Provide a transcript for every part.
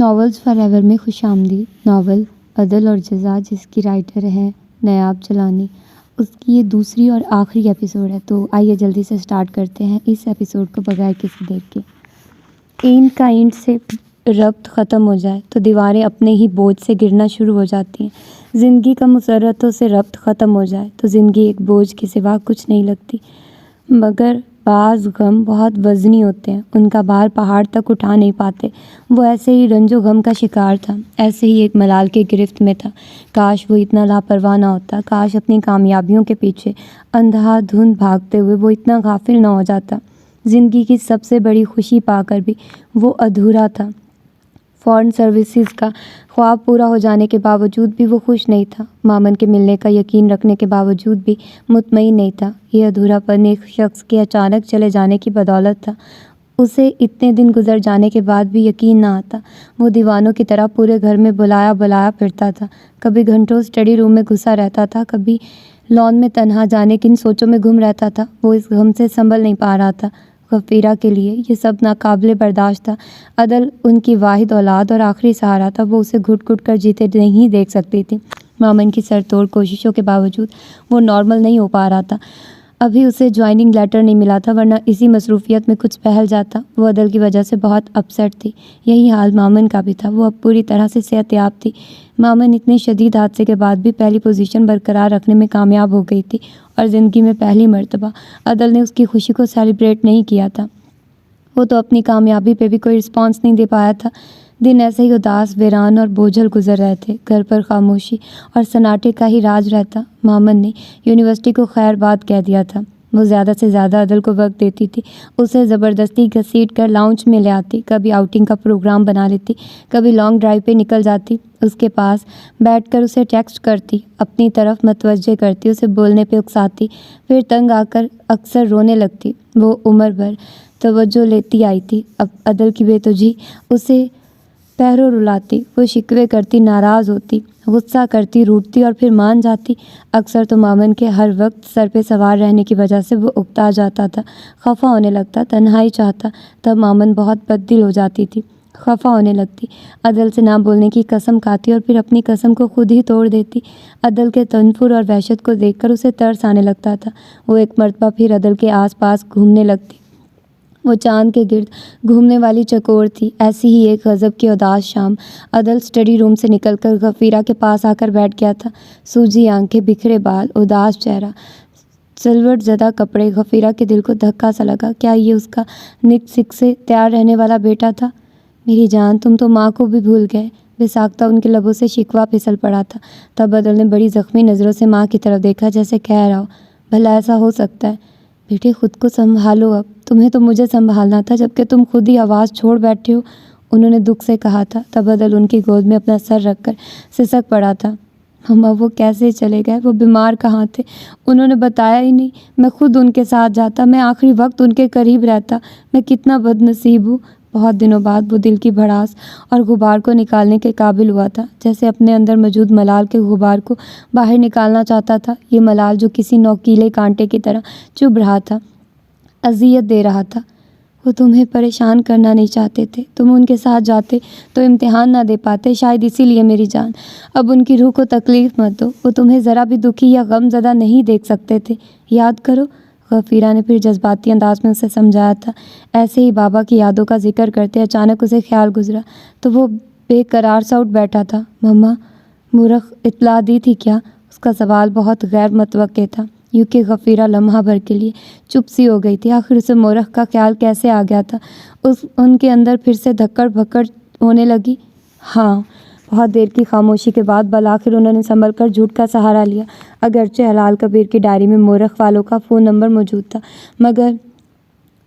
Novels for ever میں خوش آمدید۔ ناول عدل اور جزا جس کی رائٹر ہے نیاب جلانی، اس کی یہ دوسری اور آخری ایپیسوڈ ہے، تو آئیے جلدی سے سٹارٹ کرتے ہیں اس ایپیسوڈ کو بغیر کسی دیر کے۔ اینٹ کا اینٹ سے ربط ختم ہو جائے تو دیواریں اپنے ہی بوجھ سے گرنا شروع ہو جاتی ہیں۔ زندگی کا مسرتوں سے ربط ختم ہو جائے تو زندگی ایک بوجھ کے سوا کچھ نہیں لگتی، مگر بعض غم بہت وزنی ہوتے ہیں، ان کا بھار پہاڑ تک اٹھا نہیں پاتے۔ وہ ایسے ہی رنج و غم کا شکار تھا، ایسے ہی ایک ملال کے گرفت میں تھا۔ کاش وہ اتنا لاپرواہ نہ ہوتا، کاش اپنی کامیابیوں کے پیچھے اندھا دھند بھاگتے ہوئے وہ اتنا غافل نہ ہو جاتا۔ زندگی کی سب سے بڑی خوشی پا کر بھی وہ ادھورا تھا۔ فارن سروسز کا خواب پورا ہو جانے کے باوجود بھی وہ خوش نہیں تھا، مامن کے ملنے کا یقین رکھنے کے باوجود بھی مطمئن نہیں تھا۔ یہ ادھورا پن ایک شخص کے اچانک چلے جانے کی بدولت تھا۔ اسے اتنے دن گزر جانے کے بعد بھی یقین نہ آتا۔ وہ دیوانوں کی طرح پورے گھر میں بلایا پھرتا تھا، کبھی گھنٹوں اسٹڈی روم میں گھسا رہتا تھا، کبھی لان میں تنہا جانے کن سوچوں میں گم رہتا تھا۔ وہ اس غم سے سنبھل نہیں پا رہا تھا۔ غفیرہ کے لیے یہ سب ناقابل برداشت تھا۔ عدل ان کی واحد اولاد اور آخری سہارا تھا، وہ اسے گھٹ گھٹ کر جیتے نہیں دیکھ سکتی تھی۔ مامن کی سر توڑ کوششوں کے باوجود وہ نارمل نہیں ہو پا رہا تھا۔ ابھی اسے جوائننگ لیٹر نہیں ملا تھا، ورنہ اسی مصروفیت میں کچھ پہل جاتا۔ وہ عدل کی وجہ سے بہت اپسیٹ تھی۔ یہی حال مامن کا بھی تھا، وہ اب پوری طرح سے صحت یاب تھی۔ مامن اتنے شدید حادثے کے بعد بھی پہلی پوزیشن برقرار رکھنے میں کامیاب ہو گئی تھی، اور زندگی میں پہلی مرتبہ عدل نے اس کی خوشی کو سیلیبریٹ نہیں کیا تھا۔ وہ تو اپنی کامیابی پہ بھی کوئی رسپانس نہیں دے پایا تھا۔ دن ایسے ہی اداس، ویران اور بوجھل گزر رہے تھے۔ گھر پر خاموشی اور سناٹے کا ہی راج رہتا۔ مامن نے یونیورسٹی کو خیر باد کہہ دیا تھا۔ وہ زیادہ سے زیادہ عدل کو وقت دیتی تھی، اسے زبردستی گھسیٹ کر لاؤنج میں لے آتی، کبھی آؤٹنگ کا پروگرام بنا لیتی، کبھی لانگ ڈرائیو پہ نکل جاتی، اس کے پاس بیٹھ کر اسے ٹیکسٹ کرتی، اپنی طرف متوجہ کرتی، اسے بولنے پہ اکساتی، پھر تنگ آ کر اکثر رونے لگتی۔ وہ عمر بھر توجہ لیتی آئی تھی، اب عدل کی بے توجہی اسے پیروں رلاتی۔ وہ شکوے کرتی، ناراض ہوتی، غصہ کرتی، روٹتی اور پھر مان جاتی۔ اکثر تو مامن کے ہر وقت سر پہ سوار رہنے کی وجہ سے وہ اکتا جاتا تھا، خفا ہونے لگتا، تنہائی چاہتا۔ تب مامن بہت بددل ہو جاتی تھی، خفا ہونے لگتی، عدل سے نہ بولنے کی قسم کھاتی اور پھر اپنی قسم کو خود ہی توڑ دیتی۔ عدل کے تنفر اور وحشت کو دیکھ کر اسے ترس آنے لگتا تھا۔ وہ ایک مرتبہ پھر عدل کے آس پاس گھومنے لگتی۔ وہ چاند کے گرد گھومنے والی چکور تھی۔ ایسی ہی ایک غضب کی اداس شام عدل اسٹڈی روم سے نکل کر غفیرہ کے پاس آ کر بیٹھ گیا تھا۔ سوجی آنکھیں، بکھرے بال، اداس چہرہ، سلوٹ زدہ کپڑے۔ غفیرہ کے دل کو دھکا سا لگا، کیا یہ اس کا نک سک سے تیار رہنے والا بیٹا تھا؟ میری جان، تم تو ماں کو بھی بھول گئے۔ بے ساختہ ان کے لبوں سے شکوہ پھسل پڑا تھا۔ تب عدل نے بڑی زخمی نظروں سے ماں کی طرف دیکھا، جیسے کہہ رہا ہو، بھلا ایسا ہو سکتا ہے؟ بیٹے خود کو سنبھالو، اب تمہیں تو مجھے سنبھالنا تھا، جبکہ تم خود ہی آواز چھوڑ بیٹھے ہو، انہوں نے دکھ سے کہا تھا۔ تب عدل ان کی گود میں اپنا سر رکھ کر سسک پڑا تھا۔ مما، وہ کیسے چلے گئے؟ وہ بیمار کہاں تھے؟ انہوں نے بتایا ہی نہیں، میں خود ان کے ساتھ جاتا، میں آخری وقت ان کے قریب رہتا، میں کتنا بد نصیب ہوں۔ بہت دنوں بعد وہ دل کی بھڑاس اور غبار کو نکالنے کے قابل ہوا تھا، جیسے اپنے اندر موجود ملال کے غبار کو باہر نکالنا چاہتا تھا۔ یہ ملال جو کسی نوکیلے کانٹے کی طرح چبھ رہا تھا، اذیت دے رہا تھا۔ وہ تمہیں پریشان کرنا نہیں چاہتے تھے، تم ان کے ساتھ جاتے تو امتحان نہ دے پاتے، شاید اسی لیے میری جان اب ان کی روح کو تکلیف مت دو، وہ تمہیں ذرا بھی دکھی یا غم زدہ نہیں دیکھ سکتے تھے، یاد کرو۔ غفیرہ نے پھر جذباتی انداز میں اسے سمجھایا تھا۔ ایسے ہی بابا کی یادوں کا ذکر کرتے اچانک اسے خیال گزرا تو وہ بے قرار سا اٹھ بیٹھا تھا۔ مما، مورخ اطلاع دی تھی کیا؟ اس کا سوال بہت غیر متوقع تھا، یوں کہ غفیرہ لمحہ بھر کے لیے چپ سی ہو گئی تھی۔ آخر اسے مورخ کا خیال کیسے آ گیا تھا؟ ان کے اندر پھر سے دھکڑ بھکڑ ہونے لگی۔ ہاں۔ بہت دیر کی خاموشی کے بعد بالآخر انہوں نے سنبھل کر جھوٹ کا سہارا لیا۔ اگرچہ حلال کبیر کی ڈائری میں مورخ والوں کا فون نمبر موجود تھا، مگر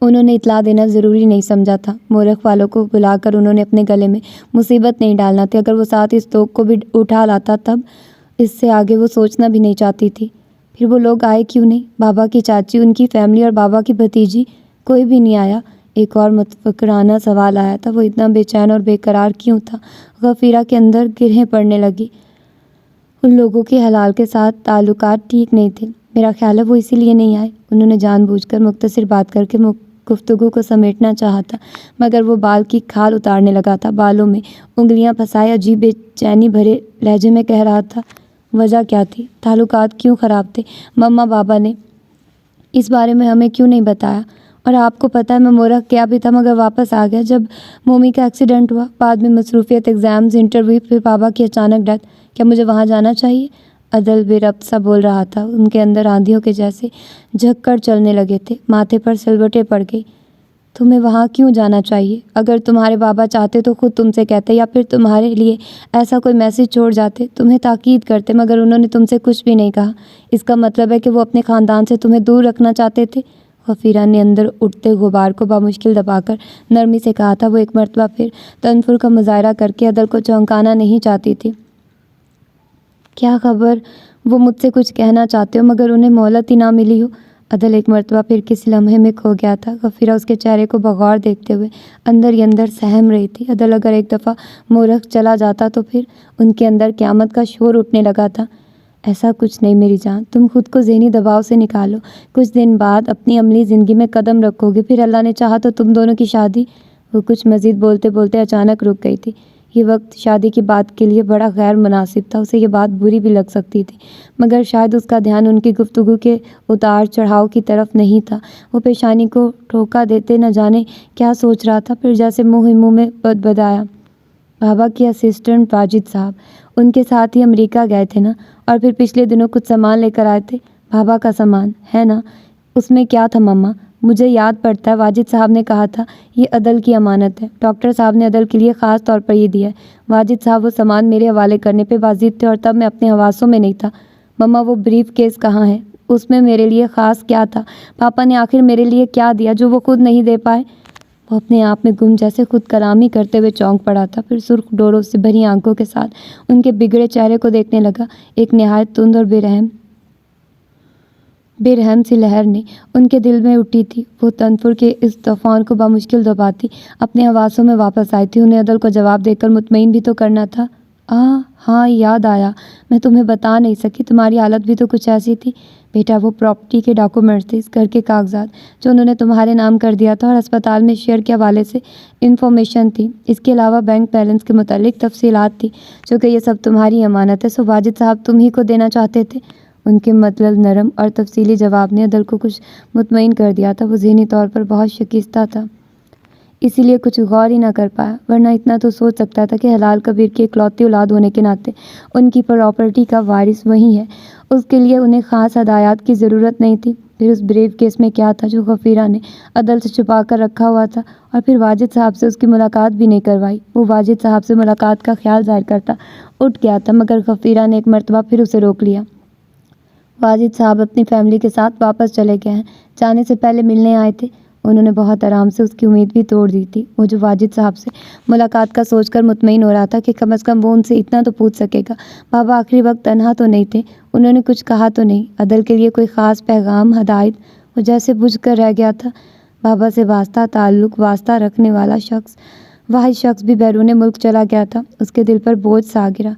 انہوں نے اطلاع دینا ضروری نہیں سمجھا تھا۔ مورخ والوں کو بلا کر انہوں نے اپنے گلے میں مصیبت نہیں ڈالنا تھی۔ اگر وہ ساتھ اس توق کو بھی اٹھا لاتا تب اس سے آگے وہ سوچنا بھی نہیں چاہتی تھی۔ پھر وہ لوگ آئے کیوں نہیں؟ بابا کی چاچی، ان کی فیملی اور بابا کی بھتیجی، کوئی بھی نہیں آیا؟ ایک اور متفکرانہ سوال آیا تھا، وہ اتنا بے چین اور بے قرار کیوں تھا؟ غفیرہ کے اندر گرہیں پڑنے لگی۔ ان لوگوں کے حلال کے ساتھ تعلقات ٹھیک نہیں تھے، میرا خیال ہے وہ اسی لیے نہیں آئے۔ انہوں نے جان بوجھ کر مختصر بات کر کے گفتگو کو سمیٹنا چاہا تھا، مگر وہ بال کی کھال اتارنے لگا تھا، بالوں میں انگلیاں پھنسائے عجیب بے چینی بھرے لہجے میں کہہ رہا تھا۔ وجہ کیا تھی؟ تعلقات کیوں خراب تھے؟ مما بابا نے اس بارے میں ہمیں کیوں نہیں بتایا؟ اور آپ کو پتہ ہے میں مورخ کیا بھی تھا مگر واپس آ گیا جب مومی کا ایکسیڈنٹ ہوا، بعد میں مصروفیت، ایگزامز، انٹرویو، پھر بابا کی اچانک ڈیتھ۔ کیا مجھے وہاں جانا چاہیے؟ عدل بے ربط سا بول رہا تھا، ان کے اندر آندھیوں کے جیسے جھک کر چلنے لگے تھے، ماتھے پر سلوٹیں پڑ گئی۔ تمہیں وہاں کیوں جانا چاہیے؟ اگر تمہارے بابا چاہتے تو خود تم سے کہتے، یا پھر تمہارے لیے ایسا کوئی میسج چھوڑ جاتے، تمہیں تاکید کرتے، مگر انہوں نے تم سے کچھ بھی نہیں کہا۔ اس کا مطلب ہے کہ وہ اپنے خاندان سے تمہیں دور رکھنا چاہتے تھے۔ غفیرہ نے اندر اٹھتے غبار کو بامشکل دبا کر نرمی سے کہا تھا۔ وہ ایک مرتبہ پھر تنفر کا مظاہرہ کر کے عدل کو چونکانا نہیں چاہتی تھی۔ کیا خبر وہ مجھ سے کچھ کہنا چاہتے ہو مگر انہیں مہلت ہی نہ ملی ہو۔ عدل ایک مرتبہ پھر کسی لمحے میں کھو گیا تھا۔ غفیرہ اس کے چہرے کو بغور دیکھتے ہوئے اندر ہی اندر سہم رہی تھی۔ عدل اگر ایک دفعہ مورخ چلا جاتا تو پھر ان کے اندر قیامت کا شور اٹھنے لگا تھا۔ ایسا کچھ نہیں میری جان، تم خود کو ذہنی دباؤ سے نکالو، کچھ دن بعد اپنی عملی زندگی میں قدم رکھو گے، پھر اللہ نے چاہا تو تم دونوں کی شادی۔ وہ کچھ مزید بولتے بولتے اچانک رک گئی تھی۔ یہ وقت شادی کی بات کے لیے بڑا غیر مناسب تھا، اسے یہ بات بری بھی لگ سکتی تھی، مگر شاید اس کا دھیان ان کی گفتگو کے اتار چڑھاؤ کی طرف نہیں تھا۔ وہ پیشانی کو ٹھوکا دیتے نہ جانے کیا سوچ رہا تھا، پھر جیسے منہ ہی منہ میں بدبدایا۔ بابا کے اسسٹنٹ واجد صاحب ان کے ساتھ ہی امریکہ گئے تھے نا، اور پھر پچھلے دنوں کچھ سامان لے کر آئے تھے۔ بابا کا سامان ہے نا؟ اس میں کیا تھا مما؟ مجھے یاد پڑتا ہے واجد صاحب نے کہا تھا یہ عدل کی امانت ہے، ڈاکٹر صاحب نے عدل کے لیے خاص طور پر یہ دیا ہے۔ واجد صاحب وہ سامان میرے حوالے کرنے پہ واجد تھے اور تب میں اپنے حواسوں میں نہیں تھا۔ مما وہ بریف کیس کہاں ہے؟ اس میں میرے لیے خاص کیا تھا؟ پاپا نے آخر میرے لیے کیا دیا جو وہ خود نہیں دے پائے؟ وہ اپنے آپ میں گم جیسے خود کلامی کرتے ہوئے چونک پڑا تھا، پھر سرخ ڈوروں سے بھری آنکھوں کے ساتھ ان کے بگڑے چہرے کو دیکھنے لگا۔ ایک نہایت تند اور بے رحم سی لہر نے ان کے دل میں اٹھی تھی۔ وہ تنفر کے اس طوفان کو بامشکل دباتی اپنے حواسوں میں واپس آئی تھی۔ انہیں عدل کو جواب دے کر مطمئن بھی تو کرنا تھا۔ ہاں یاد آیا، میں تمہیں بتا نہیں سکی، تمہاری حالت بھی تو کچھ ایسی تھی۔ بیٹا وہ پراپرٹی کے ڈاکومنٹس تھے، اس گھر کے کاغذات جو انہوں نے تمہارے نام کر دیا تھا، اور اسپتال میں شیئر کے حوالے سے انفارمیشن تھی۔ اس کے علاوہ بینک بیلنس کے متعلق تفصیلات تھی، جو کہ یہ سب تمہاری امانت ہے، سو واجد صاحب تم ہی کو دینا چاہتے تھے۔ ان کے مطلب نرم اور تفصیلی جواب نے عدل کو کچھ مطمئن کر دیا تھا۔ وہ ذہنی طور پر بہت شکستہ تھا، اسی لیے کچھ غور ہی نہ کر پایا، ورنہ اتنا تو سوچ سکتا تھا کہ حلال کبیر کی اکلوتی اولاد ہونے کے ناطے ان کی پراپرٹی کا وارث وہی ہے۔ اس کے لیے انہیں خاص ہدایات کی ضرورت نہیں تھی۔ پھر اس بریف کیس میں کیا تھا جو غفیرہ نے عدل سے چھپا کر رکھا ہوا تھا؟ اور پھر واجد صاحب سے اس کی ملاقات بھی نہیں کروائی۔ وہ واجد صاحب سے ملاقات کا خیال ظاہر کرتا اٹھ گیا تھا، مگر غفیرہ نے ایک مرتبہ پھر اسے روک لیا۔ واجد صاحب اپنی فیملی کے ساتھ واپس چلے گئے ہیں، جانے سے پہلے ملنے آئے تھے۔ انہوں نے بہت آرام سے اس کی امید بھی توڑ دی تھی۔ وہ جو واجد صاحب سے ملاقات کا سوچ کر مطمئن ہو رہا تھا کہ کم از کم وہ ان سے اتنا تو پوچھ سکے گا، بابا آخری وقت تنہا تو نہیں تھے، انہوں نے کچھ کہا تو نہیں، عدل کے لیے کوئی خاص پیغام، ہدایت؟ وہ جیسے بجھ کر رہ گیا تھا۔ بابا سے واسطہ تعلق واسطہ رکھنے والا واحد شخص بھی بیرون ملک چلا گیا تھا۔ اس کے دل پر بوجھ سا گرا۔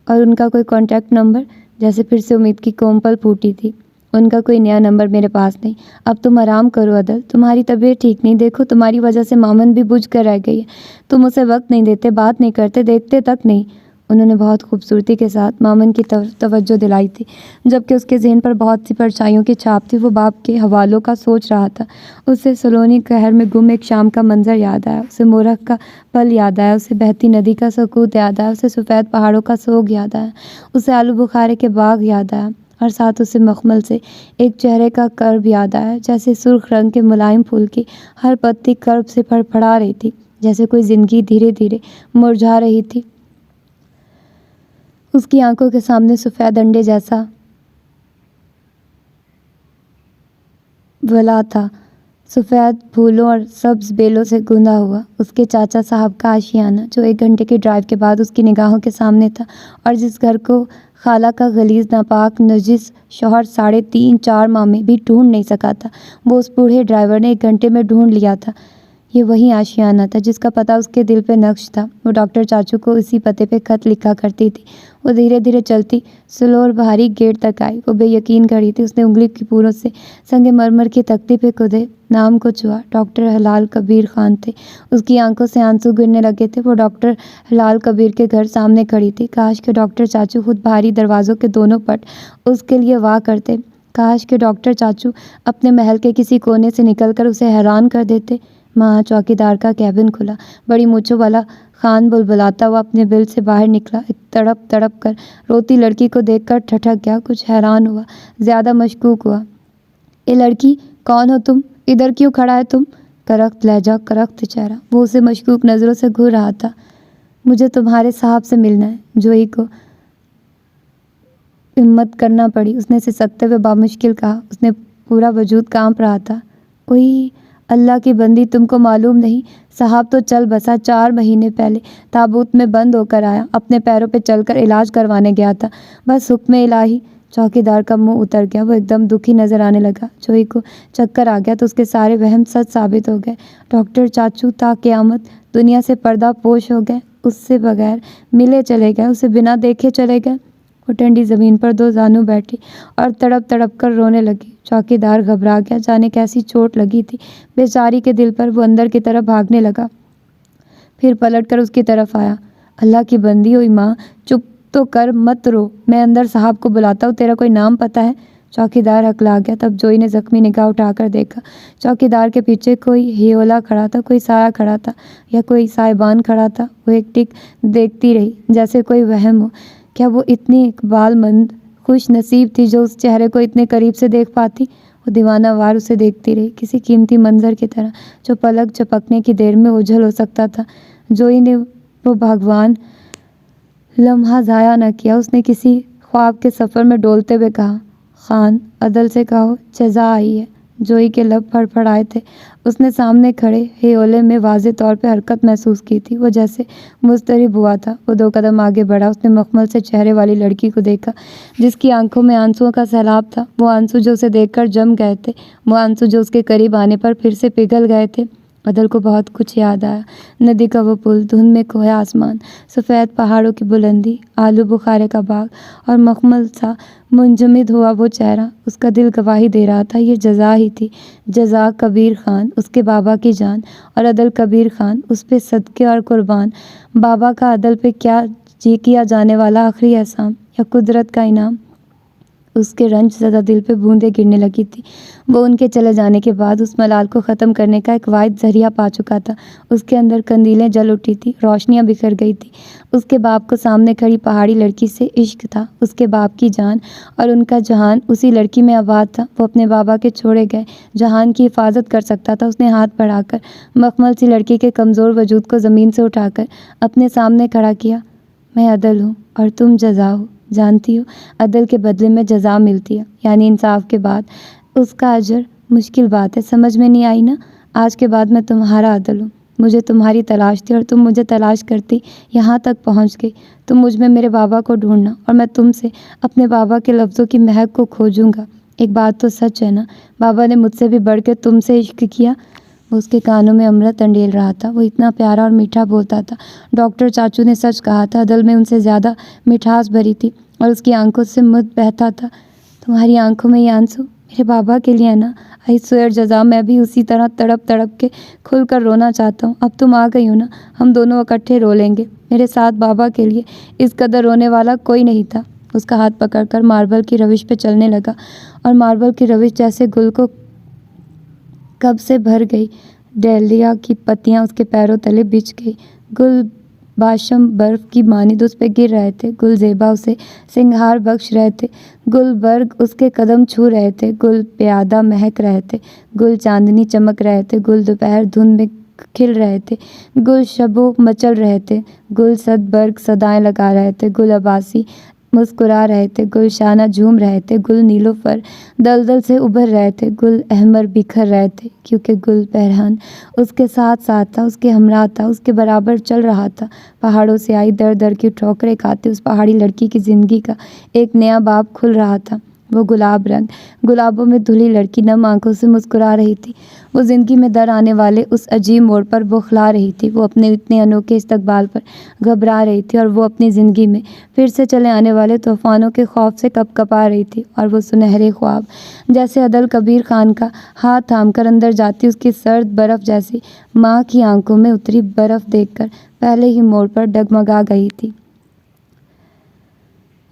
اور ان کا کوئی کانٹیکٹ نمبر؟ جیسے پھر سے امید کی کومپل پھوٹی تھی۔ ان کا کوئی نیا نمبر میرے پاس نہیں۔ اب تم آرام کرو عدل، تمہاری طبیعت ٹھیک نہیں، دیکھو تمہاری وجہ سے مامن بھی بجھ کر رہ گئی ہے، تم اسے وقت نہیں دیتے، بات نہیں کرتے، دیکھتے تک نہیں۔ انہوں نے بہت خوبصورتی کے ساتھ مامن کی طرف توجہ دلائی تھی، جبکہ اس کے ذہن پر بہت سی پرچھائیوں کی چھاپ تھی۔ وہ باپ کے حوالوں کا سوچ رہا تھا۔ اسے سلونی قہر میں گم ایک شام کا منظر یاد آیا، اسے مورخ کا پل یاد آیا، اسے بہتی ندی کا سکوت یاد آیا، اسے سفید پہاڑوں کا سوگ یاد آیا، اسے آلو بخارے کے باغ یاد آیا، اور ساتھ اسے مخمل سے ایک چہرے کا کرب یاد آیا، جیسے سرخ رنگ کے ملائم پھول کی ہر پتی کرب سے پھڑپھڑا رہی تھی، جیسے کوئی زندگی دھیرے دھیرے مرجھا رہی تھی۔ اس کی آنکھوں کے سامنے سفید انڈے جیسا ولا تھا، سفید پھولوں اور سبز بیلوں سے گندھا ہوا۔ اس کے چاچا صاحب کا آشیانہ، جو 1 گھنٹے کی ڈرائیو کے بعد اس کی نگاہوں کے سامنے تھا، اور جس گھر کو خالہ کا غلیظ ناپاک نجس شوہر 3.5-4 ماہ میں بھی ڈھونڈ نہیں سکا تھا، وہ اس بوڑھے ڈرائیور نے 1 گھنٹے میں ڈھونڈ لیا تھا۔ یہ وہی آشیانہ تھا جس کا پتہ اس کے دل پہ نقش تھا۔ وہ ڈاکٹر چاچو کو اسی پتے پہ خط لکھا کرتی تھی۔ وہ دھیرے دھیرے چلتی سلو اور بھاری گیٹ تک آئی۔ وہ بے یقین کھڑی تھی۔ اس نے انگلی کی پوروں سے سنگ مرمر کی تختی پہ کھدے نام کو چھوا۔ ڈاکٹر ہلال کبیر خان تھے۔ اس کی آنکھوں سے آنسو گرنے لگے تھے۔ وہ ڈاکٹر ہلال کبیر کے گھر سامنے کھڑی تھی۔ کاش کہ ڈاکٹر چاچو خود بھاری دروازوں کے دونوں پٹ اس کے لیے وا کرتے۔ کاش کہ ڈاکٹر چاچو اپنے محل کے کسی کونے سے نکل کر اسے حیران کر دیتے۔ وہاں چوکیدار کا کیبن کھلا۔ بڑی مونچھوں والا خان بلبلاتا ہوا اپنے بل سے باہر نکلا۔ تڑپ تڑپ کر روتی لڑکی کو دیکھ کر ٹھٹک گیا۔ کچھ حیران ہوا، زیادہ مشکوک ہوا۔ اے لڑکی، کون ہو تم؟ ادھر کیوں کھڑا ہے تم؟ کرخت لہجہ، کرخت چہرہ، وہ اسے مشکوک نظروں سے گھور رہا تھا۔ مجھے تمہارے صاحب سے ملنا ہے۔ جوہی کو ہمت کرنا پڑی۔ اس نے سسکتے ہوئے بامشکل کہا۔ اس نے پورا وجود کانپ رہا تھا۔ اوئی اللہ کی بندی، تم کو معلوم نہیں؟ صاحب تو چل بسا 4 مہینے پہلے تابوت میں بند ہو کر آیا۔ اپنے پیروں پہ چل کر علاج کروانے گیا تھا۔ بس حکم الہی۔ چوکیدار کا منہ اتر گیا۔ وہ ایک دم دکھی نظر آنے لگا۔ جوہی کو چکر آ گیا تو اس کے سارے وہم سچ ثابت ہو گئے۔ ڈاکٹر چاچو تا قیامت دنیا سے پردہ پوش ہو گئے۔ اس سے بغیر ملے چلے گئے، اسے بنا دیکھے چلے گئے۔ وہ ٹھنڈی زمین پر 2 زانوں بیٹھی اور تڑپ تڑپ کر رونے لگی۔ چوکیدار گھبرا گیا، جانے کیسی چوٹ لگی تھی بیچاری کے دل پر۔ وہ اندر کی طرف بھاگنے لگا، پھر پلٹ کر اس کی طرف آیا۔ اللہ کی بندی، ہوئی ماں، چپ تو کر، مت رو، میں اندر صاحب کو بلاتا ہوں۔ تیرا کوئی نام پتہ ہے؟ چوکیدار ہکلا گیا۔ تب جوئی نے زخمی نگاہ اٹھا کر دیکھا۔ چوکیدار کے پیچھے کوئی ہیولا کھڑا تھا، کوئی سایہ کھڑا تھا یا کوئی سائبان کھڑا تھا۔ وہ ایک ٹک دیکھتی رہی، جیسے کوئی وہم ہو۔ کیا وہ اتنی اقبال مند خوش نصیب تھی جو اس چہرے کو اتنے قریب سے دیکھ پاتی؟ وہ دیوانہ وار اسے دیکھتی رہی، کسی قیمتی منظر کی طرح جو پلک جھپکنے کی دیر میں اوجھل ہو سکتا تھا۔ جوئی نے وہ بھگوان لمحہ ضائع نہ کیا۔ اس نے کسی خواب کے سفر میں ڈولتے ہوئے کہا، خان، عدل سے کہو، جزا آئی ہے۔ جوئی کے لب پھڑپھڑائے تھے۔ اس نے سامنے کھڑے ہیولے میں واضح طور پہ حرکت محسوس کی تھی۔ وہ جیسے مضطرب ہوا تھا۔ وہ 2 قدم آگے بڑھا۔ اس نے مخمل سے چہرے والی لڑکی کو دیکھا جس کی آنکھوں میں آنسوؤں کا سیلاب تھا۔ وہ آنسو جو اسے دیکھ کر جم گئے تھے، وہ آنسو جو اس کے قریب آنے پر پھر سے پگھل گئے تھے۔ عدل کو بہت کچھ یاد آیا۔ ندی کا وہ پل، دھند میں کھویا آسمان، سفید پہاڑوں کی بلندی، آلو بخارے کا باغ اور مخمل سا منجمد ہوا وہ چہرہ۔ اس کا دل گواہی دے رہا تھا، یہ جزا ہی تھی۔ جزا کبیر خان، اس کے بابا کی جان، اور عدل کبیر خان، اس پہ صدقے اور قربان۔ بابا کا عدل پہ کیا جانے والا آخری احسان یا قدرت کا انعام۔ اس کے رنج زدہ دل پہ بوندیں گرنے لگی تھی۔ وہ ان کے چلے جانے کے بعد اس ملال کو ختم کرنے کا ایک واحد ذریعہ پا چکا تھا۔ اس کے اندر قندیلیں جل اٹھی تھیں، روشنیاں بکھر گئی تھیں۔ اس کے باپ کو سامنے کھڑی پہاڑی لڑکی سے عشق تھا۔ اس کے باپ کی جان اور ان کا جہان اسی لڑکی میں آباد تھا۔ وہ اپنے بابا کے چھوڑے گئے جہان کی حفاظت کر سکتا تھا۔ اس نے ہاتھ بڑھا کر مخمل سی لڑکی کے کمزور وجود کو زمین سے اٹھا کر اپنے سامنے کھڑا کیا۔ میں عدل ہوں اور تم جزا ہو، جانتی ہو؟ عدل کے بدلے میں جزا ملتی ہے، یعنی انصاف کے بعد اس کا اجر۔ مشکل بات ہے، سمجھ میں نہیں آئی نا؟ آج کے بعد میں تمہارا عدل ہوں۔ مجھے تمہاری تلاش تھی اور تم مجھے تلاش کرتی یہاں تک پہنچ گئی۔ تم مجھ میں میرے بابا کو ڈھونڈنا اور میں تم سے اپنے بابا کے لفظوں کی مہک کو کھوجوں گا۔ ایک بات تو سچ ہے نا، بابا نے مجھ سے بھی بڑھ کے تم سے عشق کیا۔ وہ اس کے کانوں میں امرت انڈیل رہا تھا۔ وہ اتنا پیارا اور میٹھا بولتا تھا۔ ڈاکٹر چاچو نے سچ کہا تھا، عدل میں ان سے زیادہ مٹھاس بھری تھی اور اس کی آنکھوں سے مد بہتا تھا۔ تمہاری آنکھوں میں یہ آنسو میرے بابا کے لیے ہے نا؟ آئی سوئر جزا، میں بھی اسی طرح تڑپ تڑپ کے کھل کر رونا چاہتا ہوں۔ اب تم آ گئی ہو نا، ہم دونوں اکٹھے رو لیں گے۔ میرے ساتھ بابا کے لیے اس قدر رونے والا کوئی نہیں تھا۔ اس کا ہاتھ پکڑ کر ماربل کی روش پہ چلنے لگا اور ماربل کی روش جیسے گل کو کب سے بھر گئی۔ ڈہلیا کی پتیاں اس کے پیروں تلے بچھ گئی۔ گل باشم برف کی مانند اس پہ گر رہے تھے۔ گل زیبا اسے سنگھار بخش رہے تھے۔ گل برگ اس کے قدم چھو رہے تھے۔ گل پیادہ مہک رہے تھے۔ گل چاندنی چمک رہے تھے۔ گل دوپہر دھند میں کھل رہے تھے۔ گل شبو مچل رہے تھے۔ گل صد برگ صدائیں لگا رہے تھے۔ گل عباسی مسکرا رہے تھے۔ گل شانہ جھوم رہے تھے۔ گل نیلوفر دلدل سے ابھر رہے تھے۔ گل احمر بکھر رہے تھے، کیونکہ گل پہران اس کے ساتھ ساتھ تھا، اس کے ہمراہ تھا، اس کے برابر چل رہا تھا۔ پہاڑوں سے آئی در در کی ٹھوکریں کھاتے اس پہاڑی لڑکی کی زندگی کا ایک نیا باب کھل رہا تھا۔ وہ گلاب رنگ گلابوں میں دھلی لڑکی نم آنکھوں سے مسکرا رہی تھی۔ وہ زندگی میں در آنے والے اس عجیب موڑ پر بوکھلا رہی تھی۔ وہ اپنے اتنے انوکھے استقبال پر گھبرا رہی تھی اور وہ اپنی زندگی میں پھر سے چلے آنے والے طوفانوں کے خوف سے کپ کپا رہی تھی۔ اور وہ سنہرے خواب جیسے عدل کبیر خان کا ہاتھ تھام کر اندر جاتی اس کی سرد برف جیسی ماں کی آنکھوں میں اتری برف دیکھ کر پہلے ہی موڑ پر ڈگمگا گئی تھی۔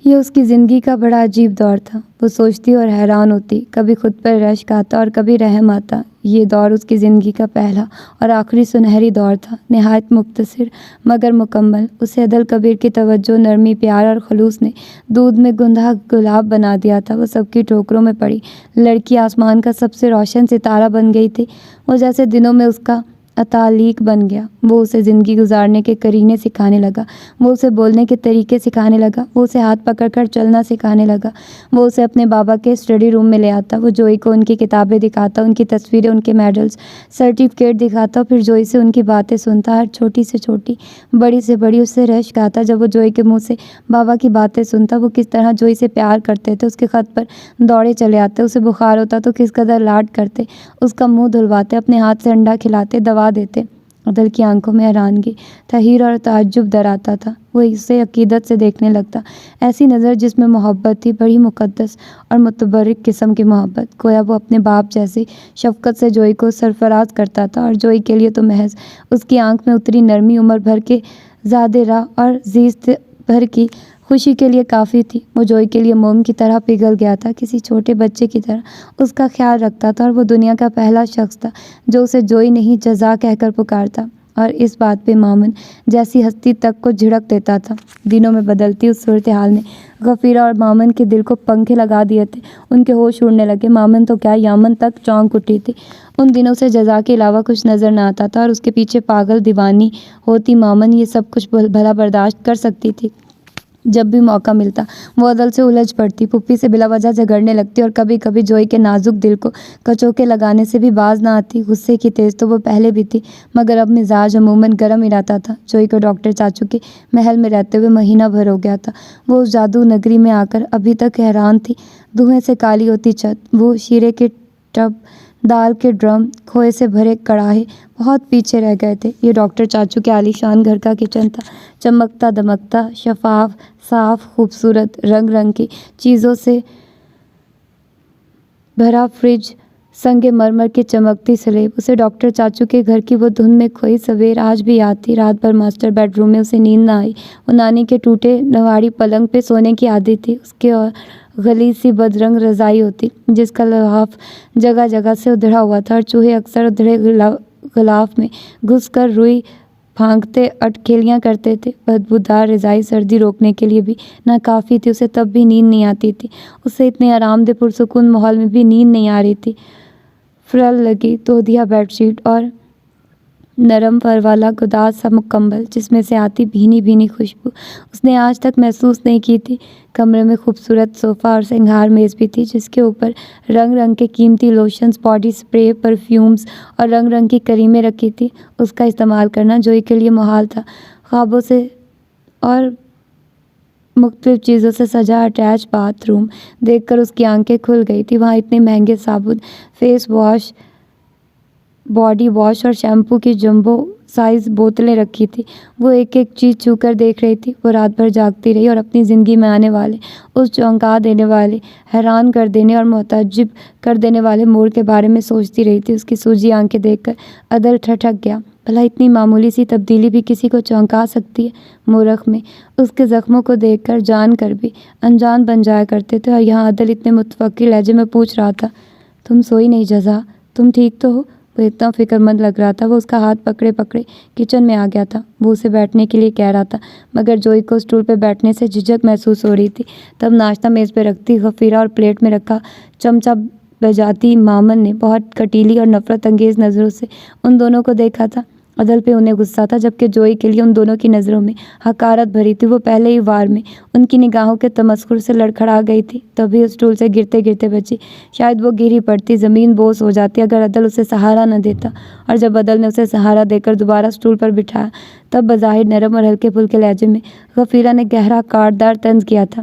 یہ اس کی زندگی کا بڑا عجیب دور تھا۔ وہ سوچتی اور حیران ہوتی، کبھی خود پر رشک آتا اور کبھی رحم آتا۔ یہ دور اس کی زندگی کا پہلا اور آخری سنہری دور تھا، نہایت مختصر مگر مکمل۔ اسے عدل کبیر کی توجہ، نرمی، پیار اور خلوص نے دودھ میں گندھا گلاب بنا دیا تھا۔ وہ سب کی ٹھوکروں میں پڑی لڑکی آسمان کا سب سے روشن ستارہ بن گئی تھی۔ وہ جیسے دنوں میں اس کا اتالیق بن گیا۔ وہ اسے زندگی گزارنے کے قرینے سکھانے لگا، وہ اسے بولنے کے طریقے سکھانے لگا، وہ اسے ہاتھ پکڑ کر چلنا سکھانے لگا۔ وہ اسے اپنے بابا کے اسٹڈی روم میں لے آتا، وہ جوئی کو ان کی کتابیں دکھاتا، ان کی تصویریں، ان کے میڈلز، سرٹیفکیٹ دکھاتا، پھر جوئی سے ان کی باتیں سنتا، ہر چھوٹی سے چھوٹی، بڑی سے بڑی۔ اس سے رشک آتا جب وہ جوئی کے منہ سے بابا کی باتیں سنتا، وہ کس طرح جوئی سے پیار کرتے تھے، اس کے خط پر دوڑے چلے آتے، اسے بخار ہوتا تو کس قدر لاڈ کرتے، اس کا منہ دھلواتے، اپنے ہاتھ سے انڈا کھلاتے، دوا دیتے۔ عدل کی آنکھوں میں حیرانگی، تحیر اور تعجب در آتا تھا۔ وہ اسے عقیدت سے دیکھنے لگتا، ایسی نظر جس میں محبت تھی، بڑی مقدس اور متبرک قسم کی محبت، گویا وہ اپنے باپ جیسی شفقت سے جوئی کو سرفراز کرتا تھا۔ اور جوئی کے لیے تو محض اس کی آنکھ میں اتری نرمی عمر بھر کے زادِ راہ اور زیست بھر کی خوشی کے لیے کافی تھی۔ وہ جوئی کے لیے موم کی طرح پگھل گیا تھا، کسی چھوٹے بچے کی طرح اس کا خیال رکھتا تھا، اور وہ دنیا کا پہلا شخص تھا جو اسے جوئی نہیں جزا کہہ کر پکارتا، اور اس بات پہ مامن جیسی ہستی تک کو جھڑک دیتا تھا۔ دنوں میں بدلتی اس صورتحال نے غفیرہ اور مامن کے دل کو پنکھے لگا دیے تھے۔ ان کے ہوش اڑنے لگے، مامن تو کیا، یامن تک چونک اٹھی تھی۔ ان دنوں سے جزا کے علاوہ کچھ نظر نہ آتا تھا، اور اس کے پیچھے پاگل دیوانی ہوتی مامن یہ سب کچھ بھلا برداشت کر سکتی تھی۔ جب بھی موقع ملتا وہ عدل سے الجھ پڑتی، پھپھی سے بلا وجہ جھگڑنے لگتی، اور کبھی کبھی جوئی کے نازک دل کو کچوکے لگانے سے بھی باز نہ آتی۔ غصے کی تیز تو وہ پہلے بھی تھی، مگر اب مزاج عموماً گرم ہی رہتا تھا۔ جوئی کو ڈاکٹر چاچو کے محل میں رہتے ہوئے مہینہ بھر ہو گیا تھا۔ وہ اس جادو نگری میں آ کر ابھی تک حیران تھی۔ دھوئیں سے کالی ہوتی چھت، وہ شیرے کے ٹب، دال کے ڈرم، کھوئے سے بھرے کڑاہے بہت پیچھے رہ گئے تھے۔ یہ ڈاکٹر چاچو کے عالی شان گھر کا کچن تھا، چمکتا دمکتا، شفاف، صاف، خوبصورت، رنگ رنگ کی چیزوں سے بھرا فریج، سنگ مرمر کی چمکتی سلیب۔ اسے ڈاکٹر چاچو کے گھر کی وہ دھند میں کھوئی سویر آج بھی یاد تھی۔ رات بھر ماسٹر بیڈ روم میں اسے نیند نہ آئی۔ وہ نانی کے ٹوٹے نواڑی پلنگ پہ سونے کی عادت تھی۔ اس کے اور غلیظ سی بدرنگ رضائی ہوتی جس کا لحاف جگہ جگہ سے ادھڑا ہوا تھا، اور چوہے اکثر ادھڑے غلاف میں گھس کر روئی پھانکتے اٹکھیلیاں کرتے تھے۔ بدبودار رضائی سردی روکنے کے لیے بھی ناکافی تھی، اسے تب بھی نیند نہیں آتی تھی۔ اسے اتنے آرام دہ پرسکون ماحول میں بھی نیند نہیں آ رہی تھی۔ فرل لگی دودھیا بیڈ شیٹ اور نرم فر والا گداز سا کمبل جس میں سے آتی بھینی بھینی خوشبو اس نے آج تک محسوس نہیں کی تھی۔ کمرے میں خوبصورت صوفہ اور سنگھار میز بھی تھی جس کے اوپر رنگ رنگ کے قیمتی لوشنز، باڈی سپرے، پرفیومز اور رنگ رنگ کی کریمیں رکھی تھی۔ اس کا استعمال کرنا جوئی کے لیے محال تھا۔ خوابوں سے اور مختلف چیزوں سے سجا اٹیچ باتھ روم دیکھ کر اس کی آنکھیں کھل گئی تھی۔ وہاں اتنے مہنگے صابن، فیس واش، باڈی واش اور شیمپو کی جمبو سائز بوتلیں رکھی تھی۔ وہ ایک ایک چیز چھو کر دیکھ رہی تھی۔ وہ رات بھر جاگتی رہی اور اپنی زندگی میں آنے والے اس چونکا دینے والے، حیران کر دینے اور متعجب کر دینے والے موڑ کے بارے میں سوچتی رہی تھی۔ اس کی سوجی آنکھیں دیکھ کر عدل ٹھٹک گیا۔ بھلا اتنی معمولی سی تبدیلی بھی کسی کو چونکا سکتی ہے؟ مورخ میں اس کے زخموں کو دیکھ کر جان کر بھی انجان بن جایا کرتے تھے، اور یہاں عدل اتنے متفکر لہجے میں پوچھ رہا تھا، تم سوئی نہیں جزا؟ تم ٹھیک تو ہو؟ وہ اتنا فکر مند لگ رہا تھا۔ وہ اس کا ہاتھ پکڑے پکڑے کچن میں آ گیا تھا۔ وہ اسے بیٹھنے کے لیے کہہ رہا تھا، مگر جوئی کو اسٹول پہ بیٹھنے سے جھجک محسوس ہو رہی تھی۔ تب ناشتہ میز پہ رکھتی غفیرہ اور پلیٹ میں رکھا چمچہ بجاتی مامن نے بہت کٹیلی اور نفرت انگیز نظروں سے ان دونوں کو دیکھا تھا۔ عدل پہ انہیں غصہ تھا، جبکہ جوئی کے لیے ان دونوں کی نظروں میں حقارت بھری تھی۔ وہ پہلے ہی وار میں ان کی نگاہوں کے تمسخر سے لڑکھڑا گئی تھی۔ تبھی اسٹول سے گرتے گرتے بچی، شاید وہ گر ہی پڑتی، زمین بوس ہو جاتی اگر عدل اسے سہارا نہ دیتا۔ اور جب عدل نے اسے سہارا دے کر دوبارہ اسٹول پر بٹھایا، تب بظاہر نرم اور ہلکے پھلکے لہجے میں غفیرہ نے گہرا کاٹدار طنز کیا تھا،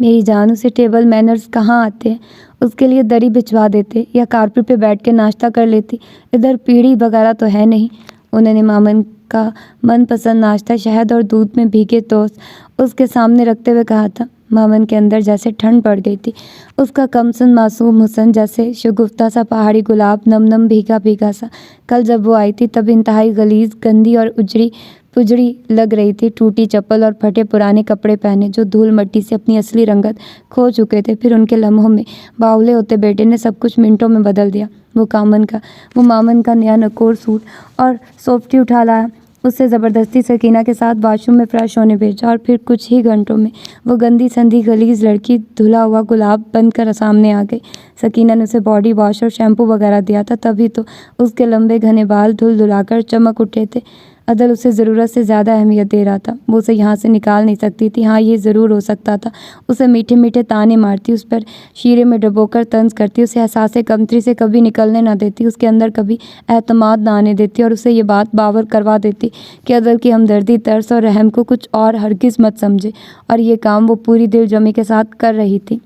میری جان، اسے ٹیبل مینرز کہاں آتے ہیں؟ اس کے لیے دری بچھوا دیتے یا کارپٹ پہ بیٹھ کے ناشتہ کر لیتی۔ ادھر پیڑھی وغیرہ تو ہے نہیں۔ انہوں نے مامن کا من پسند ناشتہ شہد اور دودھ میں بھیگے ٹوسٹ اس کے سامنے رکھتے ہوئے کہا تھا۔ مامن کے اندر جیسے ٹھنڈ پڑ گئی تھی۔ اس کا کمسن معصوم حسن جیسے شگفتہ سا پہاڑی گلاب، نم نم بھیگا بھیگا سا۔ کل جب وہ آئی تھی تب انتہائی غلیظ، گندی اور اجڑی پجڑی لگ رہی تھی، ٹوٹی چپل اور پھٹے پرانے کپڑے پہنے جو دھول مٹی سے اپنی اصلی رنگت کھو چکے تھے۔ پھر ان کے لمحوں میں باولے ہوتے بیٹے نے سب کچھ منٹوں میں بدل دیا۔ وہ مامن کا نیا نکور سوٹ اور سوفٹی اٹھا لایا، اسے زبردستی سکینہ کے ساتھ واش روم میں فریش ہونے بھیجا، اور پھر کچھ ہی گھنٹوں میں وہ گندی سندھی غلیظ لڑکی دھلا ہوا گلاب بن کر سامنے آ گئی۔ سکینہ نے اسے باڈی واش اور شیمپو وغیرہ دیا تھا، تبھی تو اس کے لمبے گھنے بال دھل دھلا کر چمک اٹھے تھے۔ عدل اسے ضرورت سے زیادہ اہمیت دے رہا تھا۔ وہ اسے یہاں سے نکال نہیں سکتی تھی۔ ہاں، یہ ضرور ہو سکتا تھا، اسے میٹھے میٹھے تانے مارتی، اس پر شیرے میں ڈبو کر طنز کرتی، اسے احساس کمتری سے کبھی نکلنے نہ دیتی، اس کے اندر کبھی اعتماد نہ آنے دیتی، اور اسے یہ بات باور کروا دیتی کہ عدل کی ہمدردی، ترس اور رحم کو کچھ اور ہرگز مت سمجھے، اور یہ کام وہ پوری دل جمی کے ساتھ کر رہی تھی۔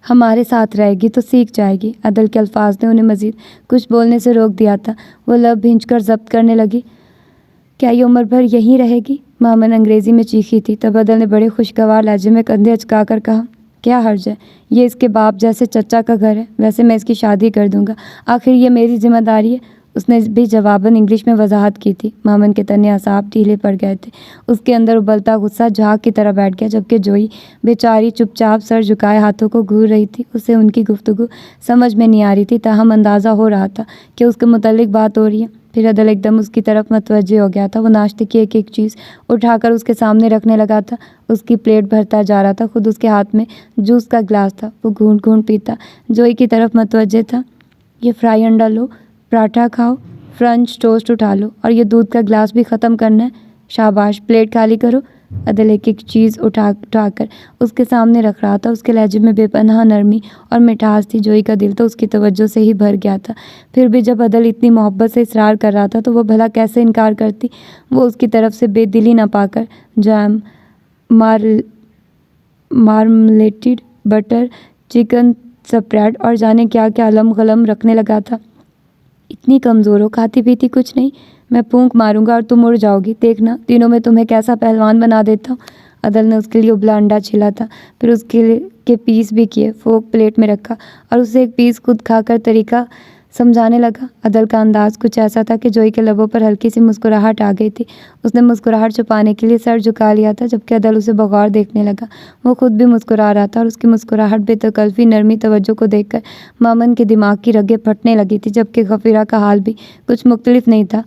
ہمارے ساتھ رہے گی تو سیکھ جائے گی۔ عدل کے الفاظ نے انہیں مزید کچھ بولنے سے روک دیا تھا۔ وہ لب بھینچ کر ضبط کرنے لگی۔ کیا یہ عمر بھر یہیں رہے گی؟ مامن انگریزی میں چیخی تھی۔ تب عدل نے بڑے خوشگوار لہجے میں کندھے اچکا کر کہا، کیا حرج ہے؟ یہ اس کے باپ جیسے چچا کا گھر ہے، ویسے میں اس کی شادی کر دوں گا، آخر یہ میری ذمہ داری ہے۔ اس نے بھی جواباً انگلش میں وضاحت کی تھی۔ مامن کے تنے اعصاب ڈھیلے پڑ گئے تھے۔ اس کے اندر ابلتا غصہ جھاگ کی طرح بیٹھ گیا، جبکہ جوئی بیچاری چپ چاپ سر جھکائے ہاتھوں کو گھور رہی تھی۔ اسے ان کی گفتگو سمجھ میں نہیں آ رہی تھی، تاہم اندازہ ہو رہا تھا کہ اس کے متعلق بات ہو رہی ہے۔ پھر عدل ایک دم اس کی طرف متوجہ ہو گیا تھا۔ وہ ناشتے کی ایک ایک چیز اٹھا کر اس کے سامنے رکھنے لگا تھا۔ اس کی پلیٹ بھرتا جا رہا تھا، خود اس کے ہاتھ میں جوس کا گلاس تھا۔ وہ گھونٹ گھونٹ پیتا جوئی کی طرف متوجہ تھا۔ یہ فرائی انڈا لو، پراٹھا کھاؤ، فرنچ ٹوسٹ اٹھا لو، اور یہ دودھ کا گلاس بھی ختم کرنا ہے۔ شاباش، پلیٹ خالی کرو۔ عدل ایک ایک چیز اٹھا کر اس کے سامنے رکھ رہا تھا۔ اس کے لہجے میں بے پناہ نرمی اور مٹھاس تھی۔ جوئی کا دل تو اس کی توجہ سے ہی بھر گیا تھا۔ پھر بھی جب عدل اتنی محبت سے اصرار کر رہا تھا تو وہ بھلا کیسے انکار کرتی؟ وہ اس کی طرف سے بے دلی نہ پا کر جام، مارملیٹڈ، بٹر چکن سپریڈ اور جانے کیا کیا علم غلم رکھنے لگا تھا۔ اتنی کمزور ہو، کھاتی پیتی کچھ نہیں؟ میں پھونک ماروں گا اور تم اڑ جاؤ گی، دیکھنا دنوں میں تمہیں کیسا پہلوان بنا دیتا ہوں۔ عدل نے اس کے لیے ابلا انڈا چھیلا تھا، پھر اس کے پیس بھی کیے، فورک پلیٹ میں رکھا اور اسے ایک پیس خود کھا کر طریقہ سمجھانے لگا۔ عدل کا انداز کچھ ایسا تھا کہ جوئی کے لبوں پر ہلکی سی مسکراہٹ آ گئی تھی۔ اس نے مسکراہٹ چھپانے کے لیے سر جھکا لیا تھا، جبکہ عدل اسے بغور دیکھنے لگا۔ وہ خود بھی مسکرا رہا تھا، اور اس کی مسکراہٹ بے تکلفی نرمی توجہ کو دیکھ کر مامن کے دماغ کی رگیں پھٹنے لگی تھی، جبکہ غفیرہ کا حال بھی کچھ مختلف نہیں تھا۔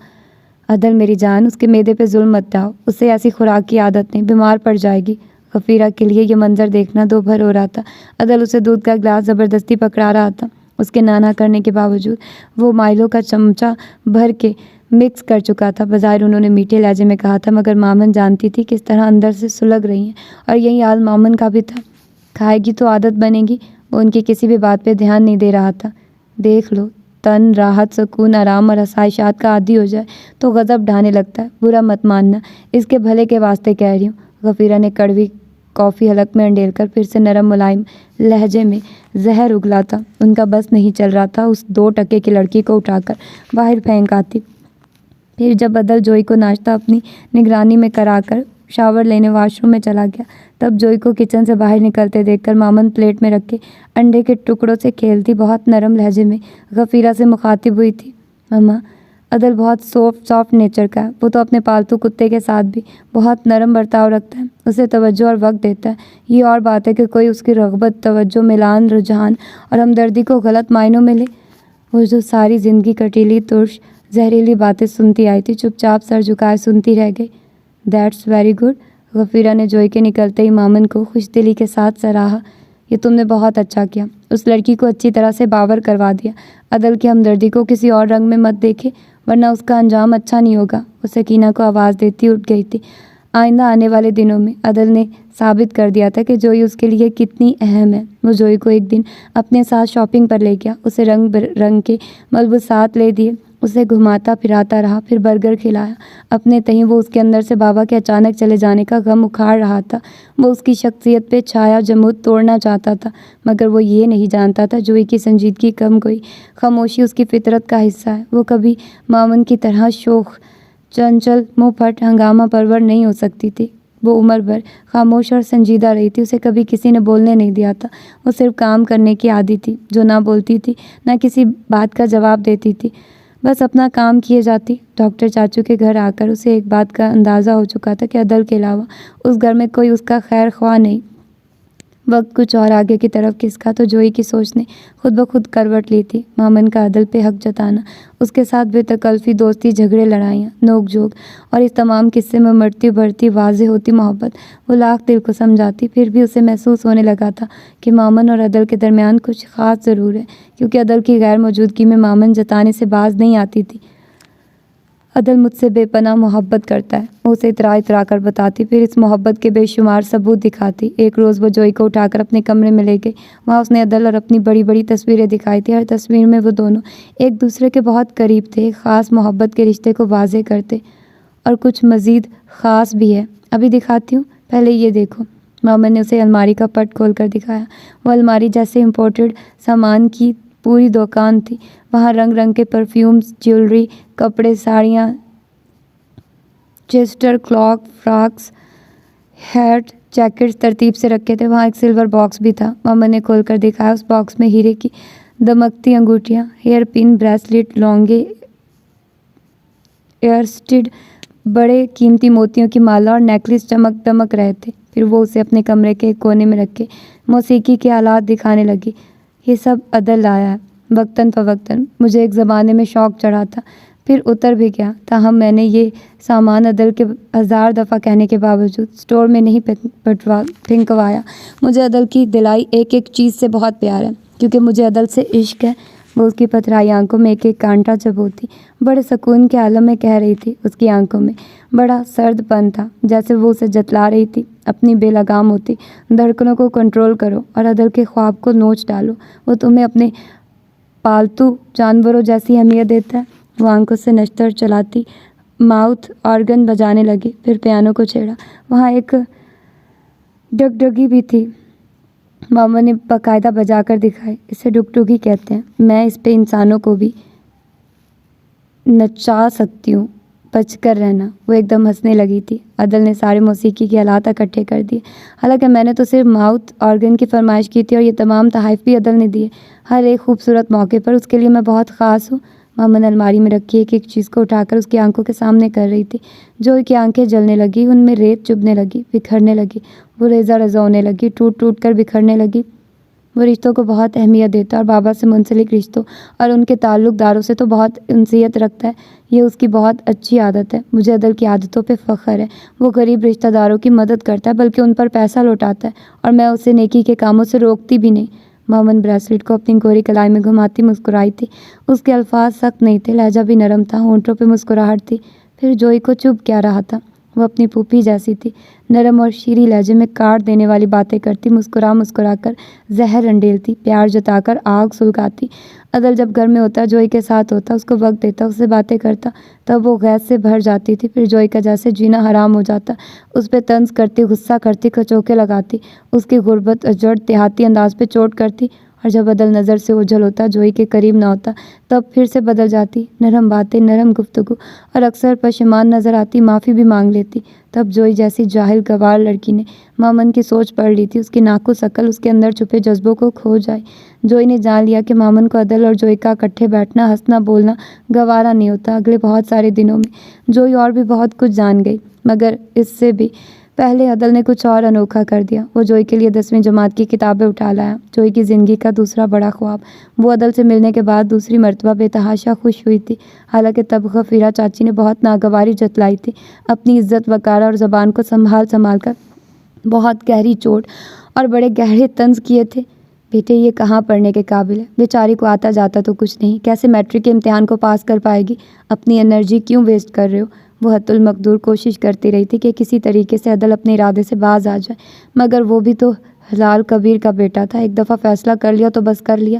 عدل میری جان، اس کے معدے پہ ظلم مت ڈھاؤ، اسے ایسی خوراک کی عادت نہیں، بیمار پڑ جائے گی۔ غفیرہ کے لیے یہ منظر دیکھنا دو بھر ہو رہا تھا۔ عدل اسے دودھ کا گلاس زبردستی پکڑا رہا تھا۔ اس کے نانا کرنے کے باوجود وہ مائلو کا چمچہ بھر کے مکس کر چکا تھا۔ بظاہر انہوں نے میٹھے لہجے میں کہا تھا، مگر مامن جانتی تھی کس طرح اندر سے سلگ رہی ہیں، اور یہی حال مامن کا بھی تھا۔ کھائے گی تو عادت بنے گی۔ وہ ان کی کسی بھی بات پہ دھیان نہیں دے رہا تھا۔ دیکھ لو، تن راحت، سکون، آرام اور آسائشات کا عادی ہو جائے تو غضب ڈھانے لگتا ہے۔ برا مت ماننا، اس کے بھلے کے واسطے کہہ رہی ہوں۔ غفیرہ نے کڑوی کافی حلق میں انڈیل کر پھر سے نرم ملائم لہجے میں زہر اگلا تھا۔ ان کا بس نہیں چل رہا تھا اس 2 ٹکے کی لڑکی کو اٹھا کر باہر پھینک آتی۔ پھر جب عدل جوئی کو ناشتہ اپنی نگرانی میں کرا کر شاور لینے واش روم میں چلا گیا، تب جوئی کو کچن سے باہر نکلتے دیکھ کر مامن پلیٹ میں رکھے انڈے کے ٹکڑوں سے کھیلتی بہت نرم لہجے میں غفیرہ سے مخاطب ہوئی تھی۔ ماما، عدل بہت سافٹ نیچر کا ہے، وہ تو اپنے پالتو کتے کے ساتھ بھی بہت نرم برتاؤ رکھتا ہے، اسے توجہ اور وقت دیتا ہے۔ یہ اور بات ہے کہ کوئی اس کی رغبت، توجہ، میلان، رجحان اور ہمدردی کو غلط معنوں میں لے۔ وہ جو ساری زندگی کٹیلی، ترش، زہریلی باتیں سنتی آئی تھی، چپ چاپ سر جھکائے سنتی رہ گئی۔ That's very good. غفیرہ نے جوئی کے نکلتے ہی مامن کو خوش دلی کے ساتھ سراہا۔ یہ تم نے بہت اچھا کیا، اس لڑکی کو اچھی طرح سے باور کروا دیا۔ عدل کی ہمدردی کو کسی اور رنگ میں مت دیکھے، ورنہ اس کا انجام اچھا نہیں ہوگا۔ وہ سکینہ کو آواز دیتی اٹھ گئی تھی۔ آئندہ آنے والے دنوں میں عدل نے ثابت کر دیا تھا کہ جوئی اس کے لیے کتنی اہم ہے۔ وہ جوئی کو ایک دن اپنے ساتھ شاپنگ پر لے گیا، اسے رنگ برنگ کے ملبوسات لے دیے، اسے گھماتا پھراتا رہا، پھر برگر کھلایا۔ اپنے تئیں وہ اس کے اندر سے بابا کے اچانک چلے جانے کا غم اکھاڑ رہا تھا۔ وہ اس کی شخصیت پہ چھایا جمود توڑنا چاہتا تھا، مگر وہ یہ نہیں جانتا تھا جوئی کی سنجیدگی کم گوئی خاموشی اس کی فطرت کا حصہ ہے۔ وہ کبھی مامن کی طرح شوخ، چنچل، منہ پھٹ، ہنگامہ پرور نہیں ہو سکتی تھی۔ وہ عمر بھر خاموش اور سنجیدہ رہی تھی۔ اسے کبھی کسی نے بولنے نہیں دیا تھا۔ وہ صرف کام کرنے کی عادی تھی، جو نہ بولتی تھی، نہ کسی بات کا جواب دیتی تھی، بس اپنا کام کیے جاتی۔ ڈاکٹر چاچو کے گھر آ کر اسے ایک بات کا اندازہ ہو چکا تھا کہ عدل کے علاوہ اس گھر میں کوئی اس کا خیر خواہ نہیں۔ وقت کچھ اور آگے کی طرف کھسکا تو جوئی کی سوچ نے خود بخود کروٹ لی تھی۔ مامن کا عدل پہ حق جتانا، اس کے ساتھ بے تکلفی دوستی، جھگڑے، لڑائیاں، نوک جھوک اور اس تمام قصے میں مرتی بڑھتی واضح ہوتی محبت۔ وہ لاکھ دل کو سمجھاتی، پھر بھی اسے محسوس ہونے لگا تھا کہ مامن اور عدل کے درمیان کچھ خاص ضرور ہے، کیونکہ عدل کی غیر موجودگی میں مامن جتانے سے باز نہیں آتی تھی۔ عدل مجھ سے بے پناہ محبت کرتا ہے، وہ اسے اترا اترا کر بتاتی، پھر اس محبت کے بے شمار ثبوت دکھاتی۔ ایک روز وہ جوئی کو اٹھا کر اپنے کمرے میں لے گئی۔ وہاں اس نے عدل اور اپنی بڑی بڑی تصویریں دکھائی تھی۔ ہر تصویر میں وہ دونوں ایک دوسرے کے بہت قریب تھے، ایک خاص محبت کے رشتے کو واضح کرتے۔ اور کچھ مزید خاص بھی ہے، ابھی دکھاتی ہوں، پہلے یہ دیکھو۔ مامن نے اسے الماری کا پٹ کھول کر دکھایا۔ وہ الماری جیسے امپورٹڈ سامان کی پوری دکان تھی۔ وہاں رنگ رنگ کے پرفیومز، جیولری، کپڑے، ساڑیاں، چیسٹر کلاک، فراکس، ہیٹ، جیکٹس ترتیب سے رکھے تھے۔ وہاں ایک سلور باکس بھی تھا۔ مامن نے کھول کر دکھایا۔ اس باکس میں ہیرے کی دمکتی انگوٹھیاں، ہیئر پن، بریسلیٹ، لونگے، ایئرسٹڈ، بڑے قیمتی موتیوں کی مالا اور نیکلس چمک دمک رہے تھے۔ پھر وہ اسے اپنے کمرے کے ایک کونے میں رکھ کے موسیقی کے آلات دکھانے لگی۔ یہ سب عدل لایا ہے، وقتاً فوقتاً۔ مجھے ایک زمانے میں شوق چڑھا تھا، پھر اتر بھی گیا، تاہم میں نے یہ سامان عدل کے 1000 دفعہ کہنے کے باوجود اسٹور میں نہیں پھنکوایا۔ مجھے عدل کی دلائی ایک ایک چیز سے بہت پیار ہے، کیونکہ مجھے عدل سے عشق ہے۔ وہ اس کی پتھرائی آنکھوں میں ایک ایک کانٹا چبوتی بڑے سکون کے عالم میں کہہ رہی تھی۔ اس کی آنکھوں میں بڑا سرد پن تھا، جیسے وہ اسے جتلا رہی تھی، اپنی بے لگام ہوتی دھڑکنوں کو کنٹرول کرو اور عدل کے خواب کو نوچ ڈالو۔ وہ تمہیں اپنے پالتو جانوروں جیسی اہمیت دیتا ہے۔ وہ آنکھوں سے نشتر چلاتی ماؤتھ آرگن بجانے لگی، پھر پیانو کو چھیڑا۔ وہاں ایک ڈگڈگی بھی تھی، ماما نے باقاعدہ بجا کر دکھائی۔ اسے ڈگڈگی کہتے ہیں، میں اس پہ انسانوں کو بھی نچا سکتی ہوں، بچ کر رہنا۔ وہ ایک دم ہنسنے لگی تھی۔ عدل نے سارے موسیقی کے آلات اکٹھے کر دیے۔ حالانکہ میں نے تو صرف ماؤتھ آرگن کی فرمائش کی تھی، اور یہ تمام تحائف بھی عدل نے دیے، ہر ایک خوبصورت موقع پر۔ اس کے لیے میں بہت خاص ہوں۔ مامن الماری میں رکھی ایک ایک چیز کو اٹھا کر اس کی آنکھوں کے سامنے کر رہی تھی۔ جوئی کی آنکھیں جلنے لگی، ان میں ریت چبھنے لگی، بکھرنے لگی۔ وہ ریزہ ریزہ ہونے لگی، ٹوٹ ٹوٹ کر بکھرنے لگی۔ وہ رشتوں کو بہت اہمیت دیتا ہے، اور بابا سے منسلک رشتوں اور ان کے تعلق داروں سے تو بہت انسیت رکھتا ہے۔ یہ اس کی بہت اچھی عادت ہے۔ مجھے عدل کی عادتوں پہ فخر ہے۔ وہ غریب رشتہ داروں کی مدد کرتا ہے، بلکہ ان پر پیسہ لوٹاتا ہے، اور میں اسے نیکی کے کاموں سے روکتی بھی نہیں۔ مامن بریسلیٹ کو اپنی گوری کلائی میں گھماتی مسکرائی تھی۔ اس کے الفاظ سخت نہیں تھے، لہجہ بھی نرم تھا، ہونٹوں پہ مسکراہٹ تھی۔ پھر جوئی کو چبھ کیا رہا تھا؟ وہ اپنی پھوپھی جیسی تھی، نرم اور شیریں لہجے میں کاٹ دینے والی باتیں کرتی، مسکرا مسکرا کر زہر انڈیلتی، پیار جتا کر آگ سلگاتی۔ عدل جب گھر میں ہوتا، جوئی کے ساتھ ہوتا، اس کو وقت دیتا، اس سے باتیں کرتا، تب وہ غیظ سے بھر جاتی تھی۔ پھر جوئی کا جیسے جینا حرام ہو جاتا، اس پہ طنز کرتی، غصہ کرتی، کچوکے لگاتی، اس کی غربت اجڑ دیہاتی انداز پہ چوٹ کرتی۔ اور جب عدل نظر سے اوجھل ہوتا، جوئی کے قریب نہ ہوتا، تب پھر سے بدل جاتی، نرم باتیں، نرم گفتگو، اور اکثر پشیمان نظر آتی، معافی بھی مانگ لیتی۔ تب جوئی جیسی جاہل گنوار لڑکی نے مامن کی سوچ پڑھ لی تھی، اس کی ناقص عقل اس کے اندر چھپے جذبوں کو کھو جائے۔ جوئی نے جان لیا کہ مامن کو عدل اور جوئی کا اکٹھے بیٹھنا، ہنسنا، بولنا گوارا نہیں ہوتا۔ اگلے بہت سارے دنوں میں جوئی اور بھی بہت کچھ جان گئی، مگر اس سے بھی پہلے عدل نے کچھ اور انوکھا کر دیا۔ وہ جوئی کے لیے 10ویں جماعت کی کتابیں اٹھا لایا، جوئی کی زندگی کا دوسرا بڑا خواب۔ وہ عدل سے ملنے کے بعد دوسری مرتبہ بے تحاشا خوش ہوئی تھی، حالانکہ تب غفیرہ چاچی نے بہت ناگواری جتلائی تھی، اپنی عزت وقار اور زبان کو سنبھال کر بہت گہری چوٹ اور بڑے گہرے طنز کیے تھے۔ بیٹے، یہ کہاں پڑھنے کے قابل ہے، بیچاری کو آتا جاتا تو کچھ نہیں، کیسے میٹرک کے امتحان کو پاس کر پائے گی، اپنی انرجی کیوں ویسٹ کر رہے ہو؟ وہ حت المقدور کوشش کرتی رہی تھی کہ کسی طریقے سے عدل اپنے ارادے سے باز آ جائے، مگر وہ بھی تو حلال کبیر کا بیٹا تھا، ایک دفعہ فیصلہ کر لیا تو بس کر لیا۔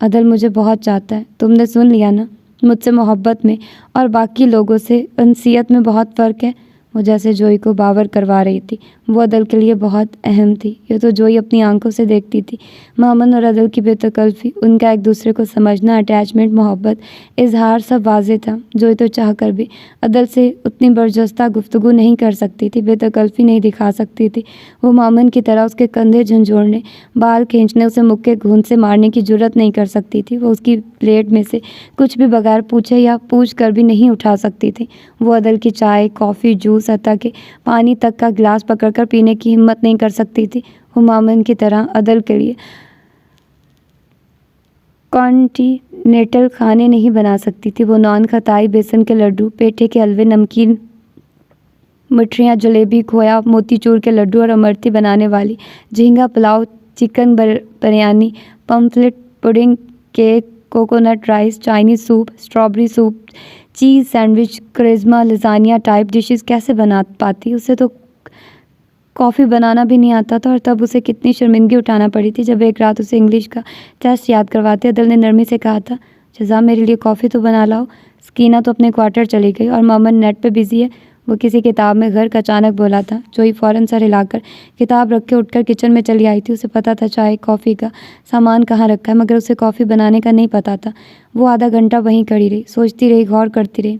عدل مجھے بہت چاہتا ہے، تم نے سن لیا نا، مجھ سے محبت میں اور باقی لوگوں سے انسیت میں بہت فرق ہے۔ وہ جیسے جوئی کو باور کروا رہی تھی، وہ عدل کے لیے بہت اہم تھی۔ یہ تو جوئی اپنی آنکھوں سے دیکھتی تھی، مامن اور عدل کی بے تکلفی، ان کا ایک دوسرے کو سمجھنا، اٹیچمنٹ، محبت، اظہار، سب واضح تھا۔ جوئی تو چاہ کر بھی عدل سے اتنی برجستہ گفتگو نہیں کر سکتی تھی، بے تکلفی نہیں دکھا سکتی تھی۔ وہ مامن کی طرح اس کے کندھے جھنجھوڑنے، بال کھینچنے، اسے مکے گھونٹ سے مارنے کی جرأت نہیں کر سکتی تھی۔ وہ اس کی پلیٹ میں سے کچھ بھی بغیر پوچھے یا پوچھ کر بھی نہیں اٹھا سکتی تھی۔ وہ عدل کی چائے، کافی، جوس، حتیٰ کہ پانی تک کا گلاس پکڑ کر پینے کی ہمت نہیں کر سکتی تھی۔ وہ مامن کی طرح عدل کے لیے کانٹینینٹل کھانے نہیں بنا سکتی تھی۔ وہ نان، کھٹائی، بیسن کے لڈو، پیٹھے کے حلوے، نمکین مٹھیاں، جلیبی، کھویا، موتی چور کے لڈو اور امرتی بنانے والی، جھینگا پلاؤ، چکن بریانی، پمفلٹ pudding, cake, coconut rice, Chinese soup, strawberry soup, cheese sandwich, کرزما، لزانیہ ٹائپ ڈشز کیسے بنا پاتی؟ اسے تو کافی بنانا بھی نہیں آتا تھا، اور تب اسے کتنی شرمندگی اٹھانا پڑی تھی جب ایک رات اسے انگلش کا ٹیسٹ یاد کرواتے عدل نے نرمی سے کہا تھا، جزا میرے لیے کافی تو بنا لاؤ۔ سکینہ تو اپنے کوارٹر چلی گئی اور مامن نیٹ پہ بزی ہے، وہ کسی کتاب میں غرق۔ اچانک بولا تھا۔ جوئی فوراً سر ہلا کر کتاب رکھ کے اٹھ کر کچن میں چلی آئی تھی۔ اسے پتہ تھا چائے کافی کا سامان کہاں رکھا ہے، مگر اسے کافی بنانے کا نہیں پتہ تھا۔ وہ آدھا گھنٹہ وہیں کھڑی رہی، سوچتی رہی، غور کرتی رہی،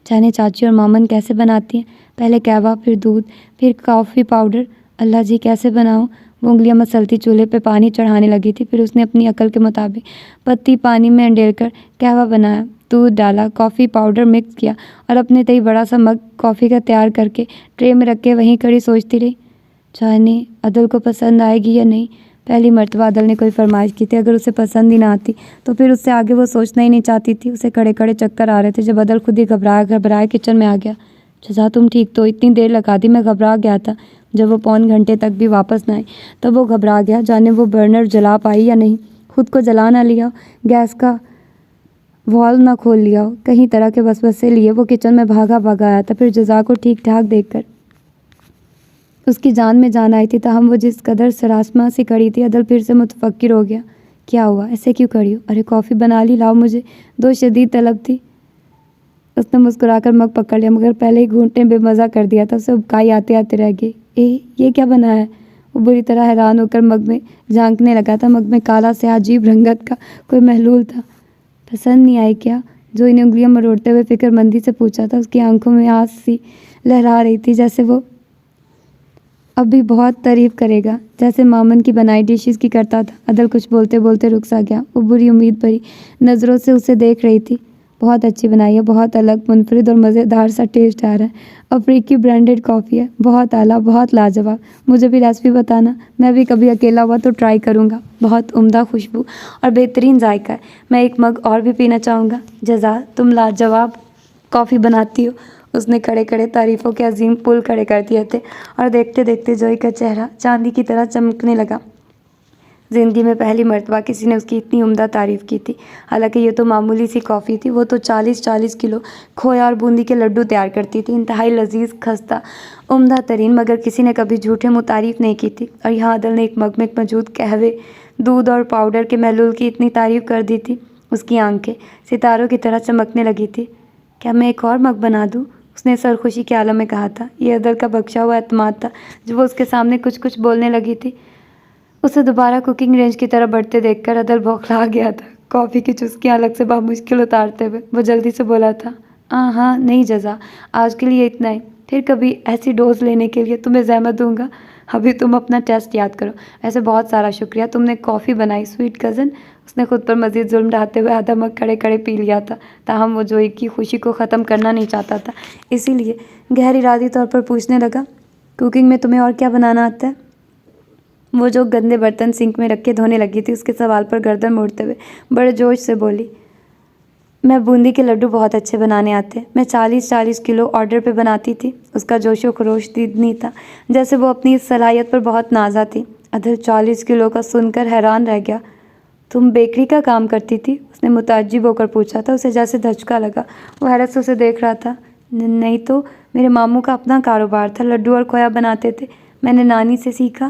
جانے چاچی اور مامن کیسے بناتی ہیں، پہلے قہوہ، پھر دودھ، پھر کافی پاؤڈر، اللہ جی کیسے بناؤں؟ وہ انگلیاں مسلتی چولہے پہ پانی چڑھانے لگی تھی، پھر اس نے اپنی عقل کے مطابق پتی پانی میں انڈیل کر قہوہ بنایا، دودھ ڈالا، کافی پاؤڈر مکس کیا اور اپنے تئی بڑا سا مگ کافی کا تیار کر کے ٹرے میں رکھ کے وہیں کھڑی سوچتی رہی، جانے عدل کو پسند آئے گی یا نہیں۔ پہلی مرتبہ عدل نے کوئی فرمائش کی تھی، اگر اسے پسند ہی نہ آتی تو پھر اس سے آگے وہ سوچنا ہی نہیں چاہتی تھی۔ اسے کھڑے کھڑے چکر آ رہے تھے جب عدل خود ہی گھبرائے کچن میں آ گیا۔ جزا تم ٹھیک تو؟ اتنی دیر لگا دی، میں گھبرا گیا تھا۔ جب وہ پون گھنٹے تک بھی واپس نہ آئی تب وہ گھبرا گیا، جانے وہ برنر جلا پائی یا نہیں، خود کو جلا نہ لیا ہو، گیس کا والو نہ کھول لیا ہو۔ کئی طرح کے وسوسے لیے وہ کچن میں بھاگا آیا تھا۔ پھر جزا کو ٹھیک ٹھاک دیکھ کر اس کی جان میں جان آئی تھی، تاہم وہ جس قدر سراسمہ سی کھڑی تھی، عدل پھر سے متفکر ہو گیا۔ کیا ہوا؟ ایسے کیوں کھڑی ہو؟ ارے کافی بنا لی، لاؤ مجھے دو، شدید طلب تھی۔ اس نے مسکرا کر مگ پکڑ لیا، مگر پہلے ہی گھونٹ نے بے مزہ کر دیا تھا۔ اسے ابکائی آتے آتے رہ گئی۔ یہ کیا بنا ہے؟ وہ بری طرح حیران ہو کر مگ میں جھانکنے لگا تھا۔ مگ میں کالا سیاہ عجیب رنگت کا کوئی محلول تھا۔ پسند نہیں آئی کیا؟ جوئی نے انگلیاں مروڑتے ہوئے فکر مندی سے پوچھا تھا۔ اس کی آنکھوں میں آس سی لہرا رہی تھی، جیسے وہ اب بھی بہت تعریف کرے گا، جیسے مامن کی بنائی ڈشز کی کرتا تھا۔ عدل کچھ بولتے بولتے رک سا گیا۔ وہ بری امید بھری نظروں سے اسے دیکھ رہی تھی۔ بہت اچھی بنائی ہے، بہت الگ، منفرد اور مزیدار سا ٹیسٹ آ رہا ہے۔ افریقی برانڈڈ کافی ہے، بہت اعلیٰ، بہت لاجواب۔ مجھے بھی ریسپی بتانا، میں بھی کبھی اکیلا ہوا تو ٹرائی کروں گا۔ بہت عمدہ خوشبو اور بہترین ذائقہ ہے، میں ایک مگ اور بھی پینا چاہوں گا۔ جزا تم لاجواب کافی بناتی ہو۔ اس نے کھڑے کھڑے تعریفوں کے عظیم پل کھڑے کر دیے تھے، اور دیکھتے دیکھتے جوئی کا چہرہ چاندی کی طرح چمکنے لگا۔ زندگی میں پہلی مرتبہ کسی نے اس کی اتنی عمدہ تعریف کی تھی۔ حالانکہ یہ تو معمولی سی کافی تھی، وہ تو 40 کلو کھویا اور بوندی کے لڈو تیار کرتی تھی، انتہائی لذیذ، خستہ، عمدہ ترین، مگر کسی نے کبھی جھوٹے منہ تعریف نہیں کی تھی۔ اور یہاں عدل نے ایک مگ میں موجود قہوے، دودھ اور پاؤڈر کے محلول کی اتنی تعریف کر دی تھی، اس کی آنکھیں ستاروں کی طرح چمکنے لگی تھی۔ کیا میں ایک اور مگ بنا دوں؟ اس نے سرخوشی کے عالم میں کہا تھا۔ یہ عدل کا بخشا ہوا اعتماد تھا جو وہ اس کے سامنے کچھ بولنے لگی تھی۔ اسے دوبارہ کوکنگ رینج کی طرف بڑھتے دیکھ کر عدل بوکھلا گیا تھا۔ کافی کی چسکیاں الگ سے بامشکل اتارتے ہوئے وہ جلدی سے بولا تھا، ہاں نہیں جزا، آج کے لیے اتنا ہی، پھر کبھی ایسی ڈوز لینے کے لیے تمہیں زحمت دوں گا۔ ابھی تم اپنا ٹیسٹ یاد کرو۔ ویسے بہت سارا شکریہ، تم نے کافی بنائی سویٹ کزن۔ اس نے خود پر مزید ظلم ڈھاتے ہوئے آدھا مگ کھڑے کھڑے پی لیا تھا، تاہم وہ جوئی کی خوشی کو ختم کرنا نہیں چاہتا تھا، اسی لیے غیر ارادی طور پر پوچھنے لگا، کوکنگ میں تمہیں اور کیا بنانا آتا ہے؟ وہ جو گندے برتن سنک میں رکھ کے دھونے لگی تھی، اس کے سوال پر گردن موڑتے ہوئے بڑے جوش سے بولی، میں بوندی کے لڈو بہت اچھے بنانے آتے ہیں، میں 40 کلو آرڈر پہ بناتی تھی۔ اس کا جوش و خروش دیدنی تھا، جیسے وہ اپنی اس صلاحیت پر بہت نازا تھی۔ عدل 40 کلو کا سن کر حیران رہ گیا۔ تم بیکری کا کام کرتی تھی؟ اس نے متعجب ہو کر پوچھا تھا۔ اسے جیسے دھچکا لگا، وہ حیرت سے اسے دیکھ رہا تھا۔ نہیں تو، میرے ماموں کا اپنا کاروبار تھا، لڈو اور کھویا بناتے تھے، میں نے نانی سے سیکھا۔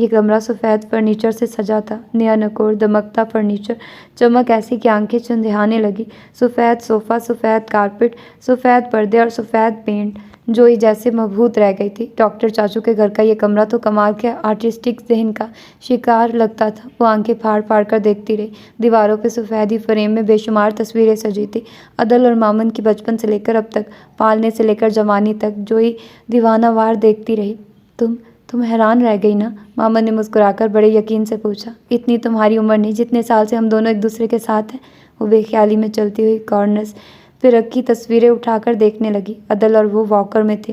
یہ کمرہ سفید فرنیچر سے سجا تھا، نیا نکور دمکتا فرنیچر، چمک ایسی کہ آنکھیں چندھیانے لگی۔ سفید صوفہ، سفید کارپٹ، سفید پردے اور سفید پینٹ، جوئی جیسے مبہوت رہ گئی تھی۔ ڈاکٹر چاچو کے گھر کا یہ کمرہ تو کمال کے آرٹسٹک ذہن کا شکار لگتا تھا۔ وہ آنکھیں پھاڑ پھاڑ کر دیکھتی رہی۔ دیواروں پہ سفیدی فریم میں بے شمار تصویریں سجی تھی، عدل اور مامن کی بچپن سے لے کر اب تک، پالنے سے لے کر جوانی تک۔ جوئی دیوانہ وار دیکھتی رہی۔ تم حیران رہ گئی نا؟ مامن نے مسکرا کر بڑے یقین سے پوچھا۔ اتنی تمہاری عمر نہیں جتنے سال سے ہم دونوں ایک دوسرے کے ساتھ ہیں۔ وہ بے خیالی میں چلتی ہوئی کارنرز پہ رکھی تصویریں اٹھا کر دیکھنے لگی۔ عدل اور وہ واکر میں تھے،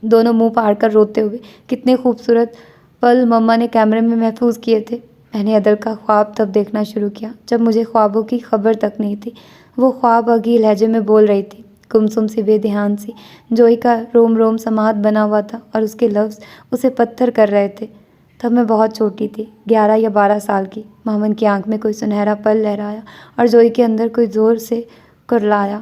دونوں منہ پھاڑ کر روتے ہوئے۔ کتنے خوبصورت پل مما نے کیمرے میں محفوظ کیے تھے۔ میں نے عدل کا خواب تب دیکھنا شروع کیا جب مجھے خوابوں کی خبر تک نہیں تھی۔ وہ خواب اگھی لہجے میں بول رہی تھی، گمسم سی، بے دھیان سی۔ جوئی کا روم روم سماعت بنا ہوا تھا اور اس کے لفظ اسے پتھر کر رہے تھے۔ تب میں بہت چھوٹی تھی، 11 یا 12 سال کی۔ مامن کی آنکھ میں کوئی سنہرا پل لہرایا اور جوئی کے اندر کوئی زور سے کرلایا،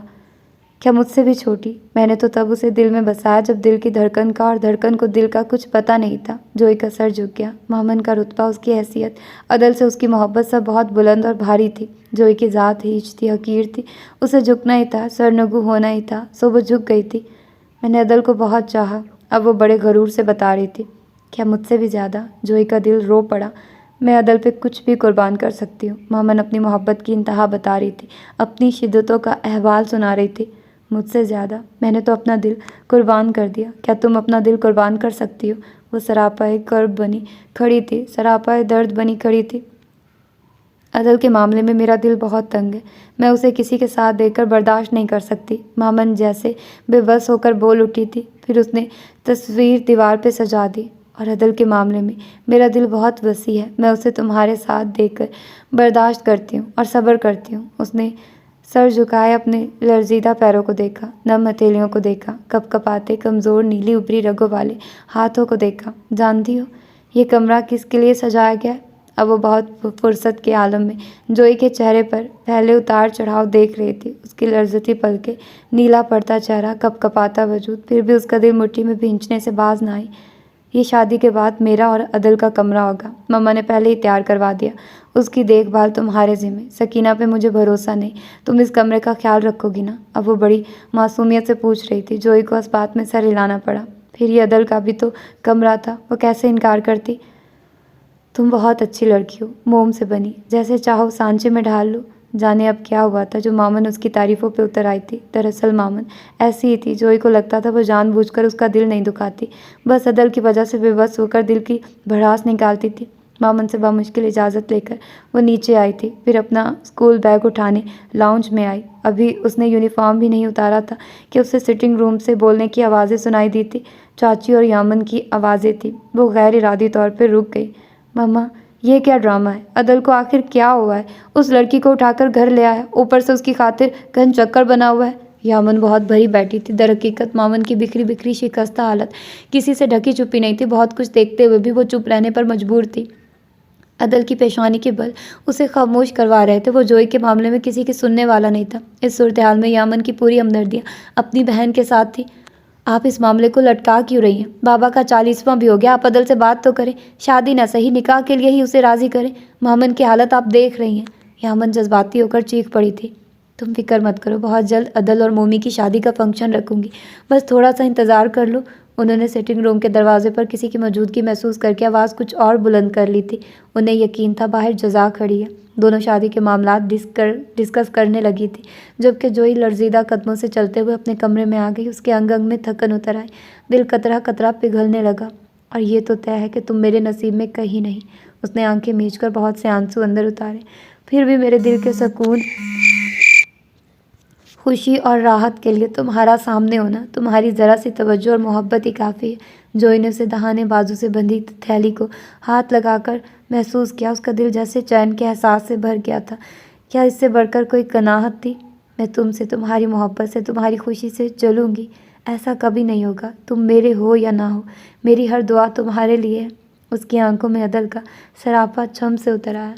کیا مجھ سے بھی چھوٹی؟ میں نے تو تب اسے دل میں بسایا جب دل کی دھڑکن کا اور دھڑکن کو دل کا کچھ پتہ نہیں تھا۔ جوئی کا سر جھک گیا۔ مامن کا رتبہ، اس کی حیثیت، عدل سے اس کی محبت سب بہت بلند اور بھاری تھی۔ جوئی کی ذات ہیچ تھی، حقیر تھی، اسے جھکنا ہی تھا، سرنگو ہونا ہی تھا، سو وہ جھک گئی تھی۔ میں نے عدل کو بہت چاہا، اب وہ بڑے غرور سے بتا رہی تھی، کیا مجھ سے بھی زیادہ؟ جوئی کا دل رو پڑا۔ میں عدل پہ کچھ بھی قربان کر سکتی ہوں۔ مامن اپنی محبت کی انتہا بتا رہی تھی، اپنی شدتوں کا احوال سنا رہی تھی۔ مجھ سے زیادہ؟ میں نے تو اپنا دل قربان کر دیا، کیا تم اپنا دل قربان کر سکتی ہو؟ وہ سراپائے کرب بنی کھڑی تھی، سراپائے درد بنی کھڑی تھی۔ عدل کے معاملے میں میرا دل بہت تنگ ہے، میں اسے کسی کے ساتھ دیکھ کر برداشت نہیں کر سکتی۔ مامن جیسے بے بس ہو کر بول اٹھی تھی، پھر اس نے تصویر دیوار پہ سجا دی۔ اور عدل کے معاملے میں میرا دل بہت وسیع ہے، میں اسے تمہارے ساتھ دیکھ کر برداشت کرتی ہوں اور صبر کرتی ہوں۔ اس نے سر جھکائے اپنے لرزیدہ پیروں کو دیکھا، نم ہتھیلیوں کو دیکھا، کپ کپاتے کمزور نیلی اوپری رگوں والے ہاتھوں کو دیکھا۔ جانتی ہو یہ کمرہ کس کے لیے سجایا گیا ہے؟ اب وہ بہت فرصت کے عالم میں جوئی کے چہرے پر پہلے اتار چڑھاؤ دیکھ رہی تھی۔ اس کی لرزتی پلکیں، نیلا پڑتا چہرہ، کپ کپاتا وجود، پھر بھی اس کا دل مٹھی میں بھینچنے سے باز نہ آئی۔ یہ شادی کے بعد میرا اور عدل کا کمرہ ہوگا، مما نے پہلے ہی تیار کروا دیا، اس کی دیکھ بھال تمہارے ذمہ۔ سکینہ پہ مجھے بھروسہ نہیں، تم اس کمرے کا خیال رکھو گی نا؟ اب وہ بڑی معصومیت سے پوچھ رہی تھی۔ جوئی کو اس بات میں سر ہلانا پڑا، پھر یہ عدل کا بھی تو کمرہ تھا، وہ کیسے انکار کرتی؟ تم بہت اچھی لڑکی ہو، موم سے بنی، جیسے چاہو سانچے میں ڈھال لو۔ جانے اب کیا ہوا تھا جو مامن اس کی تعریفوں پہ اتر آئی تھی۔ دراصل مامن ایسی ہی تھی، جوئی کو لگتا تھا وہ جان بوجھ کر اس کا دل نہیں دکھاتی، بس عدل کی وجہ سے بے بس ہو کر دل کی بھڑاس نکالتی تھی۔ مامن سے بامشکل اجازت لے کر وہ نیچے آئی تھی، پھر اپنا اسکول بیگ اٹھانے لاؤنج میں آئی۔ ابھی اس نے یونیفارم بھی نہیں اتارا تھا کہ اسے سٹنگ روم سے بولنے کی آوازیں سنائی دی تھی، چاچی اور یامن کی آوازیں تھیں۔ وہ غیر ارادی طور پہ رک گئی۔ مما، یہ کیا ڈرامہ ہے؟ عدل کو آخر کیا ہوا ہے؟ اس لڑکی کو اٹھا کر گھر لے آیا، اوپر سے اس کی خاطر گھن چکر بنا ہوا ہے۔ یامن بہت بھری بیٹھی تھی۔ در حقیقت مامن کی بکھری بکھری شکستہ حالت کسی سے ڈھکی چھپی نہیں تھی، بہت کچھ دیکھتے ہوئے بھی وہ چپ رہنے پر مجبور تھی۔ عدل کی پیشانی کے بل اسے خاموش کروا رہے تھے، وہ جوئی کے معاملے میں کسی کی سننے والا نہیں تھا۔ اس صورتحال میں یامن کی پوری ہمدردیاں اپنی بہن کے ساتھ تھی۔ آپ اس معاملے کو لٹکا کیوں رہی ہیں؟ بابا کا 40واں بھی ہو گیا، آپ عدل سے بات تو کریں، شادی نہ صحیح نکاح کے لیے ہی اسے راضی کریں۔ مامن کی حالت آپ دیکھ رہی ہیں۔ یامن جذباتی ہو کر چیخ پڑی تھی۔ تم فکر مت کرو، بہت جلد عدل اور مومی کی شادی کا فنکشن رکھوں گی، بس تھوڑا سا انتظار کر لو۔ انہوں نے سٹنگ روم کے دروازے پر کسی کی موجودگی محسوس کر کے آواز کچھ اور بلند کر لی تھی۔ انہیں یقین تھا باہر جزا کھڑی ہے۔ دونوں شادی کے معاملات ڈسکس کرنے لگی تھی، جبکہ جوئی لرزیدہ قدموں سے چلتے ہوئے اپنے کمرے میں آ گئی۔ اس کے انگ انگ میں تھکن اتر آئی، دل قطرہ قطرہ پگھلنے لگا۔ اور یہ تو طے ہے کہ تم میرے نصیب میں کہیں نہیں۔ اس نے آنکھیں میچ کر بہت سے آنسو اندر اتارے۔ پھر بھی میرے دل کے سکون، خوشی اور راحت کے لیے تمہارا سامنے ہونا، تمہاری ذرا سی توجہ اور محبت ہی کافی ہے۔ جوئی نے اسے دہانے بازو سے بندھی تھیلی کو ہاتھ لگا کر محسوس کیا، اس کا دل جیسے چین کے احساس سے بھر گیا تھا۔ کیا اس سے بڑھ کر کوئی قناعت تھی؟ میں تم سے، تمہاری محبت سے، تمہاری خوشی سے جلوں گی، ایسا کبھی نہیں ہوگا۔ تم میرے ہو یا نہ ہو، میری ہر دعا تمہارے لیے ہے۔ اس کی آنکھوں میں عدل کا سراپا چھم سے اتر آیا۔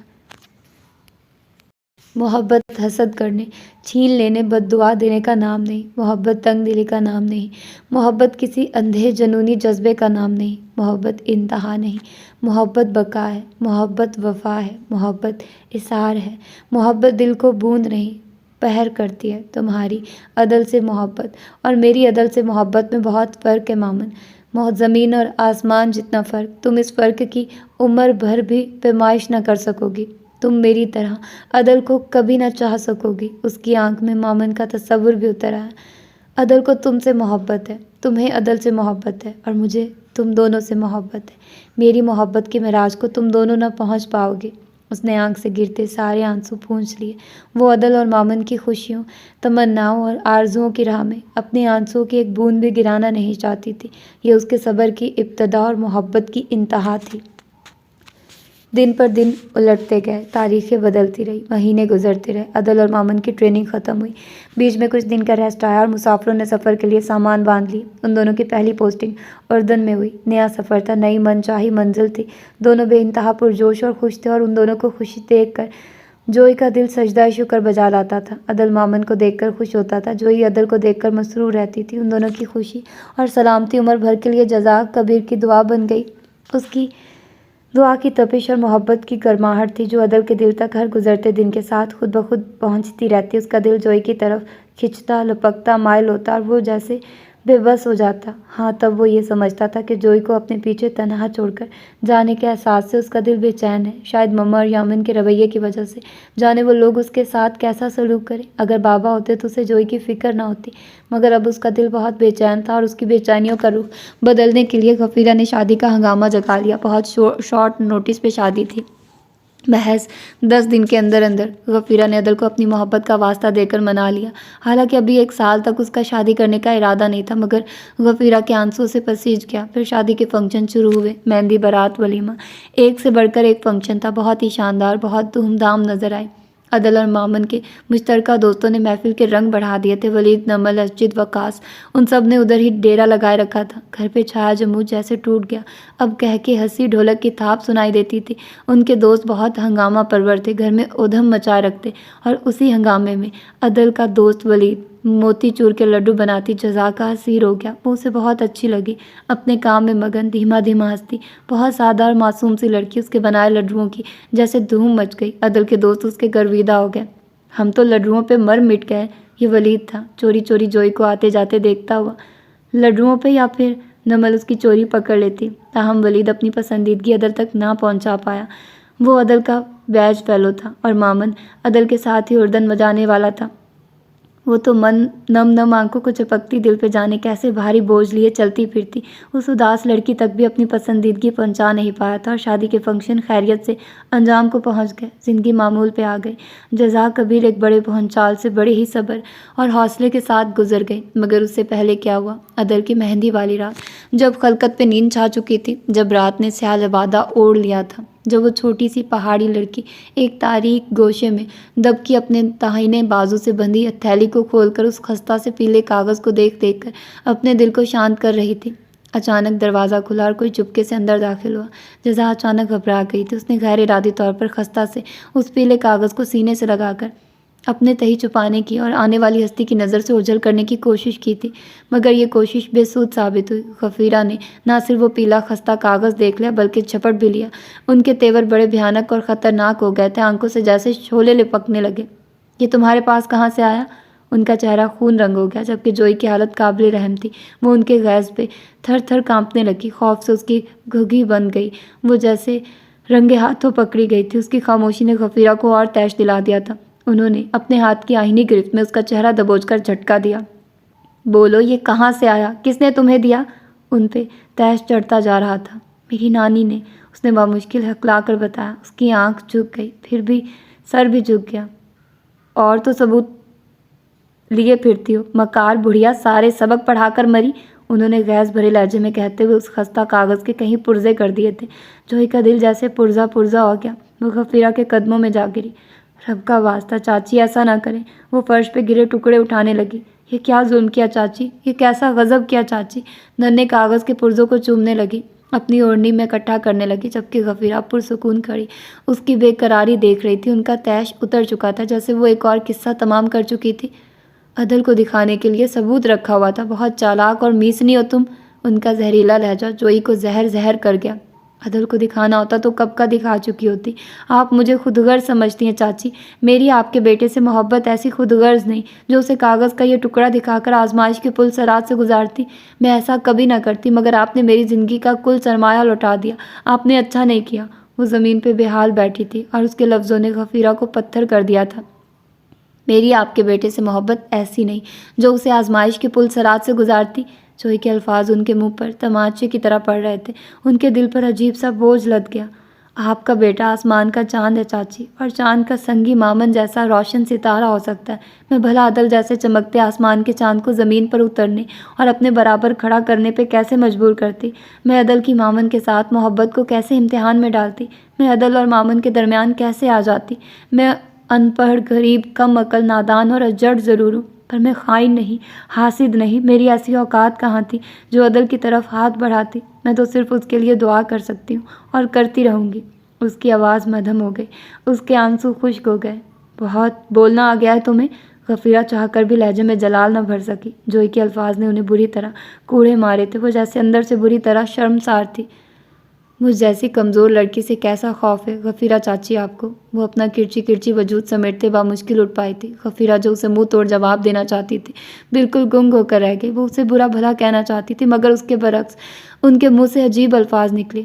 محبت حسد کرنے، چھین لینے، بد دعا دینے کا نام نہیں۔ محبت تنگ دلی کا نام نہیں۔ محبت کسی اندھے جنونی جذبے کا نام نہیں۔ محبت انتہا نہیں، محبت بقا ہے۔ محبت وفا ہے، محبت اثار ہے۔ محبت دل کو بوند نہیں، پہر کرتی ہے۔ تمہاری عدل سے محبت اور میری عدل سے محبت میں بہت فرق ہے مامن، بہت زمین اور آسمان جتنا فرق۔ تم اس فرق کی عمر بھر بھی پیمائش نہ کر سکو گی۔ تم میری طرح عدل کو کبھی نہ چاہ سکو گی۔ اس کی آنکھ میں مامن کا تصور بھی اتر آیا۔ عدل کو تم سے محبت ہے، تمہیں عدل سے محبت ہے، اور مجھے تم دونوں سے محبت ہے۔ میری محبت کے معراج کو تم دونوں نہ پہنچ پاؤ گے۔ اس نے آنکھ سے گرتے سارے آنسو پونچھ لیے۔ وہ عدل اور مامن کی خوشیوں، تمناؤں اور آرزوؤں کی راہ میں اپنے آنسوؤں کی ایک بوند بھی گرانا نہیں چاہتی تھی۔ یہ اس کے صبر کی ابتدا اور محبت کی انتہا تھی۔ دن پر دن الٹتے گئے، تاریخیں بدلتی رہی، مہینے گزرتے رہے۔ عدل اور مامن کی ٹریننگ ختم ہوئی، بیچ میں کچھ دن کا ریسٹ آیا اور مسافروں نے سفر کے لیے سامان باندھ لیے۔ ان دونوں کی پہلی پوسٹنگ اردن میں ہوئی۔ نیا سفر تھا، نئی من چاہی منزل تھی۔ دونوں بے انتہا پرجوش اور خوش تھے، اور ان دونوں کو خوشی دیکھ کر جوئی کا دل سجدہ شکر بجا لاتا تھا۔ عدل مامن کو دیکھ کر خوش ہوتا تھا، جوئی عدل کو دیکھ کر مسرور رہتی تھی۔ ان دونوں کی خوشی اور سلامتی عمر بھر کے لیے جزاک کبیر کی دعا بن گئی۔ اس کی دعا کی تپش اور محبت کی گرماہٹ تھی جو عدل کے دل تک ہر گزرتے دن کے ساتھ خود بخود پہنچتی رہتی۔ اس کا دل جوئی کی طرف کھنچتا، لپکتا، مائل ہوتا، اور وہ جیسے بے بس ہو جاتا۔ ہاں، تب وہ یہ سمجھتا تھا کہ جوئی کو اپنے پیچھے تنہا چھوڑ کر جانے کے احساس سے اس کا دل بے چین ہے، شاید مما اور یامن کے رویے کی وجہ سے۔ جانے وہ لوگ اس کے ساتھ کیسا سلوک کریں۔ اگر بابا ہوتے تو اسے جوئی کی فکر نہ ہوتی، مگر اب اس کا دل بہت بے چین تھا، اور اس کی بے چینیوں کا رخ بدلنے کے لیے غفیرہ نے شادی کا ہنگامہ جتا لیا۔ بہت شارٹ نوٹس پہ شادی تھی، محض 10 دن کے اندر اندر غفیرہ نے عدل کو اپنی محبت کا واسطہ دے کر منا لیا۔ حالانکہ ابھی 1 سال تک اس کا شادی کرنے کا ارادہ نہیں تھا، مگر غفیرہ کے آنسوں سے پسیج گیا۔ پھر شادی کے فنکشن شروع ہوئے، مہندی، بارات، ولیمہ، ایک سے بڑھ کر ایک فنکشن تھا، بہت ہی شاندار، بہت دھوم دھام نظر آئے۔ عدل اور مامن کے مشترکہ دوستوں نے محفل کے رنگ بڑھا دیے تھے۔ ولید، نمل، اسجد، وقاص، ان سب نے ادھر ہی ڈیرا لگائے رکھا تھا۔ گھر پہ چھایا جمود جیسے ٹوٹ گیا، اب کہہ کے ہنسی ڈھولک کی تھاپ سنائی دیتی تھی۔ ان کے دوست بہت ہنگامہ پرور تھے، گھر میں ادھم مچائے رکھتے، اور اسی ہنگامے میں عدل کا دوست ولید موتی چور کے لڈو بناتی جزا کا اسیر ہو گیا۔ وہ اسے بہت اچھی لگی، اپنے کام میں مگن، دھیما دھیما ہنستی، بہت سادہ اور معصوم سی لڑکی۔ اس کے بنائے لڈوؤں کی جیسے دھوم مچ گئی۔ عدل کے دوست اس کے گرویدہ ہو گئے۔ ہم تو لڈوؤں پہ مر مٹ گئے۔ یہ ولید تھا، چوری چوری جوئی کو آتے جاتے دیکھتا ہوا۔ لڈوؤں پہ، یا پھر نمل اس کی چوری پکڑ لیتی۔ تاہم ولید اپنی پسندیدگی عدل تک نہ پہنچا پایا۔ وہ عدل کا بیج فیلو تھا، اور مامن عدل کے ساتھ ہی اردن بجانے والا تھا۔ وہ تو نم نم آنکھوں کو چپکتی، دل پہ جانے کیسے بھاری بوجھ لیے چلتی پھرتی۔ اس اداس لڑکی تک بھی اپنی پسندیدگی پہنچا نہیں پایا تھا، اور شادی کے فنکشن خیریت سے انجام کو پہنچ گئے، زندگی معمول پہ آ گئی۔ جزا کبیر ایک بڑے پہنچال سے بڑے ہی صبر اور حوصلے کے ساتھ گزر گئی۔ مگر اس سے پہلے کیا ہوا؟ عدل کی مہندی والی رات، جب خلقت پہ نیند چھا چکی تھی، جب رات نے سیاہ لبادہ اوڑھ لیا تھا، جب وہ چھوٹی سی پہاڑی لڑکی ایک تاریک گوشے میں دب کی اپنے داہنے بازو سے بندھی ہتھیلی کو کھول کر اس خستہ سے پیلے کاغذ کو دیکھ دیکھ کر اپنے دل کو شانت کر رہی تھی، اچانک دروازہ کھلا اور کوئی چپکے سے اندر داخل ہوا۔ جزا اچانک گھبرا گئی تھی۔ اس نے غیر ارادی طور پر خستہ سے اس پیلے کاغذ کو سینے سے لگا کر اپنے تہی چھپانے کی اور آنے والی ہستی کی نظر سے اوجھل کرنے کی کوشش کی تھی، مگر یہ کوشش بے سود ثابت ہوئی۔ غفیرہ نے نہ صرف وہ پیلا خستہ کاغذ دیکھ لیا بلکہ جھپٹ بھی لیا۔ ان کے تیور بڑے بھیانک اور خطرناک ہو گئے تھے، آنکھوں سے جیسے شعلے لپکنے لگے۔ یہ تمہارے پاس کہاں سے آیا؟ ان کا چہرہ خون رنگ ہو گیا، جبکہ جوئی کی حالت قابل رحم تھی۔ وہ ان کے غیظ پہ تھر تھر کانپنے لگی، خوف سے اس کی گھگھی بن گئی، وہ جیسے رنگے ہاتھوں پکڑی گئی تھی۔ اس کی خاموشی نے غفیرہ کو اور تیش دلا دیا تھا۔ انہوں نے اپنے ہاتھ کی آہنی گرفت میں اس کا چہرہ دبوچ کر جھٹکا دیا۔ بولو، یہ کہاں سے آیا؟ کس نے تمہیں دیا؟ ان پہ تیش چڑھتا جا رہا تھا۔ میری نانی نے، اس نے بامشکل ہکلا کر بتایا۔ اس کی آنکھ جھک گئی، پھر بھی سر بھی جھک گیا۔ اور تو ثبوت لیے پھرتی ہو، مکار بڑھیا، سارے سبق پڑھا کر مری، انہوں نے غیظ بھرے لہجے میں کہتے ہوئے اس خستہ کاغذ کے کہیں پرزے کر دیے تھے۔ جوئی کا دل جیسے پرزا پرزا ہو گیا، وہ غفیرہ کے قدموں میں جا گری۔ رب کا واسطہ چاچی، ایسا نہ کریں۔ وہ فرش پہ گرے ٹکڑے اٹھانے لگی۔ یہ کیا ظلم کیا چاچی، یہ کیسا غضب کیا چاچی، ننھے کاغذ کے پرزوں کو چومنے لگی۔ اپنی اوڑھنی میں اکٹھا کرنے لگی، جبکہ غفیرہ پرسکون کھڑی اس کی بے قراری دیکھ رہی تھی۔ ان کا طیش اتر چکا تھا، جیسے وہ ایک اور قصہ تمام کر چکی تھی۔ عدل کو دکھانے کے لیے ثبوت رکھا ہوا تھا۔ بہت چالاک اور میسنی ہو تم۔ ان کا زہریلا لہجہ جوئی کو زہر کر گیا۔ عدل کو دکھانا ہوتا تو کب کا دکھا چکی ہوتی۔ آپ مجھے خود غرض سمجھتی ہیں چاچی۔ میری آپ کے بیٹے سے محبت ایسی خود غرض نہیں جو اسے کاغذ کا یہ ٹکڑا دکھا کر آزمائش کے پل صراط سے گزارتی۔ میں ایسا کبھی نہ کرتی، مگر آپ نے میری زندگی کا کل سرمایہ لوٹا دیا۔ آپ نے اچھا نہیں کیا۔ وہ زمین پہ بے حال بیٹھی تھی اور اس کے لفظوں نے غفیرہ کو پتھر کر دیا تھا۔ میری آپ کے بیٹے سے محبت ایسی نہیں جو اسے آزمائش کے پل صراط سے گزارتی۔ جوئی کے الفاظ ان کے منہ پر تمانچے کی طرح پڑ رہے تھے۔ ان کے دل پر عجیب سا بوجھ لد گیا۔ آپ کا بیٹا آسمان کا چاند ہے چاچی، اور چاند کا سنگی مامن جیسا روشن ستارہ ہو سکتا ہے۔ میں بھلا عدل جیسے چمکتے آسمان کے چاند کو زمین پر اترنے اور اپنے برابر کھڑا کرنے پہ کیسے مجبور کرتی؟ میں عدل کی مامن کے ساتھ محبت کو کیسے امتحان میں ڈالتی؟ میں عدل اور مامن کے درمیان کیسے آ جاتی؟ میں ان پڑھ، غریب، کم عقل، نادان اور جڑ ضرور ہوں، پر میں خائن نہیں، حاسد نہیں۔ میری ایسی اوقات کہاں تھی جو عدل کی طرف ہاتھ بڑھاتی؟ میں تو صرف اس کے لیے دعا کر سکتی ہوں اور کرتی رہوں گی۔ اس کی آواز مدھم ہو گئی، اس کے آنسو خشک ہو گئے۔ بہت بولنا آ گیا ہے تمہیں؟ غفیرہ چاہ کر بھی لہجے میں جلال نہ بھر سکی۔ جوئی کے الفاظ نے انہیں بری طرح کوڑے مارے تھے۔ وہ جیسے اندر سے بری طرح شرمسار تھی۔ مجھ جیسی کمزور لڑکی سے کیسا خوف ہے غفیرہ چاچی آپ کو؟ وہ اپنا کرچی کرچی وجود سمیٹتے بامشکل اٹھ پائی تھی۔ غفیرہ جو اسے منہ توڑ جواب دینا چاہتی تھی، بالکل گنگ ہو کر رہ گئی۔ وہ اسے برا بھلا کہنا چاہتی تھی، مگر اس کے برعکس ان کے منہ سے عجیب الفاظ نکلے۔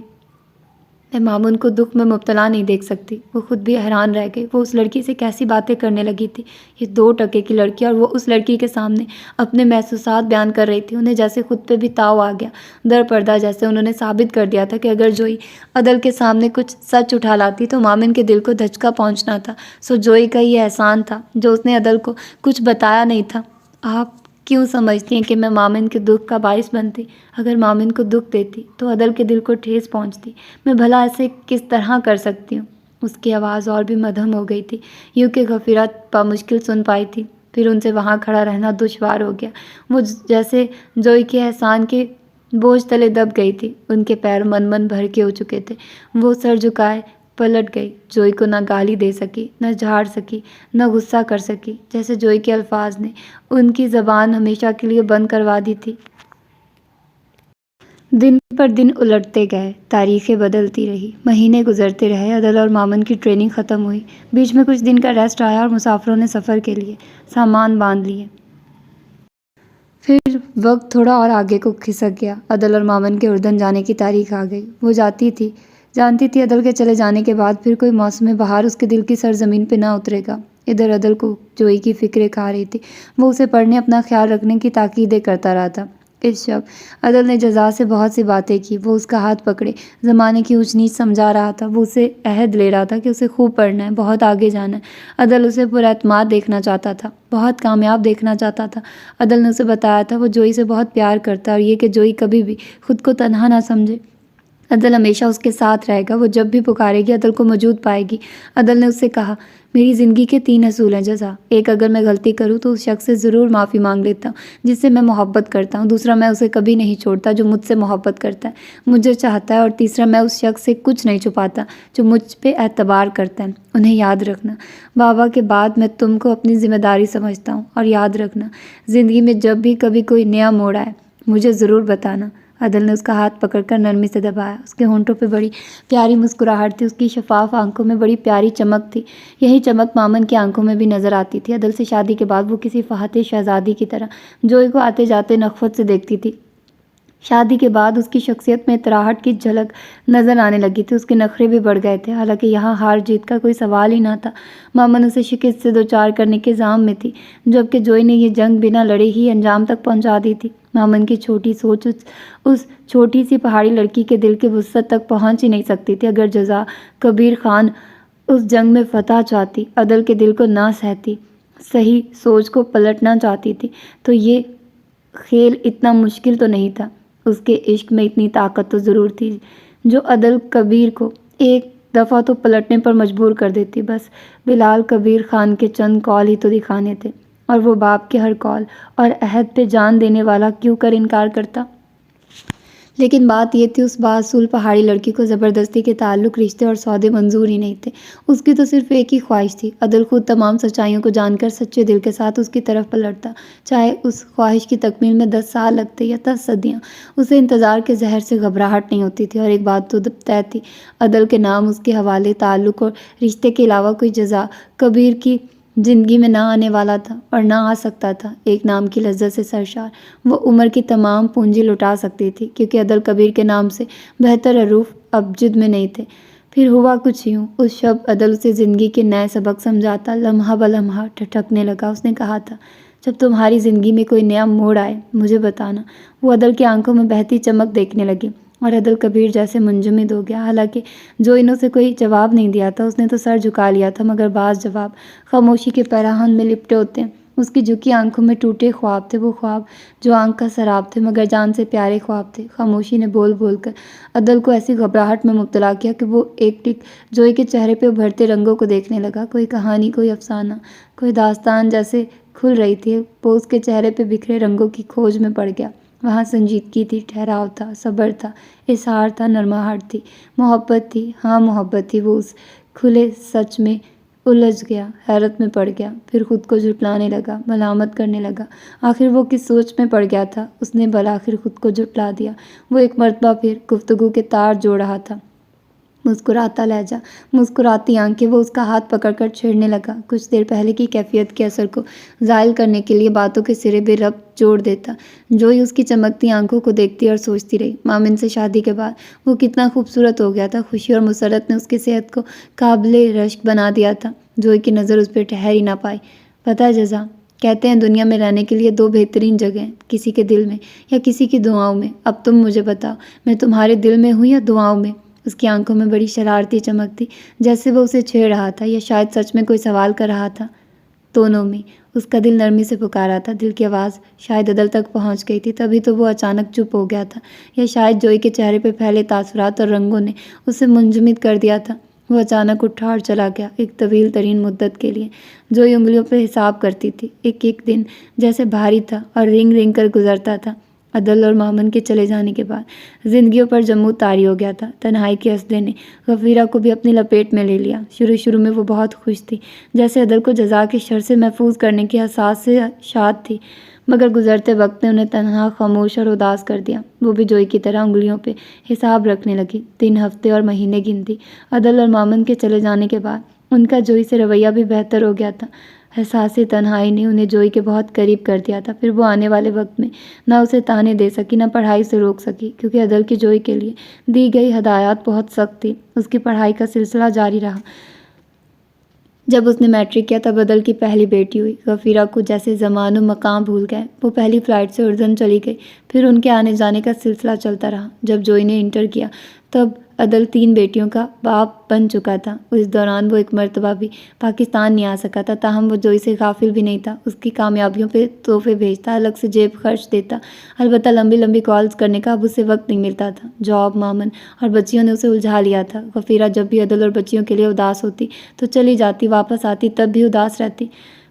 میں مامن کو دکھ میں مبتلا نہیں دیکھ سکتی۔ وہ خود بھی حیران رہ گئی۔ وہ اس لڑکی سے کیسی باتیں کرنے لگی تھی؟ یہ 2 ٹکے کی لڑکی، اور وہ اس لڑکی کے سامنے اپنے محسوسات بیان کر رہی تھی۔ انہیں جیسے خود پہ بھی تاؤ آ گیا۔ در پردہ جیسے انہوں نے ثابت کر دیا تھا کہ اگر جوئی عدل کے سامنے کچھ سچ اٹھا لاتی تو مامن کے دل کو دھچکا پہنچنا تھا۔ سو جوئی کا یہ احسان تھا جو اس نے عدل کو کچھ بتایا نہیں تھا۔ آپ کیوں سمجھتی ہیں کہ میں مامن کے دکھ کا باعث بنتی؟ اگر مامن کو دکھ دیتی تو عدل کے دل کو ٹھیس پہنچتی۔ میں بھلا ایسے کس طرح کر سکتی ہوں؟ اس کی آواز اور بھی مدھم ہو گئی تھی، یوں کہ غفیرہ بامشکل سن پائی تھی۔ پھر ان سے وہاں کھڑا رہنا دشوار ہو گیا۔ وہ جیسے جوئی کے احسان کے بوجھ تلے دب گئی تھی۔ ان کے پیر من بھر کے ہو چکے تھے۔ وہ سر جھکائے پلٹ گئی۔ جوئی کو نہ گالی دے سکی، نہ جھاڑ سکی، نہ غصہ کر سکی، جیسے جوئی کے الفاظ نے ان کی زبان ہمیشہ کے لیے بند کروا دی تھی۔ دن پر دن الٹتے گئے، تاریخیں بدلتی رہی، مہینے گزرتے رہے۔ عدل اور مامن کی ٹریننگ ختم ہوئی، بیچ میں کچھ دن کا ریسٹ آیا اور مسافروں نے سفر کے لیے سامان باندھ لیے۔ پھر وقت تھوڑا اور آگے کو کھسک گیا۔ عدل اور مامن کے اردن جانے کی تاریخ آ گئی۔ وہ جانتی تھی عدل کے چلے جانے کے بعد پھر کوئی موسم بہار اس کے دل کی سرزمین پہ نہ اترے گا۔ ادھر عدل کو جوئی کی فکریں کھا رہی تھی۔ وہ اسے پڑھنے، اپنا خیال رکھنے کی تاکیدیں کرتا رہا تھا۔ اس شب عدل نے جزا سے بہت سی باتیں کی۔ وہ اس کا ہاتھ پکڑے زمانے کی اونچ نیچ سمجھا رہا تھا۔ وہ اسے عہد لے رہا تھا کہ اسے خوب پڑھنا ہے، بہت آگے جانا ہے۔ عدل اسے پراعتماد دیکھنا چاہتا تھا، بہت کامیاب دیکھنا چاہتا تھا۔ عدل نے اسے بتایا تھا وہ جوئی سے بہت پیار کرتا ہے، اور یہ کہ جوئی کبھی بھی خود کو تنہا نہ سمجھے۔ عدل ہمیشہ اس کے ساتھ رہے گا۔ وہ جب بھی پکارے گی عدل کو موجود پائے گی۔ عدل نے اس سے کہا، میری زندگی کے 3 اصول ہیں جزا۔ ایک، اگر میں غلطی کروں تو اس شخص سے ضرور معافی مانگ لیتا ہوں جس سے میں محبت کرتا ہوں۔ دوسرا، میں اسے کبھی نہیں چھوڑتا جو مجھ سے محبت کرتا ہے، مجھے چاہتا ہے۔ اور تیسرا، میں اس شخص سے کچھ نہیں چھپاتا جو مجھ پہ اعتبار کرتا ہے۔ انہیں یاد رکھنا۔ بابا کے بعد میں تم کو اپنی ذمہ داری سمجھتا ہوں، اور یاد رکھنا، زندگی میں جب بھی کبھی کوئی نیا موڑ آئے مجھے ضرور بتانا۔ عدل نے اس کا ہاتھ پکڑ کر نرمی سے دبایا۔ اس کے ہونٹوں پہ بڑی پیاری مسکراہٹ تھی، اس کی شفاف آنکھوں میں بڑی پیاری چمک تھی۔ یہی چمک مامن کی آنکھوں میں بھی نظر آتی تھی۔ عدل سے شادی کے بعد وہ کسی فاتح شہزادی کی طرح جوئی کو آتے جاتے نخوت سے دیکھتی تھی۔ شادی کے بعد اس کی شخصیت میں اطراحٹ کی جھلک نظر آنے لگی تھی۔ اس کے نخرے بھی بڑھ گئے تھے، حالانکہ یہاں ہار جیت کا کوئی سوال ہی نہ تھا۔ مامن اسے شکست سے دوچار کرنے کے عزم میں تھی، جبکہ جوئی نے یہ جنگ بنا لڑے ہی انجام تک پہنچا دی تھی۔ مامن کی چھوٹی سوچ اس چھوٹی سی پہاڑی لڑکی کے دل کے وسعت تک پہنچ ہی نہیں سکتی تھی۔ اگر جزا کبیر خان اس جنگ میں فتح چاہتی، عدل کے دل کو نہ سہتی، صحیح سوچ کو پلٹنا چاہتی تھی، تو یہ کھیل اتنا مشکل تو نہیں تھا۔ اس کے عشق میں اتنی طاقت تو ضرور تھی جو عدل کبیر کو ایک دفعہ تو پلٹنے پر مجبور کر دیتی۔ بس بلال کبیر خان کے چند قول ہی تو دکھانے تھے، اور وہ باپ کے ہر قول اور عہد پہ جان دینے والا کیوں کر انکار کرتا؟ لیکن بات یہ تھی اس بااصول پہاڑی لڑکی کو زبردستی کے تعلق، رشتے اور سودے منظور ہی نہیں تھے۔ اس کی تو صرف ایک ہی خواہش تھی۔ عدل خود تمام سچائیوں کو جان کر سچے دل کے ساتھ اس کی طرف پلٹتا، چاہے اس خواہش کی تکمیل میں 10 سال لگتے یا 10 صدیاں۔ اسے انتظار کے زہر سے گھبراہٹ نہیں ہوتی تھی، اور ایک بات تو طے تھی، عدل کے نام، اس کے حوالے، تعلق اور رشتے کے علاوہ کوئی جزا کبیر کی زندگی میں نہ آنے والا تھا اور نہ آ سکتا تھا۔ ایک نام کی لذت سے سرشار وہ عمر کی تمام پونجی لٹا سکتی تھی، کیونکہ عدل کبیر کے نام سے بہتر حروف اب جد میں نہیں تھے۔ پھر ہوا کچھ یوں، اس شب عدل اسے زندگی کے نئے سبق سمجھاتا لمحہ بلمحہ ٹھٹکنے لگا۔ اس نے کہا تھا، جب تمہاری زندگی میں کوئی نیا موڑ آئے مجھے بتانا۔ وہ عدل کی آنکھوں میں بہتی چمک دیکھنے لگی، اور عدل کبیر جیسے منجمد ہو گیا۔ حالانکہ جو انہوں سے کوئی جواب نہیں دیا تھا، اس نے تو سر جھکا لیا تھا، مگر بعض جواب خاموشی کے پیراہن میں لپٹے ہوتے ہیں۔ اس کی جھکی آنکھوں میں ٹوٹے خواب تھے، وہ خواب جو آنکھ کا سراب تھے، مگر جان سے پیارے خواب تھے۔ خاموشی نے بول بول کر عدل کو ایسی گھبراہٹ میں مبتلا کیا کہ وہ ایک ٹک جوئی کے چہرے پہ ابھرتے رنگوں کو دیکھنے لگا۔ کوئی کہانی، کوئی افسانہ، کوئی داستان جیسے کھل رہی تھی۔ وہ اس کے چہرے پہ بکھرے رنگوں کی کھوج میں پڑ گیا۔ وہاں سنجیدگی تھی، ٹھہراؤ تھا، صبر تھا، اظہار تھا، نرماہٹ تھی، محبت تھی، ہاں محبت تھی۔ وہ اس کھلے سچ میں الجھ گیا، حیرت میں پڑ گیا، پھر خود کو جھٹلانے لگا، ملامت کرنے لگا۔ آخر وہ کس سوچ میں پڑ گیا تھا، اس نے بالآخر خود کو جھٹلا دیا۔ وہ ایک مرتبہ پھر گفتگو کے تار جوڑ رہا تھا، مسکراتا لہجہ، مسکراتی آنکھیں۔ وہ اس کا ہاتھ پکڑ کر چھیڑنے لگا، کچھ دیر پہلے کی کیفیت کے اثر کو زائل کرنے کے لیے باتوں کے سرے بے ربط جوڑ دیتا۔ جوئی اس کی چمکتی آنکھوں کو دیکھتی اور سوچتی رہی، مامن سے شادی کے بعد وہ کتنا خوبصورت ہو گیا تھا۔ خوشی اور مسرت نے اس کی صحت کو قابل رشک بنا دیا تھا۔ جوئی کی نظر اس پہ ٹھہر ہی نہ پائی۔ پتہ ہے جزا، کہتے ہیں دنیا میں رہنے کے لیے 2 بہترین جگہیں، کسی کے دل میں یا کسی کی دعاؤں میں۔ اب تم مجھے بتاؤ، میں تمہارے دل میں ہوں یا دعاؤں میں؟ اس کی آنکھوں میں بڑی شرارتی چمک تھی، جیسے وہ اسے چھیڑ رہا تھا یا شاید سچ میں کوئی سوال کر رہا تھا۔ دونوں میں۔ اس کا دل نرمی سے پکارا تھا۔ دل کی آواز شاید عدل تک پہنچ گئی تھی، تبھی تو وہ اچانک چپ ہو گیا تھا، یا شاید جوئی کے چہرے پہ پھیلے تاثرات اور رنگوں نے اسے منجمد کر دیا تھا۔ وہ اچانک اٹھا اور چلا گیا، ایک طویل ترین مدت کے لیے۔ جوئی انگلیوں پہ حساب کرتی تھی، ایک ایک دن جیسے بھاری تھا اور رنگ رنگ کر گزرتا تھا۔ عدل اور مامن کے چلے جانے کے بعد زندگیوں پر جمود طاری ہو گیا تھا۔ تنہائی کے عزلے نے غفیرہ کو بھی اپنی لپیٹ میں لے لیا۔ شروع میں وہ بہت خوش تھی، جیسے عدل کو جزا کے شر سے محفوظ کرنے کی احساس سے شاد تھی، مگر گزرتے وقت نے انہیں تنہا، خاموش اور اداس کر دیا۔ وہ بھی جوئی کی طرح انگلیوں پہ حساب رکھنے لگی، دن، ہفتے اور مہینے گنتی۔ عدل اور مامن کے چلے جانے کے بعد ان کا جوئی سے رویہ بھی بہتر ہو گیا تھا۔ احساس تنہائی نے انہیں جوئی کے بہت قریب کر دیا تھا۔ پھر وہ آنے والے وقت میں نہ اسے تانے دے سکی، نہ پڑھائی سے روک سکی، کیونکہ عدل کی جوئی کے لیے دی گئی ہدایات بہت سخت تھی۔ اس کی پڑھائی کا سلسلہ جاری رہا۔ جب اس نے میٹرک کیا تب عدل کی پہلی بیٹی ہوئی۔ غفیرہ کو جیسے زمان و مکان بھول گئے۔ وہ پہلی فلائٹ سے اردن چلی گئی، پھر ان کے آنے جانے کا سلسلہ چلتا رہا۔ جب جوئی نے انٹر کیا تب عدل 3 بیٹیوں کا باپ بن چکا تھا۔ اس دوران وہ ایک مرتبہ بھی پاکستان نہیں آ سکا تھا، تاہم وہ جوئی سے غافل بھی نہیں تھا۔ اس کی کامیابیوں پہ تحفے بھیجتا، الگ سے جیب خرچ دیتا، البتہ لمبی لمبی کالز کرنے کا اب اسے وقت نہیں ملتا تھا۔ جاب، مامن اور بچیوں نے اسے الجھا لیا تھا۔ غفیرہ جب بھی عدل اور بچیوں کے لیے اداس ہوتی تو چلی جاتی، واپس آتی تب بھی اداس رہتی۔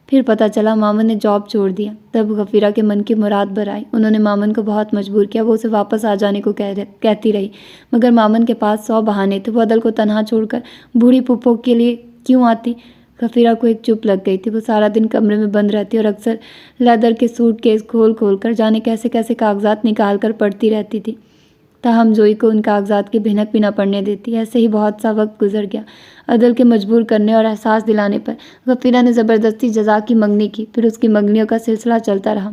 پھر پتہ چلا مامن نے جاب چھوڑ دیا، تب غفیرہ کے من کی مراد بھرائی۔ انہوں نے مامن کو بہت مجبور کیا، وہ اسے واپس آ جانے کو کہتی رہی، مگر مامن کے پاس 100 بہانے تھے۔ وہ عدل کو تنہا چھوڑ کر بوڑھی پھپھو کے لیے کیوں آتی؟ غفیرہ کو ایک چپ لگ گئی تھی۔ وہ سارا دن کمرے میں بند رہتی اور اکثر لیدر کے سوٹ کیس کھول کھول کر جانے کیسے کیسے کاغذات نکال کر پڑھتی رہتی تھی، تاہم جوئی کو ان کاغذات کی بھنک بھی نہ پڑنے دیتی۔ ایسے ہی بہت سا وقت گزر گیا۔ عدل کے مجبور کرنے اور احساس دلانے پر غفیرہ نے زبردستی جزا کی منگنی کی، پھر اس کی منگنیوں کا سلسلہ چلتا رہا۔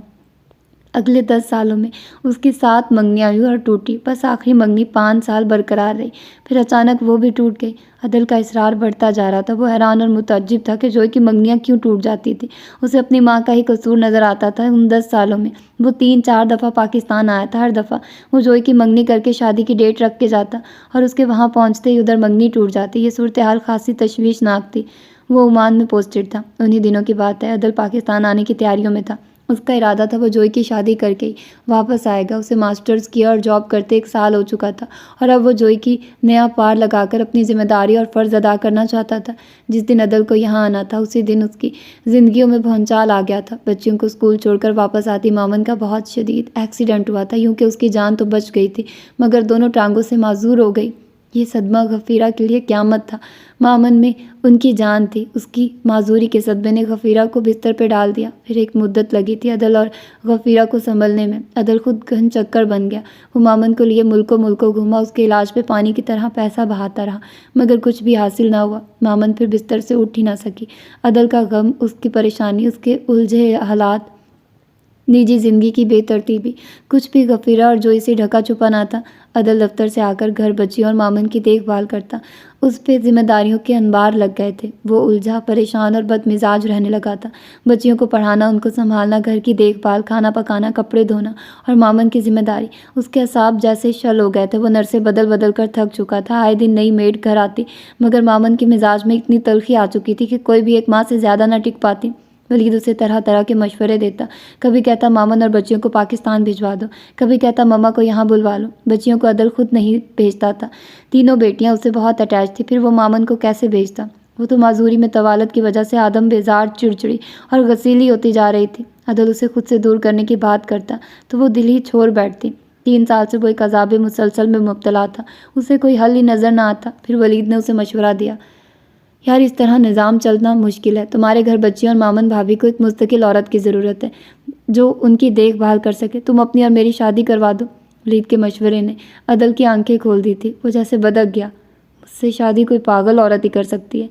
اگلے 10 سالوں میں اس کی 7 منگنیاں ہوئی اور ٹوٹی، بس آخری منگنی 5 سال برقرار رہی، پھر اچانک وہ بھی ٹوٹ گئی۔ عدل کا اصرار بڑھتا جا رہا تھا۔ وہ حیران اور متعجب تھا کہ جوئی کی منگنیاں کیوں ٹوٹ جاتی تھیں۔ اسے اپنی ماں کا ہی قصور نظر آتا تھا۔ ان 10 سالوں میں وہ 3-4 دفعہ پاکستان آیا تھا۔ ہر دفعہ وہ جوئی کی منگنی کر کے شادی کی ڈیٹ رکھ کے جاتا اور اس کے وہاں پہنچتے ہی ادھر منگنی ٹوٹ جاتی۔ یہ صورتحال خاصی تشویشناک تھی۔ وہ عمان میں پوسٹڈ تھا۔ انہی دنوں کی بات ہے، عدل پاکستان آنے کی تیاریوں میں تھا۔ اس کا ارادہ تھا وہ جوئی کی شادی کر کے ہی واپس آئے گا۔ اسے ماسٹرز کیا اور جاب کرتے 1 سال ہو چکا تھا، اور اب وہ جوئی کی نیا پار لگا کر اپنی ذمہ داری اور فرض ادا کرنا چاہتا تھا۔ جس دن عدل کو یہاں آنا تھا اسی دن اس کی زندگیوں میں بھونچال آ گیا تھا۔ بچیوں کو اسکول چھوڑ کر واپس آتی مامن کا بہت شدید ایکسیڈنٹ ہوا تھا، یوں کہ اس کی جان تو بچ گئی تھی مگر دونوں ٹانگوں سے معذور ہو گئی۔ یہ صدمہ غفیرہ کے لیے قیامت تھا۔ مامن میں ان کی جان تھی، اس کی معذوری کے صدمے نے غفیرہ کو بستر پہ ڈال دیا۔ پھر ایک مدت لگی تھی عدل اور غفیرہ کو سنبھلنے میں۔ عدل خود گھن چکر بن گیا، وہ مامن کو لیے ملکوں گھوما، اس کے علاج پہ پانی کی طرح پیسہ بہاتا رہا مگر کچھ بھی حاصل نہ ہوا۔ مامن پھر بستر سے اٹھ ہی نہ سکی۔ عدل کا غم، اس کی پریشانی، اس کے الجھے حالات، نجی زندگی کی بے ترتیبی، کچھ بھی غفیرہ اور جوئی سے ڈھکا چھپا نہ تھا۔ عدل دفتر سے آ کر گھر، بچیوں اور مامن کی دیکھ بھال کرتا۔ اس پہ ذمہ داریوں کے انبار لگ گئے تھے۔ وہ الجھا، پریشان اور بد مزاج رہنے لگا تھا۔ بچیوں کو پڑھانا، ان کو سنبھالنا، گھر کی دیکھ بھال، کھانا پکانا، کپڑے دھونا اور مامن کی ذمہ داری، اس کے اعصاب جیسے شل ہو گئے تھے۔ وہ نرسیں بدل کر تھک چکا تھا، آئے دن نئی میڈ گھر آتی مگر مامن کے مزاج میں اتنی تلخی آ چکی تھی کہ کوئی بھی 1 ماہ سے زیادہ نہ ٹک پاتی۔ ولید اسے طرح کے مشورے دیتا، کبھی کہتا مامن اور بچیوں کو پاکستان بھجوا دو، کبھی کہتا مما کو یہاں بلوا لو۔ بچیوں کو عدل خود نہیں بھیجتا تھا، تینوں بیٹیاں اس سے بہت اٹیچ تھیں، پھر وہ مامن کو کیسے بھیجتا؟ وہ تو معذوری میں طوالت کی وجہ سے آدم بیزار، چڑچڑی اور غسیلی ہوتی جا رہی تھی۔ عدل اسے خود سے دور کرنے کی بات کرتا تو وہ دل ہی چھوڑ بیٹھتی۔ 3 سال سے وہ ایک عذاب مسلسل میں مبتلا تھا، اسے کوئی حل ہی نظر نہ آتا۔ پھر ولید نے اسے مشورہ دیا، یار اس طرح نظام چلنا مشکل ہے، تمہارے گھر بچیوں اور مامن بھابھی کو ایک مستقل عورت کی ضرورت ہے جو ان کی دیکھ بھال کر سکے، تم اپنی اور میری شادی کروا دو۔ ولید کے مشورے نے عدل کی آنکھیں کھول دی تھی، وہ جیسے بدک گیا۔ مجھ سے شادی کوئی پاگل عورت ہی کر سکتی ہے،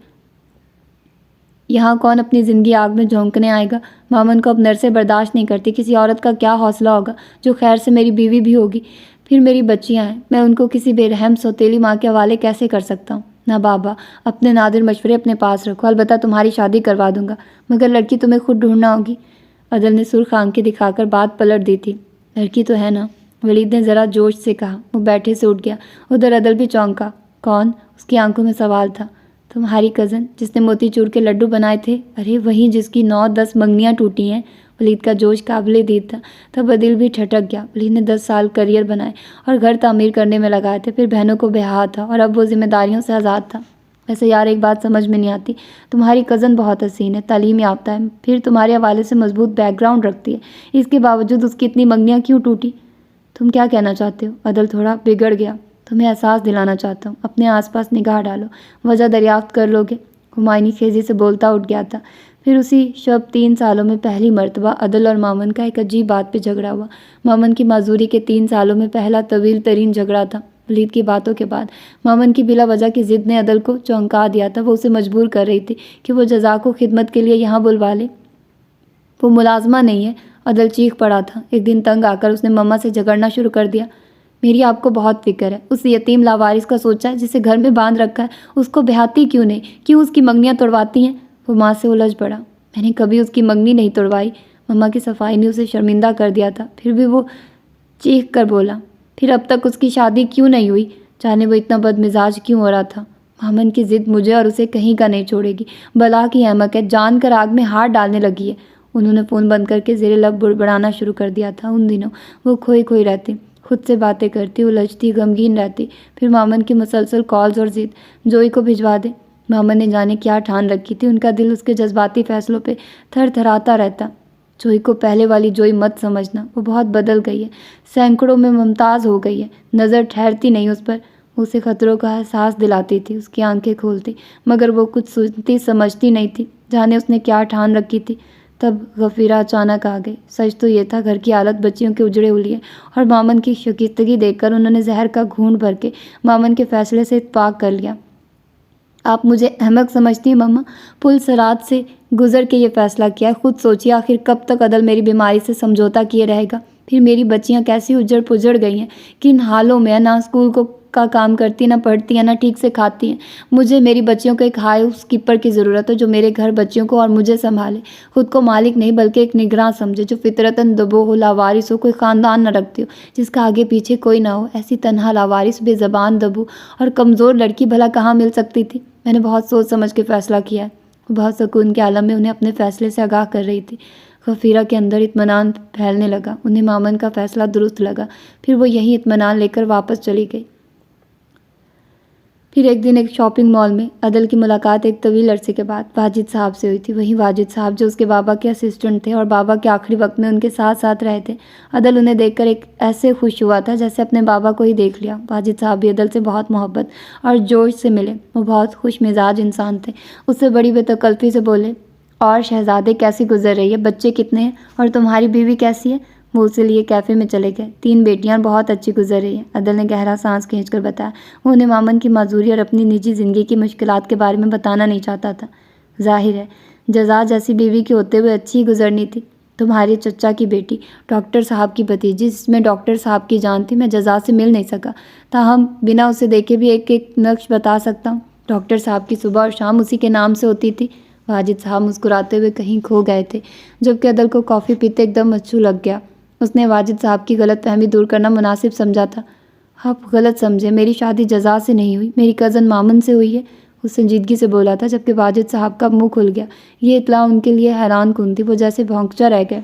یہاں کون اپنی زندگی آگ میں جھونکنے آئے گا؟ مامن کو اب نرسیں برداشت نہیں کرتی، کسی عورت کا کیا حوصلہ ہوگا جو خیر سے میری بیوی بھی ہوگی، پھر میری بچیاں ہیں، میں ان کو کسی بے رحم سوتیلی ماں کے حوالے کیسے کر سکتا ہوں؟ نہ بابا، اپنے نادر مشورے اپنے پاس رکھو، البتہ تمہاری شادی کروا دوں گا مگر لڑکی تمہیں خود ڈھونڈنا ہوگی۔ عدل نے سرخ آنکھیں دکھا کر بات پلٹ دی تھی۔ لڑکی تو ہے نا، ولید نے ذرا جوش سے کہا۔ وہ بیٹھے سے اٹھ گیا، ادھر عدل بھی چونکا۔ کون؟ اس کی آنکھوں میں سوال تھا۔ تمہاری کزن جس نے موتی چور کے لڈو بنائے تھے، ارے وہی جس کی 9-10 منگنیاں ٹوٹی ہیں۔ ولید کا جوش قابل دید تھا، تب عدل بھی ٹھٹک گیا۔ ولید نے 10 سال کریئر بنائے اور گھر تعمیر کرنے میں لگائے تھے، پھر بہنوں کو بیاہ تھا اور اب وہ ذمہ داریوں سے آزاد تھا۔ ویسے یار ایک بات سمجھ میں نہیں آتی، تمہاری کزن بہت حسین ہے، تعلیم یافتہ ہے، پھر تمہارے حوالے سے مضبوط بیک گراؤنڈ رکھتی ہے، اس کے باوجود اس کی اتنی منگنیاں کیوں ٹوٹی؟ تم کیا کہنا چاہتے ہو؟ عدل تھوڑا بگڑ گیا۔ تمہیں احساس دلانا چاہتا ہوں، اپنے آس پاس نگاہ ڈالو، وجہ دریافت کر لو گے۔ ہمایونی خیزی سے بولتا اٹھ گیا تھا۔ پھر اسی شب 3 سالوں میں پہلی مرتبہ عدل اور مامن کا ایک عجیب بات پہ جھگڑا ہوا۔ مامن کی معذوری کے 3 سالوں میں پہلا طویل ترین جھگڑا تھا۔ ولید کی باتوں کے بعد مامن کی بلا وجہ کی ضد نے عدل کو چونکا دیا تھا۔ وہ اسے مجبور کر رہی تھی کہ وہ جزا کو خدمت کے لیے یہاں بلوا لے۔ وہ ملازمہ نہیں ہے، عدل چیخ پڑا تھا۔ ایک دن تنگ آ کر اس نے مما سے جھگڑنا شروع کر دیا۔ میری آپ کو بہت فکر ہے، اس یتیم لاوارث کا سوچا ہے جسے گھر میں باندھ رکھا ہے، اس کو بہاتی کیوں نہیں، کیوں اس کی منگنیاں توڑواتی ہیں؟ وہ ماں سے الجھ پڑا۔ میں نے کبھی اس کی منگنی نہیں توڑوائی، مما کی صفائی نے اسے شرمندہ کر دیا تھا۔ پھر بھی وہ چیخ کر بولا، پھر اب تک اس کی شادی کیوں نہیں ہوئی؟ جانے وہ اتنا بد مزاج کیوں ہو رہا تھا؟ مامن کی ضد مجھے اور اسے کہیں کا نہیں چھوڑے گی، بلا کی احمق ہے، جان کر آگ میں ہاتھ ڈالنے لگی ہے۔ انہوں نے فون بند کر کے زیر لب بڑبڑانا شروع کر دیا تھا۔ ان دنوں وہ کھوئی رہتی، خود سے باتیں کرتی، الجھتی، غمگین رہتی۔ پھر مامن کی مسلسل کالز اور ضد، جوئی کو بھجوا دے۔ مامن نے جانے کیا ٹھان رکھی تھی، ان کا دل اس کے جذباتی فیصلوں پہ تھر تھراتا رہتا۔ جوئی کو پہلے والی جوئی مت سمجھنا، وہ بہت بدل گئی ہے، سینکڑوں میں ممتاز ہو گئی ہے، نظر ٹھہرتی نہیں اس پر۔ وہ اسے خطروں کا احساس دلاتی تھی، اس کی آنکھیں کھولتی، مگر وہ کچھ سنتی سمجھتی نہیں تھی۔ جانے اس نے کیا ٹھان رکھی تھی۔ تب غفیرہ اچانک آ گئی۔ سچ تو یہ تھا گھر کی حالت بچیوں کے اجڑے ہولیے اور مامن کی شکستگی دیکھ کر انہوں نے زہر کا گھونٹ بھر کے مامن کے فیصلے سے اتفاق کر لیا۔ آپ مجھے احمق سمجھتی ہیں مما، پل صراط سے گزر کے یہ فیصلہ کیا ہے۔ خود سوچیے آخر کب تک عدل میری بیماری سے سمجھوتا کیے رہے گا؟ پھر میری بچیاں کیسی اجڑ پجڑ گئی ہیں، کن حالوں میں، نہ اسکول کا کام کرتی، نہ پڑھتی ہیں، نہ ٹھیک سے کھاتی ہیں۔ مجھے میری بچیوں کو ایک ہاؤس کیپر کی ضرورت ہے جو میرے گھر، بچیوں کو اور مجھے سنبھالے، خود کو مالک نہیں بلکہ ایک نگراں سمجھے، جو فطرتاً دبو ہو، لاوارث ہو، کوئی خاندان نہ رکھتی ہو، جس کا آگے پیچھے کوئی نہ ہو۔ ایسی تنہا، لاوارث، بے زبان، دبو اور کمزور لڑکی بھلا کہاں مل سکتی تھی؟ میں نے بہت سوچ سمجھ کے فیصلہ کیا ہے۔ وہ بہت سکون کے عالم میں انہیں اپنے فیصلے سے آگاہ کر رہی تھی۔ غفیرہ کے اندر اطمینان پھیلنے لگا۔ انہیں مامن کا فیصلہ درست لگا۔ پھر وہ یہی اطمینان لے کر واپس چلی گئی۔ پھر ایک دن ایک شاپنگ مال میں عدل کی ملاقات ایک طویل عرصے کے بعد واجد صاحب سے ہوئی تھی۔ وہی واجد صاحب جو اس کے بابا کے اسسٹنٹ تھے اور بابا کے آخری وقت میں ان کے ساتھ ساتھ رہے تھے۔ عدل انہیں دیکھ کر ایک ایسے خوش ہوا تھا جیسے اپنے بابا کو ہی دیکھ لیا۔ واجد صاحب بھی عدل سے بہت محبت اور جوش سے ملے۔ وہ بہت خوش مزاج انسان تھے۔ اس سے بڑی بے تکلفی سے بولے، اور شہزادے کیسی گزر رہی ہے؟ بچے کتنے ہیں؟ اور تمہاری بیوی کیسی ہے؟ وہ اسے لیے کیفے میں چلے گئے۔ 3 بیٹیاں بہت اچھی گزر رہی ہیں، عدل نے گہرا سانس کھینچ کر بتایا۔ وہ انہیں مامن کی معذوری اور اپنی نجی زندگی کی مشکلات کے بارے میں بتانا نہیں چاہتا تھا۔ ظاہر ہے جزا جیسی بیوی کے ہوتے ہوئے اچھی ہی گزرنی تھی۔ تمہارے چچا کی بیٹی، ڈاکٹر صاحب کی بھتیجی جس میں ڈاکٹر صاحب کی جان تھی، میں جزا سے مل نہیں سکا، تاہم بنا اسے دیکھے بھی ایک ایک نقش بتا سکتا ہوں۔ ڈاکٹر صاحب کی صبح اور شام اسی کے نام سے ہوتی تھی۔ واجد صاحب مسکراتے ہوئے کہیں کھو گئے تھے، جبکہ عدل کو کافی پیتے ایک دم اچھو لگ گیا۔ اس نے واجد صاحب کی غلط فہمی دور کرنا مناسب سمجھا تھا۔ آپ غلط سمجھے، میری شادی جزا سے نہیں ہوئی، میری کزن مامن سے ہوئی ہے۔ وہ سنجیدگی سے بولا تھا، جبکہ واجد صاحب کا منہ کھل گیا۔ یہ اطلاع ان کے لیے حیران کن تھی۔ وہ جیسے بھونکچا رہ گئے۔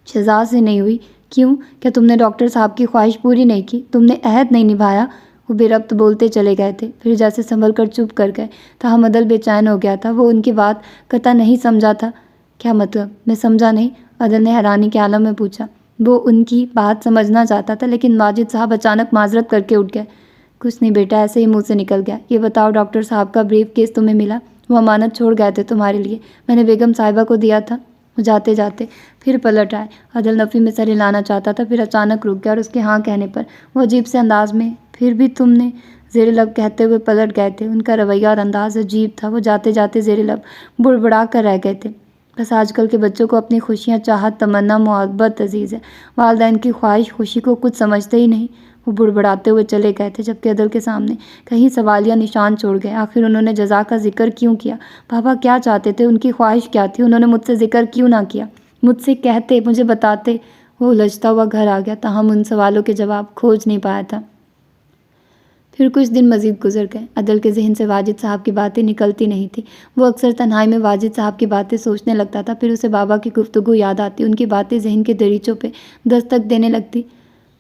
جزا سے نہیں ہوئی؟ کیوں؟ کیا تم نے ڈاکٹر صاحب کی خواہش پوری نہیں کی؟ تم نے عہد نہیں نبھایا؟ وہ بے ربط بولتے چلے گئے تھے، پھر جیسے سنبھل کر چپ کر گئے۔ تاہم عدل بے چین ہو گیا تھا۔ وہ ان کی بات قطع نہیں سمجھا تھا۔ کیا مطلب؟ میں سمجھا نہیں، عدل نے حیرانی کے عالم میں پوچھا۔ وہ ان کی بات سمجھنا چاہتا تھا، لیکن واجد صاحب اچانک معذرت کر کے اٹھ گئے۔ کچھ نہیں بیٹا، ایسے ہی منہ سے نکل گیا۔ یہ بتاؤ ڈاکٹر صاحب کا بریف کیس تمہیں ملا؟ وہ امانت چھوڑ گئے تھے تمہارے لیے، میں نے بیگم صاحبہ کو دیا تھا۔ وہ جاتے جاتے پھر پلٹ آئے۔ عدل نفی میں سر ہلانا چاہتا تھا، پھر اچانک رک گیا اور اس کے ہاں کہنے پر وہ عجیب سے انداز میں، پھر بھی تم نے زیر لب کہتے ہوئے پلٹ گئے تھے۔ ان کا رویہ اور انداز عجیب تھا۔ وہ جاتے جاتے زیر لب بڑبڑا کر رہ گئے تھے، بس آج کل کے بچوں کو اپنی خوشیاں، چاہت، تمنا، محبت عزیز ہے، والدین کی خواہش خوشی کو کچھ سمجھتے ہی نہیں۔ وہ بڑبڑاتے ہوئے چلے گئے تھے، جبکہ عدل کے سامنے کہیں سوالیہ نشان چھوڑ گئے۔ آخر انہوں نے جزا کا ذکر کیوں کیا؟ بابا کیا چاہتے تھے؟ ان کی خواہش کیا تھی؟ انہوں نے مجھ سے ذکر کیوں نہ کیا؟ مجھ سے کہتے، مجھے بتاتے۔ وہ الجھتا ہوا گھر آ گیا، تاہم ان سوالوں کے جواب کھوج نہیں پایا تھا۔ پھر کچھ دن مزید گزر گئے۔ عدل کے ذہن سے واجد صاحب کی باتیں نکلتی نہیں تھیں۔ وہ اکثر تنہائی میں واجد صاحب کی باتیں سوچنے لگتا تھا، پھر اسے بابا کی گفتگو یاد آتی، ان کی باتیں ذہن کے دریچوں پہ دستک دینے لگتی۔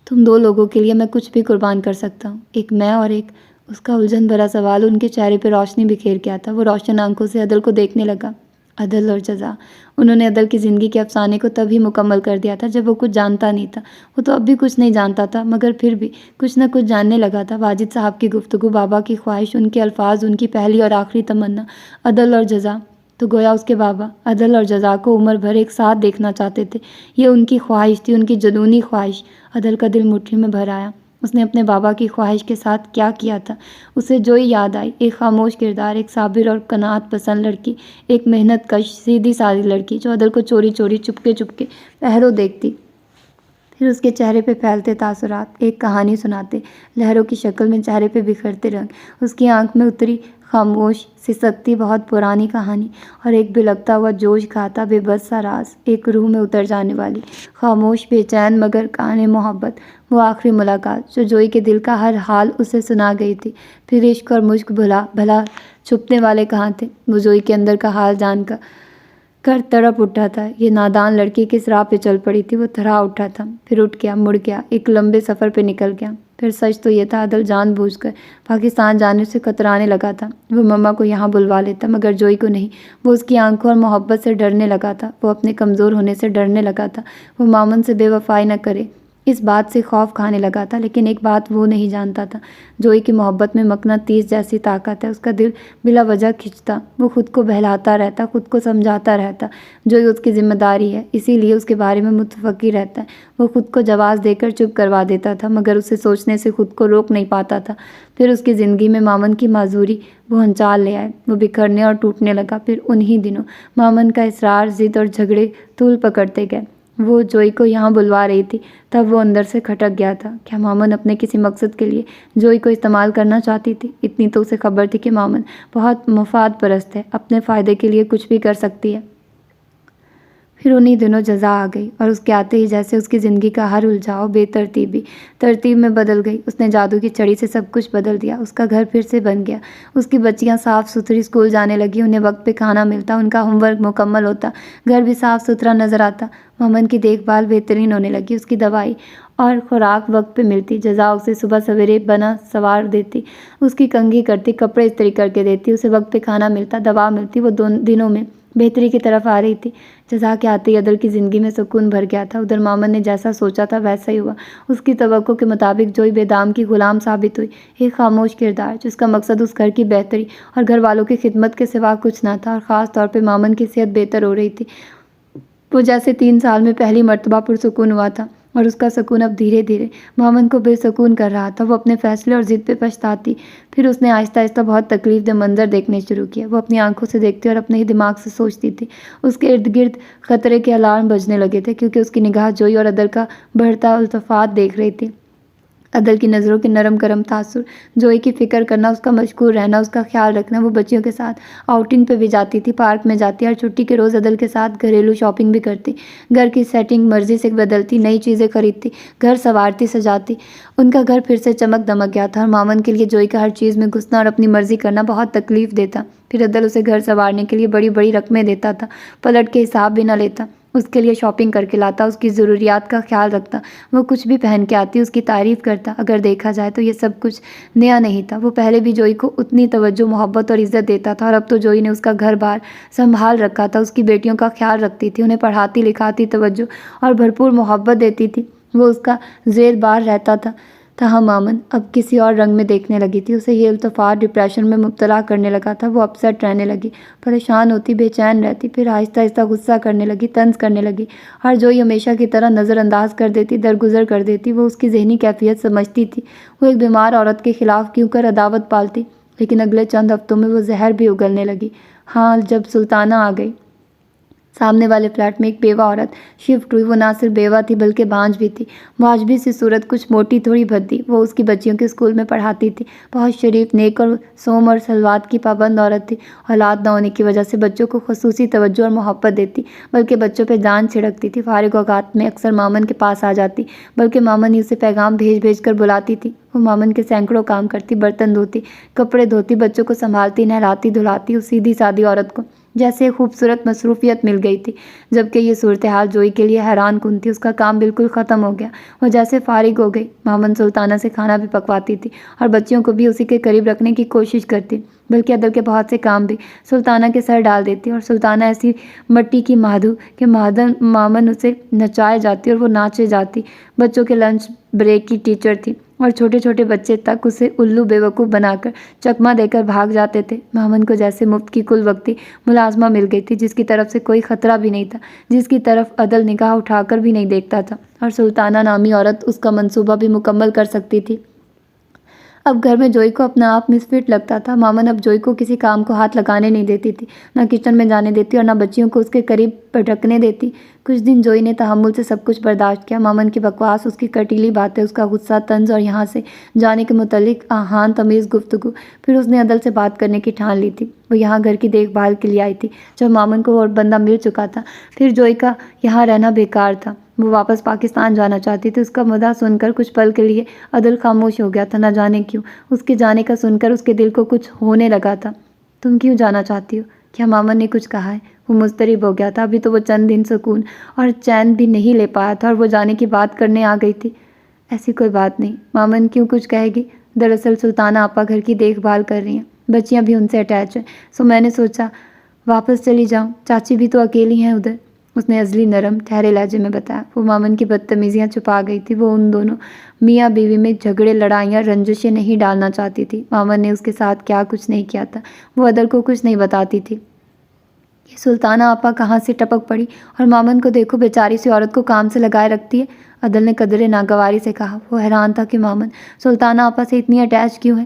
تم 2 لوگوں کے لیے میں کچھ بھی قربان کر سکتا ہوں، ایک میں اور ایک۔ اس کا الجھن بھرا سوال ان کے چہرے پہ روشنی بکھیر گیا تھا۔ وہ روشن آنکھوں سے عدل کو دیکھنے لگا۔ عدل اور جزا، انہوں نے عدل کی زندگی کے افسانے کو تب ہی مکمل کر دیا تھا جب وہ کچھ جانتا نہیں تھا۔ وہ تو اب بھی کچھ نہیں جانتا تھا، مگر پھر بھی کچھ نہ کچھ جاننے لگا تھا۔ واجد صاحب کی گفتگو، بابا کی خواہش، ان کے الفاظ، ان کی پہلی اور آخری تمنا، عدل اور جزا، تو گویا اس کے بابا عدل اور جزا کو عمر بھر ایک ساتھ دیکھنا چاہتے تھے۔ یہ ان کی خواہش تھی، ان کی جنونی خواہش۔ عدل کا دل مٹھی میں بھر آیا۔ اس نے اپنے بابا کی خواہش کے ساتھ کیا کیا تھا؟ اسے جو ہی یاد آئی، ایک خاموش کردار، ایک صابر اور قناعت پسند لڑکی، ایک محنت کش، سیدھی سادی لڑکی جو عدل کو چوری چوری، چپکے چپکے پہروں دیکھتی، پھر اس کے چہرے پہ پھیلتے تاثرات ایک کہانی سناتے، لہروں کی شکل میں چہرے پہ بکھرتے رنگ۔ اس کی آنکھ میں اتری خاموش سسکتی بہت پرانی کہانی، اور ایک بلکتا ہوا جوش کھاتا بے بس سا راز، ایک روح میں اتر جانے والی خاموش بے چین مگر کہانی محبت۔ وہ آخری ملاقات جو جوئی کے دل کا ہر حال اسے سنا گئی تھی۔ پھر عشق اور مشق بھلا چھپنے والے کہاں تھے؟ وہ جوئی کے اندر کا حال جان کر تڑپ اٹھا تھا۔ یہ نادان لڑکی کس راہ پہ چل پڑی تھی؟ وہ تھرا اٹھا تھا، پھر اٹھ گیا، مڑ گیا، ایک لمبے سفر پہ نکل گیا۔ پھر سچ تو یہ تھا، عدل جان بوجھ کر پاکستان جانے سے کترانے لگا تھا۔ وہ مما کو یہاں بلوا لیتا، مگر جوئی کو نہیں۔ وہ اس کی آنکھوں اور محبت سے ڈرنے لگا تھا، وہ اپنے کمزور ہونے سے ڈرنے لگا تھا، وہ مامن سے بے وفائی نہ کرے، اس بات سے خوف کھانے لگا تھا۔ لیکن ایک بات وہ نہیں جانتا تھا، جوئی کی محبت میں مقناطیس جیسی طاقت ہے۔ اس کا دل بلا وجہ کھنچتا، وہ خود کو بہلاتا رہتا، خود کو سمجھاتا رہتا جوئی اس کی ذمہ داری ہے، اسی لیے اس کے بارے میں متفکر رہتا ہے۔ وہ خود کو جواز دے کر چپ کروا دیتا تھا، مگر اسے سوچنے سے خود کو روک نہیں پاتا تھا۔ پھر اس کی زندگی میں مامن کی معذوری بھونچال لے آئے، وہ بکھرنے اور ٹوٹنے لگا۔ پھر انہی دنوں مامن کا اصرار، ضد اور جھگڑے طول پکڑتے گئے۔ وہ جوئی کو یہاں بلوا رہی تھی، تب وہ اندر سے کھٹک گیا تھا۔ کیا مامن اپنے کسی مقصد کے لیے جوئی کو استعمال کرنا چاہتی تھی؟ اتنی تو اسے خبر تھی کہ مامن بہت مفاد پرست ہے، اپنے فائدے کے لیے کچھ بھی کر سکتی ہے۔ پھر انہی دنوں جزا آ گئی اور اس کے آتے ہی جیسے اس کی زندگی کا ہر الجھاؤ بے ترتیبی ترتیب میں بدل گئی۔ اس نے جادو کی چھڑی سے سب کچھ بدل دیا۔ اس کا گھر پھر سے بن گیا۔ اس کی بچیاں صاف ستھری اسکول جانے لگی، انہیں وقت پہ کھانا ملتا، ان کا ہوم ورک مکمل ہوتا، گھر بھی صاف ستھرا نظر آتا۔ مامن کی دیکھ بھال بہترین ہونے لگی، اس کی دوائی اور خوراک وقت پہ ملتی، جزا اسے صبح سویرے بنا سوار دیتی، اس کی کنگھی کرتی، کپڑے استری کر کے دیتی، اسے وقت پہ کھانا ملتا، دوا ملتی۔ وہ دنوں میں بہتری کی طرف آ رہی تھی۔ جزا کے آتے ہی عدل کی زندگی میں سکون بھر گیا تھا۔ ادھر مامن نے جیسا سوچا تھا ویسا ہی ہوا۔ اس کی توقع کے مطابق جوئی بے دام کی غلام ثابت ہوئی، ایک خاموش کردار جس کا مقصد اس گھر کی بہتری اور گھر والوں کی خدمت کے سوا کچھ نہ تھا۔ اور خاص طور پہ مامن کی صحت بہتر ہو رہی تھی، وہ جیسے 3 سال میں پہلی مرتبہ پرسکون ہوا تھا، اور اس کا سکون اب دھیرے دھیرے مامن کو بے سکون کر رہا تھا۔ وہ اپنے فیصلے اور ضد پہ پچھتاتی۔ پھر اس نے آہستہ آہستہ بہت تکلیف دہ منظر دیکھنے شروع کیے۔ وہ اپنی آنکھوں سے دیکھتی اور اپنے ہی دماغ سے سوچتی تھی۔ اس کے ارد گرد خطرے کے الارم بجنے لگے تھے، کیونکہ اس کی نگاہ جوئی اور عدل کا بڑھتا التفات دیکھ رہی تھی۔ عدل کی نظروں کے نرم گرم تاثر، جوئی کی فکر کرنا، اس کا مشغول رہنا، اس کا خیال رکھنا۔ وہ بچیوں کے ساتھ آؤٹنگ پہ بھی جاتی تھی، پارک میں جاتی، ہر چھٹی کے روز عدل کے ساتھ گھریلو شاپنگ بھی کرتی، گھر کی سیٹنگ مرضی سے بدلتی، نئی چیزیں خریدتی، گھر سنوارتی سجاتی۔ ان کا گھر پھر سے چمک دمک گیا تھا، اور مامن کے لیے جوئی کا ہر چیز میں گھسنا اور اپنی مرضی کرنا بہت تکلیف دیتا۔ پھر عدل اسے گھر سنوارنے کے لیے بڑی بڑی رقمیں دیتا تھا، پلٹ کے حساب بھی نہ لیتا، اس کے لیے شاپنگ کر کے لاتا، اس کی ضروریات کا خیال رکھتا۔ وہ کچھ بھی پہن کے آتی، اس کی تعریف کرتا۔ اگر دیکھا جائے تو یہ سب کچھ نیا نہیں تھا، وہ پہلے بھی جوئی کو اتنی توجہ، محبت اور عزت دیتا تھا، اور اب تو جوئی نے اس کا گھر بار سنبھال رکھا تھا، اس کی بیٹیوں کا خیال رکھتی تھی، انہیں پڑھاتی لکھاتی، توجہ اور بھرپور محبت دیتی تھی، وہ اس کا زیر بار رہتا تھا۔ تاہم مامن اب کسی اور رنگ میں دیکھنے لگی تھی، اسے یہ التفات ڈپریشن میں مبتلا کرنے لگا تھا۔ وہ اپسیٹ رہنے لگی، پریشان ہوتی، بے چین رہتی، پھر آہستہ آہستہ غصہ کرنے لگی، طنز کرنے لگی، اور جوئی ہمیشہ کی طرح نظر انداز کر دیتی، درگزر کر دیتی۔ وہ اس کی ذہنی کیفیت سمجھتی تھی، وہ ایک بیمار عورت کے خلاف کیوں کر عداوت پالتی، لیکن اگلے چند ہفتوں میں وہ زہر بھی اگلنے لگی۔ ہاں، جب سلطانہ آ گئی، سامنے والے فلیٹ میں ایک بیوہ عورت شفٹ ہوئی۔ وہ نہ صرف بیوہ تھی بلکہ بانجھ بھی تھی، معجبی سی صورت، کچھ موٹی تھوڑی بھدی۔ وہ اس کی بچیوں کے اسکول میں پڑھاتی تھی، بہت شریف، نیک اور صوم اور صلوات کی پابند عورت تھی۔ اولاد نہ ہونے کی وجہ سے بچوں کو خصوصی توجہ اور محبت دیتی، بلکہ بچوں پہ جان چھڑکتی تھی۔ فارغ اوقات میں اکثر مامن کے پاس آ جاتی، بلکہ مامن ہی اسے پیغام بھیج بھیج کر بلاتی تھی۔ وہ مامن کے سینکڑوں کام کرتی، برتن دھوتی، کپڑے دھوتی، بچوں کو سنبھالتی، نہلاتی دھلاتی، اس سیدھی سادی عورت کو جیسے ایک خوبصورت مصروفیت مل گئی تھی، جبکہ یہ صورتحال جوئی کے لیے حیران کن تھی۔ اس کا کام بالکل ختم ہو گیا، وہ جیسے فارغ ہو گئی۔ مامن سلطانہ سے کھانا بھی پکواتی تھی، اور بچیوں کو بھی اسی کے قریب رکھنے کی کوشش کرتی، بلکہ عدل کے بہت سے کام بھی سلطانہ کے سر ڈال دیتی، اور سلطانہ ایسی مٹی کی مادھو کہ مامن اسے نچائے جاتی اور وہ ناچے جاتی۔ بچوں کے لنچ بریک کی ٹیچر تھی، اور چھوٹے چھوٹے بچے تک اسے الو بیوقوف بنا کر چکمہ دے کر بھاگ جاتے تھے۔ مامن کو جیسے مفت کی کل وقتی ملازمہ مل گئی تھی، جس کی طرف سے کوئی خطرہ بھی نہیں تھا، جس کی طرف عدل نگاہ اٹھا کر بھی نہیں دیکھتا تھا، اور سلطانہ نامی عورت اس کا منصوبہ بھی مکمل کر سکتی تھی۔ اب گھر میں جوئی کو اپنا آپ مسفٹ لگتا تھا۔ مامن اب جوئی کو کسی کام کو ہاتھ لگانے نہیں دیتی تھی، نہ کچن میں جانے دیتی، اور نہ بچیوں کو اس کے قریب پٹکنے دیتی۔ کچھ دن جوئی نے تحمل سے سب کچھ برداشت کیا، مامن کی بکواس، اس کی کٹیلی باتیں، اس کا غصہ، طنز، اور یہاں سے جانے کے متعلق آہان تمیز گفتگو۔ پھر اس نے عدل سے بات کرنے کی ٹھان لی تھی۔ وہ یہاں گھر کی دیکھ بھال کے لیے آئی تھی، جب مامن کو اور بندہ مل چکا تھا۔ پھر جوئی کا یہاں رہنا بیکار تھا، وہ واپس پاکستان جانا چاہتی تھی۔ اس کا مدعا سن کر کچھ پل کے لیے عدل خاموش ہو گیا تھا، نہ جانے کیوں۔ اس کے جانے کا سن کر اس کے دل کو کچھ ہونے لگا تھا۔ تم کیوں جانا چاہتی ہو؟ کیا مامن نے کچھ کہا ہے؟ وہ مضطرب ہو گیا تھا، ابھی تو وہ چند دن سکون اور چین بھی نہیں لے پایا تھا، اور وہ جانے کی بات کرنے آ گئی تھی۔ ایسی کوئی بات نہیں، مامن کیوں کچھ کہے گی؟ دراصل سلطانہ آپا گھر کی دیکھ بھال کر رہی ہیں، بچیاں بھی ان سے اٹیچ ہیں، سو میں نے سوچا واپس چلی جاؤں، چاچی بھی تو اکیلی ہیں ادھر، اس نے عزلی نرم ٹھہرے لہجے میں بتایا۔ وہ مامن کی بدتمیزیاں چھپا گئی تھی، وہ ان دونوں میاں بیوی میں جھگڑے، لڑائیاں، رنجشیں نہیں ڈالنا چاہتی تھی۔ مامن نے اس کے ساتھ کیا کچھ نہیں کیا تھا، وہ عدل کو کچھ نہیں بتاتی تھی۔ یہ سلطانہ آپا کہاں سے ٹپک پڑی، اور مامن کو دیکھو، بیچاری سی عورت کو کام سے لگائے رکھتی ہے، عدل نے قدرے ناگواری سے کہا۔ وہ حیران تھا کہ مامن سلطانہ آپا سے اتنی اٹیچ کیوں ہے،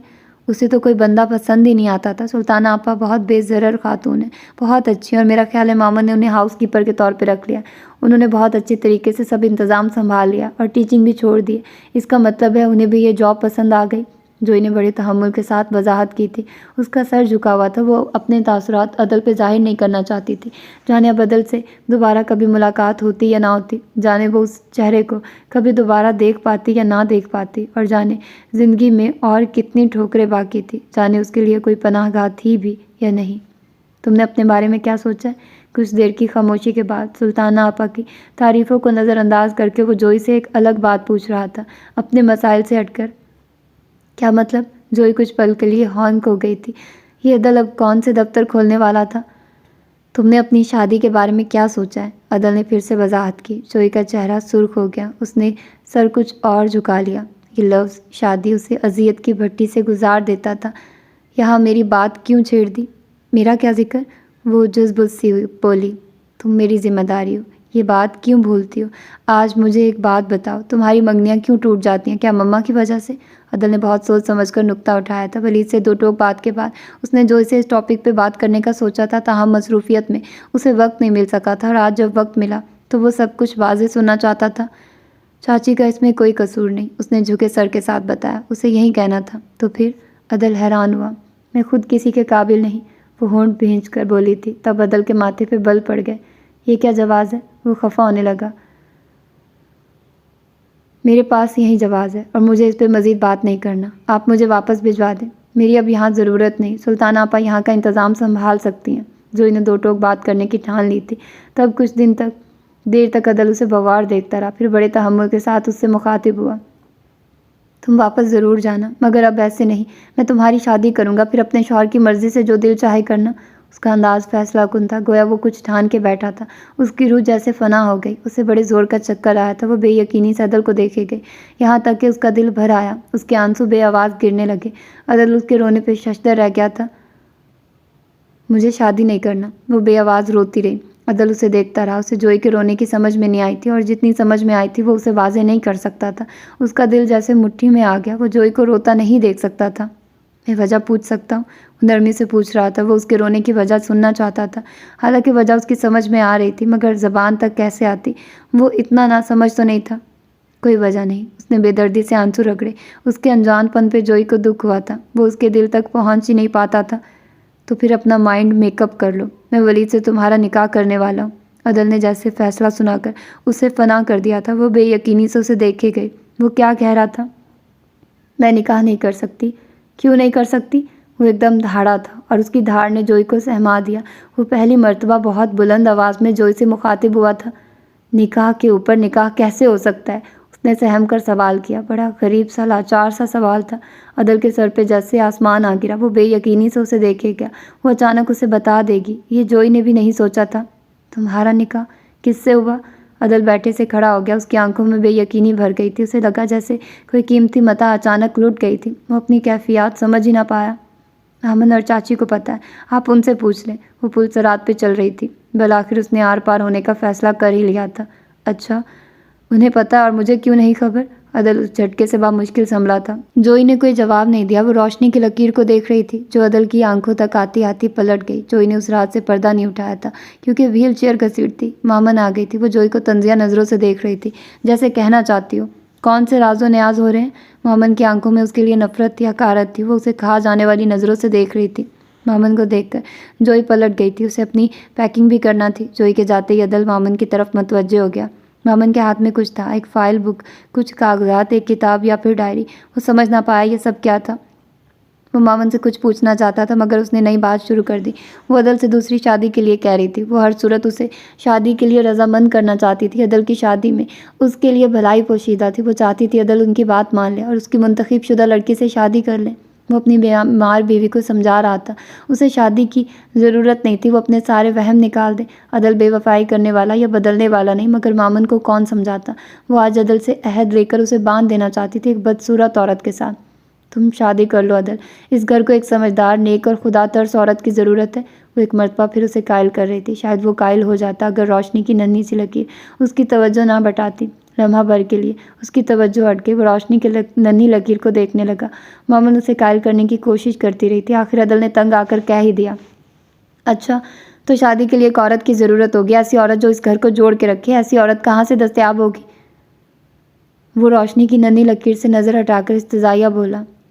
اسے تو کوئی بندہ پسند ہی نہیں آتا تھا۔ سلطانہ آپا بہت بے ضرر خاتون ہیں، بہت اچھی ہیں، اور میرا خیال ہے مامن نے انہیں ہاؤس کیپر کے طور پہ رکھ لیا، انہوں نے بہت اچھے طریقے سے سب انتظام سنبھال لیا، اور ٹیچنگ بھی چھوڑ دی ہے۔ اس کا مطلب ہے انہیں بھی یہ جاب پسند آ گئی۔ جوئی نے بڑے تحمل کے ساتھ وضاحت کی تھی۔ اس کا سر جھکا ہوا تھا، وہ اپنے تاثرات عدل پہ ظاہر نہیں کرنا چاہتی تھی۔ جانے اب عدل سے دوبارہ کبھی ملاقات ہوتی یا نہ ہوتی، جانے وہ اس چہرے کو کبھی دوبارہ دیکھ پاتی یا نہ دیکھ پاتی، اور جانے زندگی میں اور کتنی ٹھوکریں باقی تھی، جانے اس کے لیے کوئی پناہ گاہ تھی بھی یا نہیں۔ تم نے اپنے بارے میں کیا سوچا ہے؟ کچھ دیر کی خاموشی کے بعد سلطانہ آپا کی تعریفوں کو نظر انداز کر کے وہ جوئی سے ایک الگ بات پوچھ رہا تھا، اپنے مسائل سے ہٹ کر۔ کیا مطلب؟ جوئی کچھ پل کے لیے ہونک ہو گئی تھی۔ یہ عدل اب کون سے دفتر کھولنے والا تھا؟ تم نے اپنی شادی کے بارے میں کیا سوچا ہے؟ عدل نے پھر سے وضاحت کی۔ جوئی کا چہرہ سرخ ہو گیا، اس نے سر کچھ اور جھکا لیا۔ یہ لفظ شادی اسے اذیت کی بھٹی سے گزار دیتا تھا۔ یہاں میری بات کیوں چھیڑ دی؟ میرا کیا ذکر؟ وہ جزبز سی بولی۔ تم میری ذمہ داری ہو، یہ بات کیوں بھولتی ہو؟ آج مجھے ایک بات بتاؤ، تمہاری منگنیاں کیوں ٹوٹ جاتی ہیں؟ کیا مما کی وجہ سے؟ عدل نے بہت سوچ سمجھ کر نکتہ اٹھایا تھا۔ ولید سے دو ٹوک بات کے بعد اس نے جوئی سے اس ٹاپک پہ بات کرنے کا سوچا تھا، تاہم مصروفیت میں اسے وقت نہیں مل سکا تھا، اور آج جب وقت ملا تو وہ سب کچھ واضح سننا چاہتا تھا۔ چاچی کا اس میں کوئی قصور نہیں، اس نے جھکے سر کے ساتھ بتایا۔ اسے یہی کہنا تھا۔ تو پھر؟ عدل حیران ہوا۔ میں خود کسی کے قابل نہیں، وہ ہونٹ بھینچ کر بولی تھی۔ تب عدل کے ماتھے پہ بل پڑ گئے۔ یہ کیا جواز ہے؟ وہ خفا ہونے لگا۔ میرے پاس یہی جواز ہے، اور مجھے اس پہ مزید بات نہیں کرنا۔ آپ مجھے واپس بھجوا دیں، میری اب یہاں ضرورت نہیں، سلطانہ آپا یہاں کا انتظام سنبھال سکتی ہیں۔ جوئی نے دو ٹوک بات کرنے کی ٹھان لی تھی۔ تب کچھ دیر تک عدل اسے بغور دیکھتا رہا، پھر بڑے تحمل کے ساتھ اس سے مخاطب ہوا۔ تم واپس ضرور جانا، مگر اب ایسے نہیں۔ میں تمہاری شادی کروں گا، پھر اپنے شوہر کی مرضی سے جو دل چاہے کرنا۔ اس کا انداز فیصلہ کن تھا، گویا وہ کچھ ٹھان کے بیٹھا تھا۔ اس کی روح جیسے فنا ہو گئی، اسے بڑے زور کا چکر آیا تھا۔ وہ بے یقینی سے عدل کو دیکھے گئی، یہاں تک کہ اس کا دل بھر آیا، اس کے آنسو بے آواز گرنے لگے۔ عدل اس کے رونے پہ ششدر رہ گیا تھا۔ مجھے شادی نہیں کرنا، وہ بے آواز روتی رہی۔ عدل اسے دیکھتا رہا، اسے جوئی کے رونے کی سمجھ میں نہیں آئی تھی، اور جتنی سمجھ میں آئی تھی وہ اسے واضح نہیں کر سکتا تھا۔ اس کا دل جیسے مٹھی میں آ گیا، وہ جوئی کو روتا نہیں دیکھ سکتا تھا۔ میں وجہ پوچھ سکتا ہوں؟ وہ نرمی سے پوچھ رہا تھا۔ وہ اس کے رونے کی وجہ سننا چاہتا تھا، حالانکہ وجہ اس کی سمجھ میں آ رہی تھی، مگر زبان تک کیسے آتی؟ وہ اتنا نہ سمجھ تو نہیں تھا۔ کوئی وجہ نہیں، اس نے بے دردی سے آنسو رگڑے۔ اس کے انجان پن پہ جوئی کو دکھ ہوا تھا، وہ اس کے دل تک پہنچ ہی نہیں پاتا تھا۔ تو پھر اپنا مائنڈ میک اپ کر لو، میں ولید سے تمہارا نکاح کرنے والا ہوں۔ عدل نے جیسے فیصلہ سنا کر اسے فنا کر دیا تھا۔ وہ بے یقینی سے اسے دیکھے گئی۔ وہ کیا کہہ رہا تھا؟ میں نکاح نہیں کر سکتی۔ کیوں نہیں کر سکتی؟ وہ ایک دم دھاڑا تھا، اور اس کی دھاڑ نے جوئی کو سہما دیا۔ وہ پہلی مرتبہ بہت بلند آواز میں جوئی سے مخاطب ہوا تھا۔ نکاح کے اوپر نکاح کیسے ہو سکتا ہے؟ اس نے سہم کر سوال کیا۔ بڑا غریب سا، لاچار سا سوال تھا۔ عدل کے سر پہ جیسے آسمان آ گرا۔ وہ بے یقینی سے اسے دیکھے گیا۔ وہ اچانک اسے بتا دے گی، یہ جوئی نے بھی نہیں سوچا تھا۔ تمہارا نکاح کس سے ہوا؟ عدل بیٹھے سے کھڑا ہو گیا، اس کی آنکھوں میں بے یقینی بھر گئی تھی۔ اسے لگا جیسے کوئی قیمتی متاع اچانک لٹ گئی تھی۔ وہ اپنی کیفیات سمجھ ہی نہ پایا۔ امن اور چاچی کو پتہ ہے، آپ ان سے پوچھ لیں۔ وہ پلسرات پہ چل رہی تھی۔ بالآخر اس نے آر پار ہونے کا فیصلہ کر ہی لیا تھا۔ اچھا، انہیں پتہ ہے اور مجھے کیوں نہیں خبر؟ عدل اس جھٹکے سے بامشکل سنبھلا تھا۔ جوئی نے کوئی جواب نہیں دیا، وہ روشنی کی لکیر کو دیکھ رہی تھی جو عدل کی آنکھوں تک آتی آتی پلٹ گئی۔ جوئی نے اس رات سے پردہ نہیں اٹھایا تھا کیونکہ وہیل چیئر گھسیٹ تھی۔ مامن آ گئی تھی، وہ جوئی کو طنزیہ نظروں سے دیکھ رہی تھی، جیسے کہنا چاہتی ہو کون سے راز و نیاز ہو رہے ہیں؟ مامن کی آنکھوں میں اس کے لیے نفرت یا حقارت تھی، وہ اسے کھا جانے والی نظروں سے دیکھ رہی تھی۔ مامن کو دیکھ کر جوئی پلٹ گئی تھی، اسے اپنی پیکنگ بھی کرنا تھی۔ جوئی کے جاتے ہی عدل مامن کی طرف متوجہ ہو گیا۔ مامن کے ہاتھ میں کچھ تھا، ایک فائل، بک، کچھ کاغذات، ایک کتاب یا پھر ڈائری۔ وہ سمجھ نہ پایا یہ سب کیا تھا۔ وہ مامن سے کچھ پوچھنا چاہتا تھا، مگر اس نے نئی بات شروع کر دی۔ وہ عدل سے دوسری شادی کے لیے کہہ رہی تھی۔ وہ ہر صورت اسے شادی کے لیے رضامند کرنا چاہتی تھی۔ عدل کی شادی میں اس کے لیے بھلائی پوشیدہ تھی۔ وہ چاہتی تھی عدل ان کی بات مان لے اور اس کی منتخب شدہ لڑکی سے شادی کر لے۔ وہ اپنی بیمار بیوی کو سمجھا رہا تھا، اسے شادی کی ضرورت نہیں تھی، وہ اپنے سارے وہم نکال دے۔ عدل بے وفائی کرنے والا یا بدلنے والا نہیں، مگر مامن کو کون سمجھاتا؟ وہ آج عدل سے عہد لے کر اسے باندھ دینا چاہتی تھی، ایک بدصورت عورت کے ساتھ۔ تم شادی کر لو عدل، اس گھر کو ایک سمجھدار، نیک اور خدا ترس عورت کی ضرورت ہے۔ وہ ایک مرتبہ پھر اسے قائل کر رہی تھی، شاید وہ قائل ہو جاتا اگر روشنی کی ننھی سی لکیر اس کی توجہ نہ بٹاتی۔ لمحہ بھر کے لیے اس کی توجہ ہٹ گئی، وہ روشنی کی ننھی لکیر کو دیکھنے لگا۔ مامن اسے قائل کرنے کی کوشش کرتی رہی تھی، آخر عدل نے تنگ آ کر کہہ ہی دیا، اچھا تو شادی کے لیے ایک عورت کی ضرورت ہوگی، ایسی عورت جو اس گھر کو جوڑ کے رکھے۔ ایسی عورت کہاں سے دستیاب ہوگی؟ وہ روشنی کی ننھی لکیر سے نظر ہٹا کر استزائیہ بولا،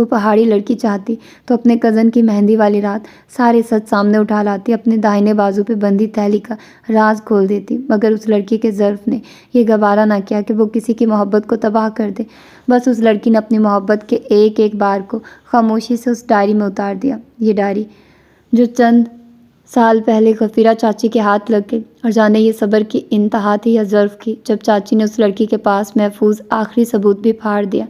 وہ پہاڑی لڑکی چاہتی تو اپنے کزن کی مہندی والی رات سارے سچ سامنے اٹھا لاتی، اپنے داہنے بازو پہ بندھی تھیلی کا راز کھول دیتی، مگر اس لڑکی کے ظرف نے یہ گوارا نہ کیا کہ وہ کسی کی محبت کو تباہ کر دے۔ بس اس لڑکی نے اپنی محبت کے ایک ایک بار کو خاموشی سے اس ڈائری میں اتار دیا۔ یہ ڈائری جو چند سال پہلے غفیرہ چاچی کے ہاتھ لگ گئی، اور جانے یہ صبر کی انتہا تھی یا ظرف کی، جب چاچی نے اس لڑکی کے پاس محفوظ آخری ثبوت بھی پھاڑ دیا۔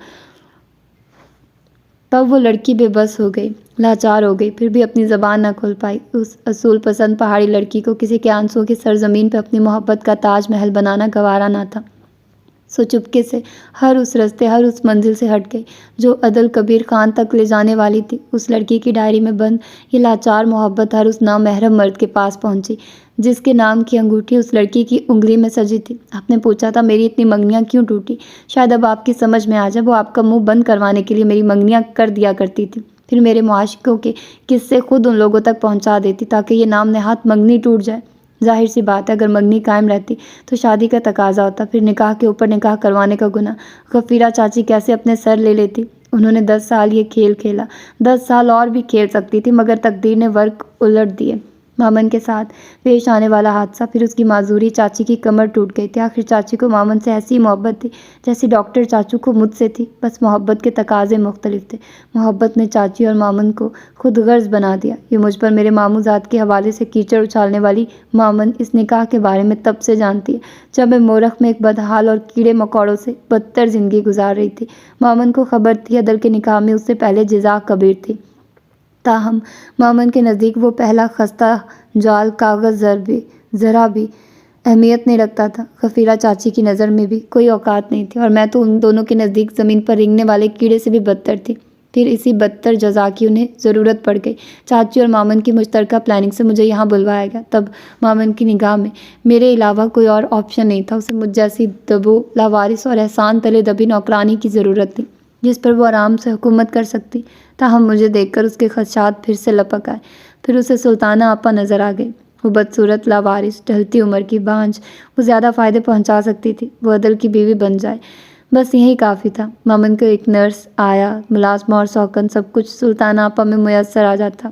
تب وہ لڑکی بے بس ہو گئی، لاچار ہو گئی، پھر بھی اپنی زبان نہ کھول پائی۔ اس اصول پسند پہاڑی لڑکی کو کسی کے آنسوؤں کی سرزمین پہ اپنی محبت کا تاج محل بنانا گوارا نہ تھا۔ سو چپکے سے ہر اس رستے، ہر اس منزل سے ہٹ گئی جو عدل کبیر خان تک لے جانے والی تھی۔ اس لڑکی کی ڈائری میں بند یہ لاچار محبت ہر اس نامحرم مرد کے پاس پہنچی جس کے نام کی انگوٹھی اس لڑکی کی انگلی میں سجی تھی۔ آپ نے پوچھا تھا میری اتنی منگنیاں کیوں ٹوٹی؟ شاید اب آپ کی سمجھ میں آ جائے، وہ آپ کا منہ بند کروانے کے لیے میری منگنیاں کر دیا کرتی تھی، پھر میرے معاشقوں کے قصے خود ان لوگوں تک پہنچا دیتی تاکہ یہ نام نہاد منگنی ٹوٹ جائے۔ ظاہر سی بات ہے اگر منگنی قائم رہتی تو شادی کا تقاضا ہوتا، پھر نکاح کے اوپر نکاح کروانے کا گناہ غفیرہ چاچی کیسے اپنے سر لے لیتی؟ انہوں نے 10 سال یہ کھیل کھیلا، 10 سال اور بھی کھیل سکتی تھی، مگر تقدیر نے ورق الٹ دیے۔ مامن کے ساتھ پیش آنے والا حادثہ، پھر اس کی معذوری، چاچی کی کمر ٹوٹ گئی تھی۔ آخر چاچی کو مامن سے ایسی محبت تھی جیسی ڈاکٹر چاچو کو مجھ سے تھی، بس محبت کے تقاضے مختلف تھے۔ محبت نے چاچی اور مامن کو خود غرض بنا دیا۔ یہ مجھ پر میرے ماموں زاد کے حوالے سے کیچڑ اچھالنے والی مامن اس نکاح کے بارے میں تب سے جانتی ہے جب میں مورخ میں ایک بدحال اور کیڑے مکوڑوں سے بدتر زندگی گزار رہی تھی۔ مامن کو خبر تھی عدل کے نکاح میں اس سے پہلے جزا کبیر تھی، تاہم مامن کے نزدیک وہ پہلا خستہ جال کاغذ ذرا بھی اہمیت نہیں رکھتا تھا۔ غفیرہ چاچی کی نظر میں بھی کوئی اوقات نہیں تھی، اور میں تو ان دونوں کے نزدیک زمین پر رینگنے والے کیڑے سے بھی بدتر تھی۔ پھر اسی بدتر جزا کی انہیں ضرورت پڑ گئی۔ چاچی اور مامن کی مشترکہ پلاننگ سے مجھے یہاں بلوایا گیا۔ تب مامن کی نگاہ میں میرے علاوہ کوئی اور آپشن نہیں تھا، اسے مجھ جیسی دبو لاوارث اور احسان تلے دبی نوکرانی کی ضرورت تھی جس پر وہ آرام سے حکومت کر سکتی۔ تاہم مجھے دیکھ کر اس کے خدشات پھر سے لپک آئے۔ پھر اسے سلطانہ آپا نظر آ گئی، وہ بدصورت لاوارث ڈھلتی عمر کی بانجھ، وہ زیادہ فائدے پہنچا سکتی تھی، وہ عدل کی بیوی بن جائے، بس یہی کافی تھا۔ مامن کو ایک نرس، آیا، ملازمہ اور سوکن سب کچھ سلطانہ آپا میں میسر آ جاتا۔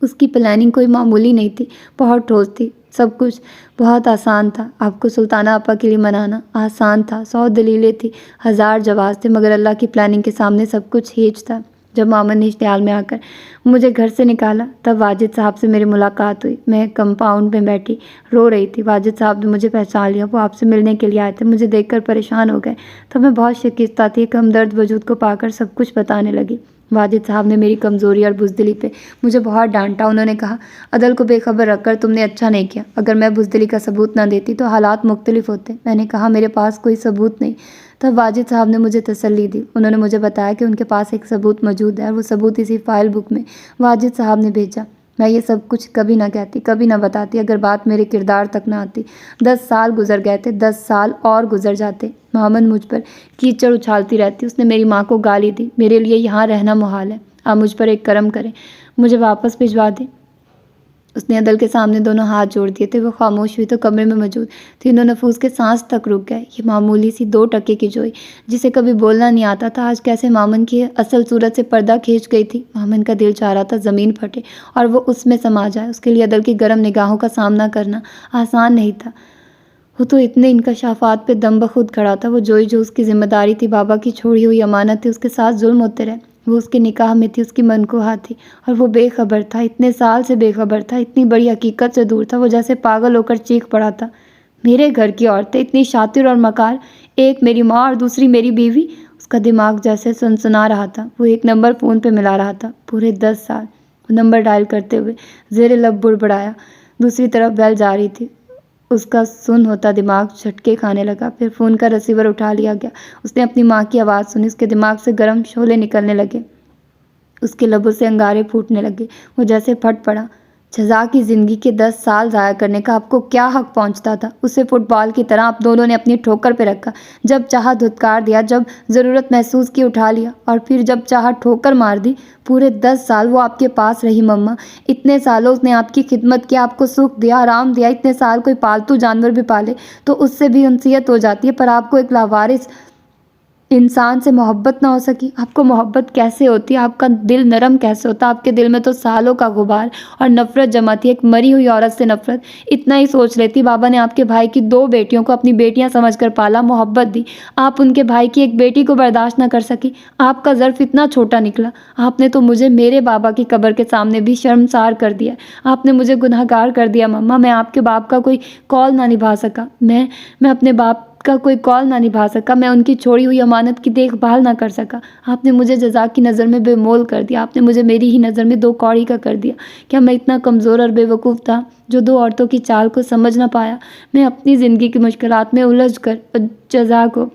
اس کی پلاننگ کوئی معمولی نہیں تھی، بہت ٹھوس تھی، سب کچھ بہت آسان تھا۔ آپ کو سلطانہ آپا کے لیے منانا آسان تھا، 100 دلیلیں تھیں، 1000 جواز تھے، مگر اللہ کی پلاننگ کے سامنے سب کچھ ہیچ تھا۔ جب مامن نے اشتعال میں آ کر مجھے گھر سے نکالا تب واجد صاحب سے میری ملاقات ہوئی۔ میں کمپاؤنڈ میں بیٹھی رو رہی تھی۔ واجد صاحب نے مجھے پہچان لیا، وہ آپ سے ملنے کے لیے آئے تھے، مجھے دیکھ کر پریشان ہو گئے تو میں بہت شکستہ تھی، ایک ہمدرد وجود کو پا کر سب کچھ بتانے لگی۔ واجد صاحب نے میری کمزوری اور بزدلی پہ مجھے بہت ڈانٹا۔ انہوں نے کہا عدل کو بے خبر رکھ کر تم نے اچھا نہیں کیا، اگر میں بزدلی کا ثبوت نہ دیتی تو حالات مختلف ہوتے۔ میں نے کہا میرے پاس کوئی ثبوت نہیں۔ تب واجد صاحب نے مجھے تسلی دی، انہوں نے مجھے بتایا کہ ان کے پاس ایک ثبوت موجود ہے، اور وہ ثبوت اسی فائل بک میں واجد صاحب نے بھیجا۔ میں یہ سب کچھ کبھی نہ کہتی، کبھی نہ بتاتی اگر بات میرے کردار تک نہ آتی۔ 10 سال گزر گئے تھے، 10 سال اور گزر جاتے۔ مامن مجھ پر کیچڑ اچھالتی رہتی، اس نے میری ماں کو گالی دی، میرے لیے یہاں رہنا محال ہے، آپ مجھ پر ایک کرم کریں، مجھے واپس بھجوا دیں۔ اس نے عدل کے سامنے دونوں ہاتھ جوڑ دیے تھے، وہ خاموش ہوئی تو کمرے میں موجود تینوں نفوس کے سانس تک رک گئے۔ یہ معمولی سی 2 ٹکے کی جوئی جسے کبھی بولنا نہیں آتا تھا، آج کیسے مامن کی اصل صورت سے پردہ کھینچ گئی تھی۔ مامن کا دل چاہ رہا تھا زمین پھٹے اور وہ اس میں سما جائے۔ اس کے لیے عدل کی گرم نگاہوں کا سامنا کرنا آسان نہیں تھا، وہ تو اتنے انکشافات پہ دم بخود کھڑا تھا۔ وہ جوئی جو اس کی ذمہ داری تھی، بابا کی چھوڑی ہوئی امانت تھی، اس کے ساتھ ظلم ہوتے رہے، وہ اس کے نکاح میں تھی، اس کی منقوہہ تھی، اور وہ بے خبر تھا، اتنے سال سے بے خبر تھا، اتنی بڑی حقیقت سے دور تھا، وہ جیسے پاگل ہو کر چیخ پڑا تھا، میرے گھر کی عورتیں اتنی شاطر اور مکار، ایک میری ماں اور دوسری میری بیوی۔ اس کا دماغ جیسے سنسنا رہا تھا، وہ ایک نمبر فون پہ ملا رہا تھا، پورے 10 سال۔ وہ نمبر ڈائل کرتے ہوئے زیر لب بڑبڑایا، دوسری طرف بیل جا رہی تھی، اس کا سن ہوتا دماغ جھٹکے کھانے لگا۔ پھر فون کا ریسیور اٹھا لیا گیا، اس نے اپنی ماں کی آواز سنی، اس کے دماغ سے گرم شعلے نکلنے لگے، اس کے لبوں سے انگارے پھوٹنے لگے، وہ جیسے پھٹ پڑا۔ جزا کی زندگی کے 10 سال ضائع کرنے کا آپ کو کیا حق پہنچتا تھا؟ اسے فٹ بال کی طرح آپ دونوں نے اپنی ٹھوکر پہ رکھا، جب چاہا دھتکار دیا، جب ضرورت محسوس کی اٹھا لیا، اور پھر جب چاہا ٹھوکر مار دی۔ پورے 10 سال وہ آپ کے پاس رہی مما، اتنے سالوں اس نے آپ کی خدمت کی، آپ کو سکھ دیا، آرام دیا، اتنے سال کوئی پالتو جانور بھی پالے تو اس سے بھی انسیت ہو جاتی ہے، پر آپ کو ایک لاوارث انسان سے محبت نہ ہو سکی؟ آپ کو محبت کیسے ہوتی ہے؟ آپ کا دل نرم کیسے ہوتا؟ آپ کے دل میں تو سالوں کا غبار اور نفرت جمع تھی، ایک مری ہوئی عورت سے نفرت۔ اتنا ہی سوچ لیتی، بابا نے آپ کے بھائی کی 2 بیٹیوں کو اپنی بیٹیاں سمجھ کر پالا، محبت دی، آپ ان کے بھائی کی ایک بیٹی کو برداشت نہ کر سکی؟ آپ کا ظرف اتنا چھوٹا نکلا؟ آپ نے تو مجھے میرے بابا کی قبر کے سامنے بھی شرمسار کر دیا، آپ نے مجھے گنہگار کر دیا مما۔ میں آپ کے باپ کا کوئی قول نہ نبھا سکا، میں اپنے باپ کا کوئی قول نہ نبھا سکا، میں ان کی چھوڑی ہوئی امانت کی دیکھ بھال نہ کر سکا۔ آپ نے مجھے جزا کی نظر میں بے مول کر دیا، آپ نے مجھے میری ہی نظر میں 2 کوڑی کا کر دیا۔ کیا میں اتنا کمزور اور بے وقوف تھا جو 2 عورتوں کی چال کو سمجھ نہ پایا؟ میں اپنی زندگی کی مشکلات میں الجھ کر جزا کو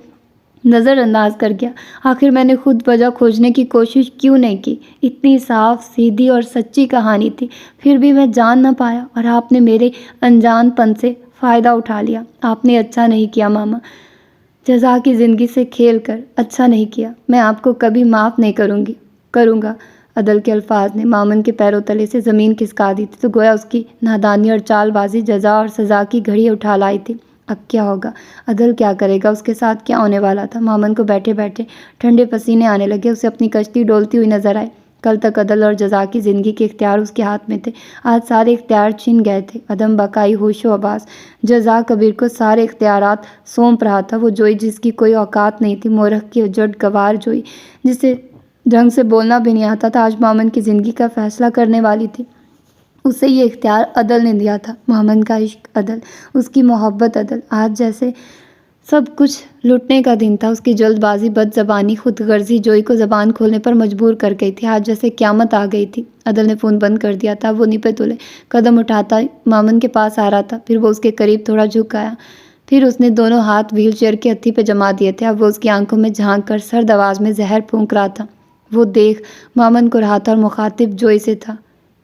نظر انداز کر گیا۔ آخر میں نے خود وجہ کھوجنے کی کوشش کیوں نہیں کی؟ اتنی صاف سیدھی اور سچی کہانی تھی، پھر بھی میں جان نہ پایا، اور آپ نے میرے انجان پن سے فائدہ اٹھا لیا۔ آپ نے اچھا نہیں کیا ماما، جزا کی زندگی سے کھیل کر اچھا نہیں کیا۔ میں آپ کو کبھی معاف نہیں کروں گا۔ عدل کے الفاظ نے مامن کے پیروں تلے سے زمین کھسکا دی تھی، تو گویا اس کی نادانی اور چال بازی جزا اور سزا کی گھڑی اٹھا لائی تھی۔ اب کیا ہوگا؟ عدل کیا کرے گا؟ اس کے ساتھ کیا ہونے والا تھا؟ مامن کو بیٹھے بیٹھے ٹھنڈے پسینے آنے لگے، اسے اپنی کشتی ڈولتی ہوئی نظر آئی۔ کل تک عدل اور جزا کی زندگی کے اختیار اس کے ہاتھ میں تھے، آج سارے اختیار چھن گئے تھے۔ عدم بقائی ہوش و حواس، جزا کبیر کو سارے اختیارات سونپ رہا تھا۔ وہ جوئی جس کی کوئی اوقات نہیں تھی، مورخ کی جٹ گوار جوئی جسے ڈھنگ سے بولنا بھی نہیں آتا تھا، آج مامن کی زندگی کا فیصلہ کرنے والی تھی۔ اسے یہ اختیار عدل نے دیا تھا، مامن کا عشق عدل، اس کی محبت عدل۔ آج جیسے سب کچھ لٹنے کا دن تھا، اس کی جلد بازی، بد زبانی، خود غرضی جوئی کو زبان کھولنے پر مجبور کر گئی تھی۔ آج جیسے قیامت آ گئی تھی۔ عدل نے فون بند کر دیا تھا، وہ نپے تلے قدم اٹھاتا مامن کے پاس آ رہا تھا، پھر وہ اس کے قریب تھوڑا جھک آیا، پھر اس نے دونوں ہاتھ ویل چیئر کے ہتھی پہ جما دیے تھے۔ اب وہ اس کی آنکھوں میں جھانک کر سرد آواز میں زہر پھونک رہا تھا۔ وہ دیکھ مامن کو رہا تھا اور مخاطب جوئی سے تھا،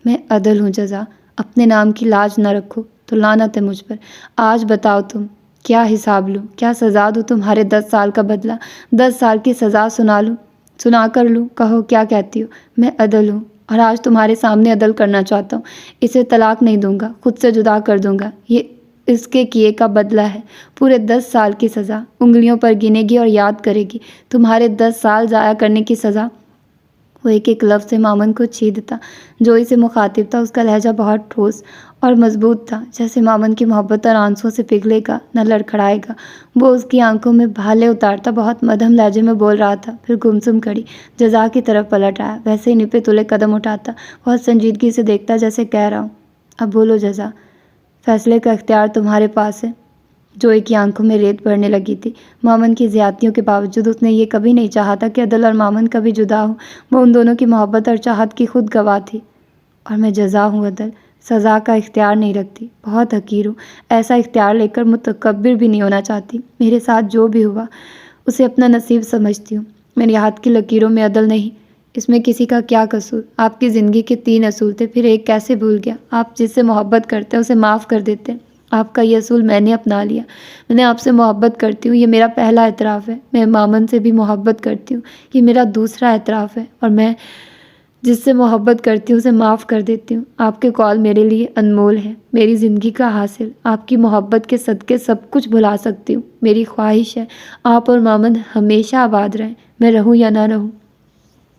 میں عدل ہوں جزا، اپنے نام کی لاج نہ رکھو تو لعنت ہے مجھ پر۔ آج بتاؤ تم کیا حساب لوں، کیا سزا دوں تمہارے 10 سال کا بدلہ، 10 سال کی سزا سنا کر لوں؟ کہو کیا کہتی ہو؟ میں عدل ہوں اور آج تمہارے سامنے عدل کرنا چاہتا ہوں۔ اسے طلاق نہیں دوں گا، خود سے جدا کر دوں گا، یہ اس کے کیے کا بدلہ ہے۔ پورے 10 سال کی سزا انگلیوں پر گنے گی اور یاد کرے گی، تمہارے 10 سال ضائع کرنے کی سزا۔ وہ ایک ایک لفظ سے مامن کو چھیدتا، جوئی سے مخاطب تھا، اس کا لہجہ بہت ٹھوس اور مضبوط تھا، جیسے مامن کی محبت اور آنسوں سے پگھلے گا نہ لڑکھڑائے گا۔ وہ اس کی آنکھوں میں بھالے اتارتا، بہت مدھم لہجے میں بول رہا تھا، پھر گمسم کھڑی جزا کی طرف پلٹ آیا، ویسے ہی نپے تلے قدم اٹھاتا، بہت سنجیدگی سے دیکھتا، جیسے کہہ رہا ہوں اب بولو جزا، فیصلے کا اختیار تمہارے پاس ہے۔ جوئی کی آنکھوں میں ریت بھرنے لگی تھی۔ مامن کی زیادتیوں کے باوجود اس نے یہ کبھی نہیں چاہا تھا کہ عدل اور مامن کبھی جدا ہوں۔ وہ ان دونوں کی محبت اور چاہت کی خود گواہ تھی۔ اور میں جزا ہوں عدل، سزا کا اختیار نہیں رکھتی، بہت حقیر ہوں، ایسا اختیار لے کر متکبر بھی نہیں ہونا چاہتی۔ میرے ساتھ جو بھی ہوا اسے اپنا نصیب سمجھتی ہوں، میرے ہاتھ کی لکیروں میں عدل نہیں، اس میں کسی کا کیا قصور؟ آپ کی زندگی کے 3 اصول تھے، پھر ایک کیسے بھول گیا؟ آپ جس سے محبت کرتے ہیں اسے معاف کر دیتے ہیں، آپ کا یہ اصول میں نے اپنا لیا۔ میں نے آپ سے محبت کرتی ہوں، یہ میرا پہلا اعتراف ہے۔ میں مامن سے بھی محبت کرتی ہوں، یہ میرا دوسرا اعتراف ہے، اور میں جس سے محبت کرتی ہوں اسے معاف کر دیتی ہوں۔ آپ کے قول میرے لیے انمول ہے، میری زندگی کا حاصل۔ آپ کی محبت کے صدقے سب کچھ بھلا سکتی ہوں۔ میری خواہش ہے آپ اور مامن ہمیشہ آباد رہیں، میں رہوں یا نہ رہوں۔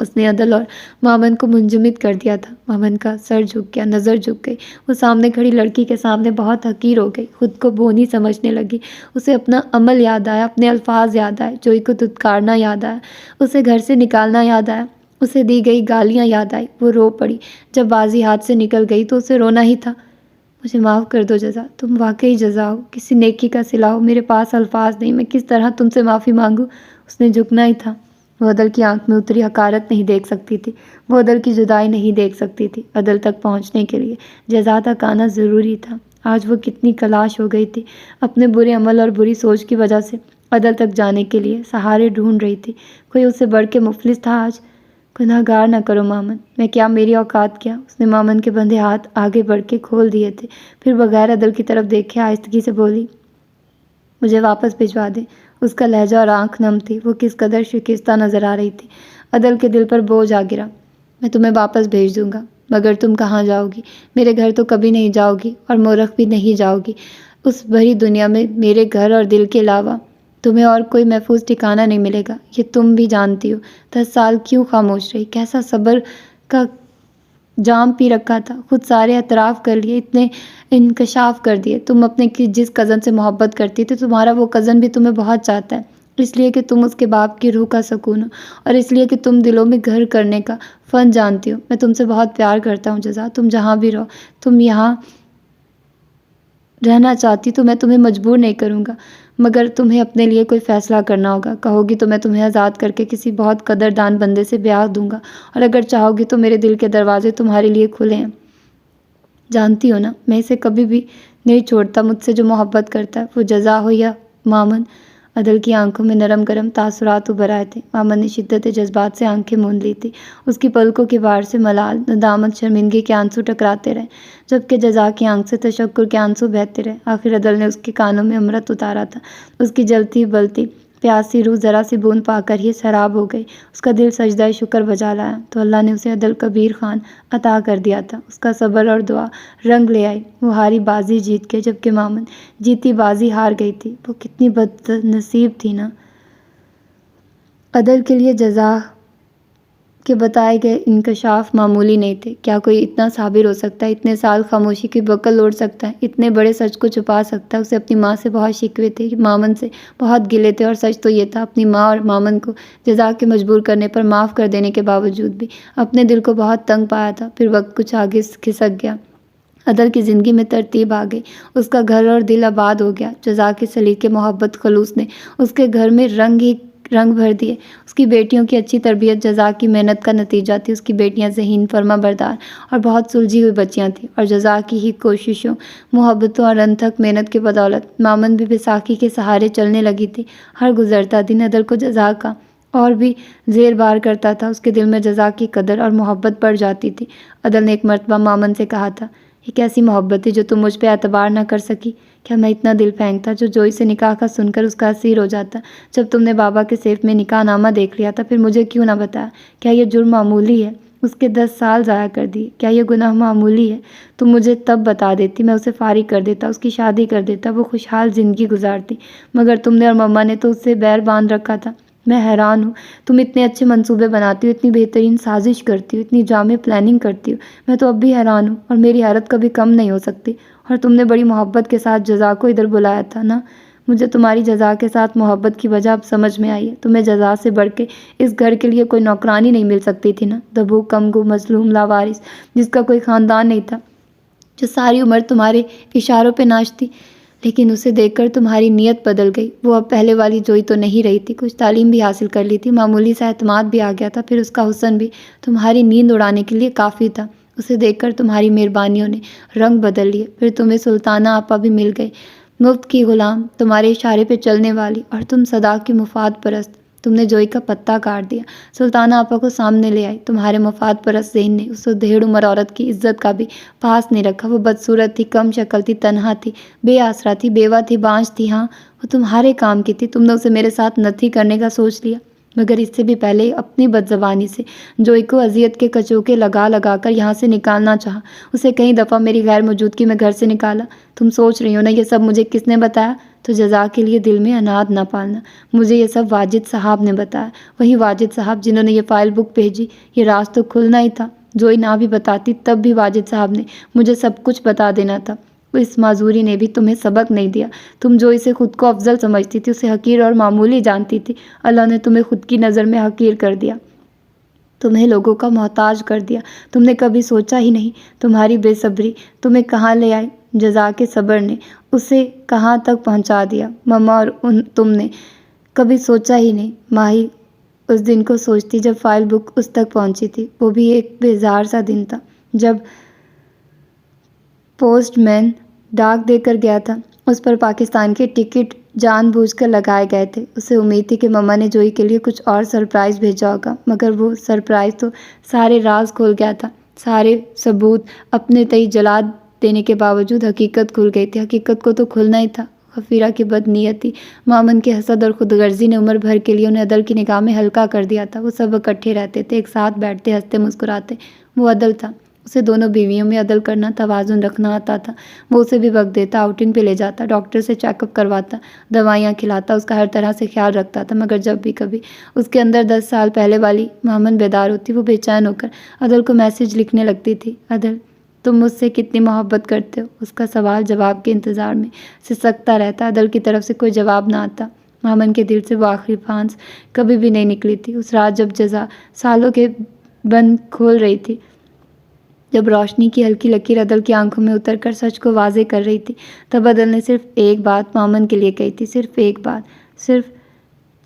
اس نے عدل اور مامن کو منجمد کر دیا تھا۔ مامن کا سر جھک گیا، نظر جھک گئی، وہ سامنے کھڑی لڑکی کے سامنے بہت حقیر ہو گئی، خود کو بونی سمجھنے لگی۔ اسے اپنا عمل یاد آیا، اپنے الفاظ یاد آئے، جوئی کو دھتکارنا یاد آیا، اسے گھر سے نکالنا یاد آیا، اسے دی گئی گالیاں یاد آئی، وہ رو پڑی۔ جب بازی ہاتھ سے نکل گئی تو اسے رونا ہی تھا۔ مجھے معاف کر دو جزا، تم واقعی جزا ہو، کسی نیکی کا صلہ ہو، میرے پاس الفاظ نہیں، میں کس طرح تم سے معافی مانگوں؟ اس نے جھکنا ہی تھا۔ وہ عدل کی آنکھ میں اتری حقارت نہیں دیکھ سکتی تھی، وہ عدل کی جدائی نہیں دیکھ سکتی تھی۔ عدل تک پہنچنے کے لیے جزا تک آنا ضروری تھا۔ آج وہ کتنی کلاش ہو گئی تھی، اپنے برے عمل اور بری سوچ کی وجہ سے عدل تک جانے کے لیے سہارے ڈھونڈ رہی تھی۔ کوئی اس سے بڑھ کے مفلس تھا آج؟ گنہگار نہ کرو مامن، میں کیا، میری اوقات کیا؟ اس نے مامن کے بندھے ہاتھ آگے بڑھ کے کھول دیے تھے، پھر بغیر عدل کی طرف دیکھے آہستگی سے بولی، مجھے واپس بھجوا دے۔ اس کا لہجہ اور آنکھ نم تھی، وہ کس قدر شکستہ نظر آ رہی تھی۔ عدل کے دل پر بوجھ آ گرا، میں تمہیں واپس بھیج دوں گا، مگر تم کہاں جاؤ گی؟ میرے گھر تو کبھی نہیں جاؤ گی، اور مورخ بھی نہیں جاؤ گی۔ اس بھری دنیا میں میرے گھر اور دل کے علاوہ تمہیں اور کوئی محفوظ ٹھکانہ نہیں ملے گا، یہ تم بھی جانتی ہو۔ 10 سال کیوں خاموش رہی؟ کیسا صبر کا جام پی رکھا تھا، خود سارے اعتراف کر لیے، اتنے انکشاف کر دیے۔ تم اپنے جس کزن سے محبت کرتی تھی، تمہارا وہ کزن بھی تمہیں بہت چاہتا ہے، اس لیے کہ تم اس کے باپ کی روح کا سکون ہو، اور اس لیے کہ تم دلوں میں گھر کرنے کا فن جانتی ہو۔ میں تم سے بہت پیار کرتا ہوں جزا، تم جہاں بھی رہو۔ تم یہاں رہنا چاہتی تو میں تمہیں مجبور نہیں کروں گا، مگر تمہیں اپنے لیے کوئی فیصلہ کرنا ہوگا۔ کہو گی تو میں تمہیں آزاد کر کے کسی بہت قدردان بندے سے بیاہ دوں گا، اور اگر چاہو گی تو میرے دل کے دروازے تمہارے لیے کھلے ہیں۔ جانتی ہو نا، میں اسے کبھی بھی نہیں چھوڑتا، مجھ سے جو محبت کرتا ہے، وہ جزا ہو یا مامن۔ عدل کی آنکھوں میں نرم گرم تاثرات ابھر آئے تھے۔ مامن نے شدت جذبات سے آنکھیں موند لی تھی، اس کی پلکوں کے باہر سے ملال، ندامت، شرمندگی کے آنسو ٹکراتے رہے، جبکہ جزا کی آنکھ سے تشکر کے آنسو بہتے رہے۔ آخر عدل نے اس کے کانوں میں امرت اتارا تھا، اس کی جلتی بلتی پیاسی روح ذرا سی بوند پا کر ہی سراب ہو گئی۔ اس کا دل سجدہ شکر بجا لایا تو اللہ نے اسے عدل کبیر خان عطا کر دیا تھا۔ اس کا صبر اور دعا رنگ لے آئی، وہ ہاری بازی جیت کے، جبکہ مامن جیتی بازی ہار گئی تھی۔ وہ کتنی بد نصیب تھی نا۔ عدل کے لیے جزا کے بتائے گئے انکشاف معمولی نہیں تھے۔ کیا کوئی اتنا صابر ہو سکتا ہے، اتنے سال خاموشی کی بکل اوڑھ سکتا ہے، اتنے بڑے سچ کو چھپا سکتا ہے؟ اسے اپنی ماں سے بہت شکوے تھے، مامن سے بہت گلے تھے، اور سچ تو یہ تھا، اپنی ماں اور مامن کو جزا کے مجبور کرنے پر معاف کر دینے کے باوجود بھی اپنے دل کو بہت تنگ پایا تھا۔ پھر وقت کچھ آگے کھسک گیا، عدل کی زندگی میں ترتیب آ گئی، اس کا گھر اور دل آباد ہو گیا۔ جزا کے سلیقے، محبت، خلوص نے اس کے گھر میں رنگ بھر دیے۔ اس کی بیٹیوں کی اچھی تربیت جزا کی محنت کا نتیجہ تھی۔ اس کی بیٹیاں ذہین، فرما بردار اور بہت سلجھی ہوئی بچیاں تھیں، اور جزا کی ہی کوششوں، محبتوں اور انتھک محنت کی بدولت مامن بھی بیساکھی کے سہارے چلنے لگی تھی۔ ہر گزرتا دن عدل کو جزا کا اور بھی زیر بار کرتا تھا، اس کے دل میں جزا کی قدر اور محبت بڑھ جاتی تھی۔ عدل نے ایک مرتبہ مامن سے کہا تھا، یہ کیسی محبت تھی جو تم مجھ پہ اعتبار نہ کر سکی؟ کیا میں اتنا دل پھینکتا جو جوئی سے نکاح کا سن کر اس کا اسیر ہو جاتا؟ جب تم نے بابا کے سیف میں نکاح نامہ دیکھ لیا تھا، پھر مجھے کیوں نہ بتایا؟ کیا یہ جرم معمولی ہے؟ اس کے 10 سال ضائع کر دیے، کیا یہ گناہ معمولی ہے؟ تم مجھے تب بتا دیتی، میں اسے فارغ کر دیتا، اس کی شادی کر دیتا، وہ خوشحال زندگی گزارتی، مگر تم نے اور مما نے تو اس سے بیر باندھ رکھا تھا۔ میں حیران ہوں، تم اتنے اچھے منصوبے بناتی ہو، اتنی بہترین سازش کرتی ہو، اتنی جامع پلاننگ کرتی ہو، میں تو اب بھی حیران ہوں، اور میری حیرت کبھی کم نہیں ہو سکتی۔ اور تم نے بڑی محبت کے ساتھ جزا کو ادھر بلایا تھا نا؟ مجھے تمہاری جزا کے ساتھ محبت کی وجہ اب سمجھ میں آئی ہے۔ تمہیں جزا سے بڑھ کے اس گھر کے لیے کوئی نوکرانی نہیں مل سکتی تھی نا؟ دبو، کمگو، مظلوم، لاوارث، جس کا کوئی خاندان نہیں تھا، جو ساری عمر تمہارے اشاروں پہ ناچتی۔ لیکن اسے دیکھ کر تمہاری نیت بدل گئی۔ وہ اب پہلے والی جوئی تو نہیں رہی تھی، کچھ تعلیم بھی حاصل کر لی تھی، معمولی سا اعتماد بھی آ گیا تھا، پھر اس کا حسن بھی تمہاری نیند اڑانے کے لیے کافی تھا۔ اسے دیکھ کر تمہاری مہربانیوں نے رنگ بدل لیے، پھر تمہیں سلطانہ آپا بھی مل گئی، مفت کی غلام، تمہارے اشارے پہ چلنے والی، اور تم صدا کی مفاد پرست۔ تم نے جوئی کا پتہ کاٹ دیا، سلطانہ آپا کو سامنے لے آئی۔ تمہارے مفاد پرست ذہن نے اس دھیڑ عمر عورت کی عزت کا بھی پاس نہیں رکھا۔ وہ بدصورت تھی، کم شکل تھی، تنہا تھی، بے آسرا تھی، بیوہ تھی، بانجھ تھی، ہاں وہ تمہارے کام کی تھی۔ تم نے اسے میرے ساتھ نتھی کرنے کا سوچ لیا، مگر اس سے بھی پہلے اپنی بدزبانی سے جوئی کو اذیت کے کچوکے لگا لگا کر یہاں سے نکالنا چاہا۔ اسے کئی دفعہ میری غیر موجودگی میں گھر سے نکالا۔ تم سوچ رہی ہو نا یہ سب مجھے کس نے بتایا؟ تو جزا کے لیے دل میں اناد نہ پالنا، مجھے یہ سب واجد صاحب نے بتایا، وہی واجد صاحب جنہوں نے یہ فائل بک بھیجی۔ یہ راز تو کھلنا ہی تھا، جوئی نہ بھی بتاتی تب بھی واجد صاحب نے مجھے سب کچھ بتا دینا تھا۔ اس معذوری نے بھی تمہیں سبق نہیں دیا۔ تم جو اسے خود کو افضل سمجھتی تھی، اسے حقیر اور معمولی جانتی تھی، اللہ نے تمہیں خود کی نظر میں حقیر کر دیا، تمہیں لوگوں کا محتاج کر دیا۔ تم نے کبھی سوچا ہی نہیں تمہاری بے صبری تمہیں کہاں لے آئی، جزا کے صبر نے اسے کہاں تک پہنچا دیا۔ مما اور تم نے کبھی سوچا ہی نہیں۔ ماہی اس دن کو سوچتی جب فائل بک اس تک پہنچی تھی، وہ بھی ایک بیزار سا دن تھا جب پوسٹ مین ڈاک دے کر گیا تھا، اس پر پاکستان کے ٹکٹ جان بوجھ کر لگائے گئے تھے۔ اسے امید تھی کہ مما نے جوئی کے لیے کچھ اور سرپرائز بھیجا ہوگا، مگر وہ سرپرائز تو سارے راز کھول گیا تھا۔ سارے ثبوت اپنے تئیں جلا دینے کے باوجود حقیقت کھل گئی تھی۔ حقیقت کو تو کھلنا ہی تھا۔ غفیرہ کی بد نیتی، مامن کے حسد اور خود غرضی نے عمر بھر کے لیے انہیں عدل کی نگاہ میں ہلکا کر دیا تھا۔ وہ سب اکٹھے رہتے تھے، ایک ساتھ بیٹھتے، ہنستے، مسکراتے۔ وہ عدل تھا اسے دونوں بیویوں میں عدل کرنا، توازن رکھنا آتا تھا۔ وہ اسے بھی وقت دیتا، آؤٹنگ پہ لے جاتا، ڈاکٹر سے چیک اپ کرواتا، دوائیاں کھلاتا، اس کا ہر طرح سے خیال رکھتا تھا۔ مگر جب بھی کبھی اس کے اندر 10 سال پہلے والی مہمن بیدار ہوتی، وہ بے چین ہو کر عدل کو میسج لکھنے لگتی تھی۔ عدل، تم مجھ سے کتنی محبت کرتے ہو؟ اس کا سوال جواب کے انتظار میں سسکتا رہتا۔ عدل کی طرف سے کوئی جواب نہ آتا۔ مہمن کے دل سے وہ آخری پھانس کبھی بھی نہیں نکلی تھی۔ اس رات جب جزا سالوں کے بند کھول رہی تھی، جب روشنی کی ہلکی لکیر عدل کی آنکھوں میں اتر کر سچ کو واضح کر رہی تھی، تب عدل نے صرف ایک بات مامن کے لیے کہی تھی، صرف ایک بات، صرف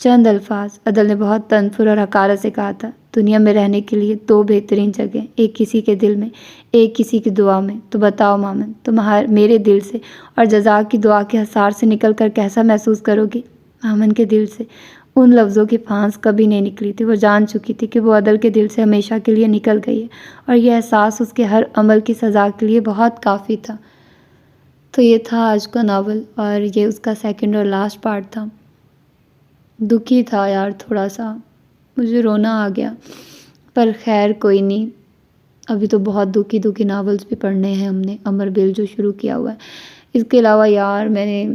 چند الفاظ۔ عدل نے بہت تنفر اور حقارت سے کہا تھا، دنیا میں رہنے کے لیے 2 بہترین جگہیں، ایک کسی کے دل میں، ایک کسی کی دعا میں۔ تو بتاؤ مامن، تم میرے دل سے اور جزا کی دعا کے حصار سے نکل کر کیسا محسوس کرو گی؟ مامن کے دل سے ان لفظوں کی پھانس کبھی نہیں نکلی تھی۔ وہ جان چکی تھی کہ وہ عدل کے دل سے ہمیشہ کے لیے نکل گئی ہے، اور یہ احساس اس کے ہر عمل کی سزا کے لیے بہت کافی تھا۔ تو یہ تھا آج کا ناول، اور یہ اس کا 2nd اور لاسٹ پارٹ تھا۔ دکھی تھا یار، تھوڑا سا مجھے رونا آ گیا، پر خیر کوئی نہیں، ابھی تو بہت دکھی ناولز بھی پڑھنے ہیں ہم نے۔ امر بیل جو شروع کیا ہوا ہے، اس کے علاوہ یار میں نے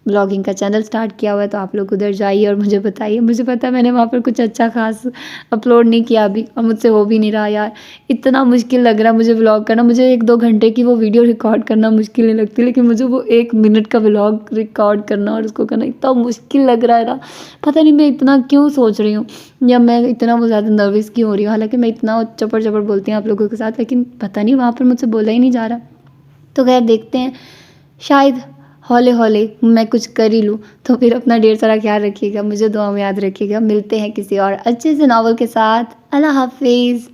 بلاگنگ کا چینل سٹارٹ کیا ہوا ہے، تو آپ لوگ ادھر جائیے اور مجھے بتائیے۔ مجھے پتا ہے میں نے وہاں پر کچھ اچھا خاص اپلوڈ نہیں کیا ابھی، اور مجھ سے ہو بھی نہیں رہا یار، اتنا مشکل لگ رہا ہے مجھے ولاگ کرنا۔ مجھے 1-2 گھنٹے کی وہ ویڈیو ریکارڈ کرنا مشکل نہیں لگتی، لیکن مجھے وہ 1 منٹ کا ولاگ ریکارڈ کرنا اور اس کو کرنا اتنا مشکل لگ رہا ہے نا، پتہ نہیں میں اتنا کیوں سوچ رہی ہوں، یا میں اتنا زیادہ نروس کیوں ہو رہی ہوں، حالانکہ میں اتنا چپڑ بولتی ہوں آپ لوگوں کے ساتھ، لیکن پتہ نہیں وہاں پر مجھ سے بولا ہی نہیں جا رہا۔ تو خیر دیکھتے ہیں، شاید ہولے ہولے میں کچھ کر ہی لوں۔ تو پھر اپنا ڈھیر سارا خیال رکھیے گا، مجھے دعا میں یاد رکھیے گا۔ ملتے ہیں کسی اور اچھے سے ناول کے ساتھ۔ اللہ حافظ۔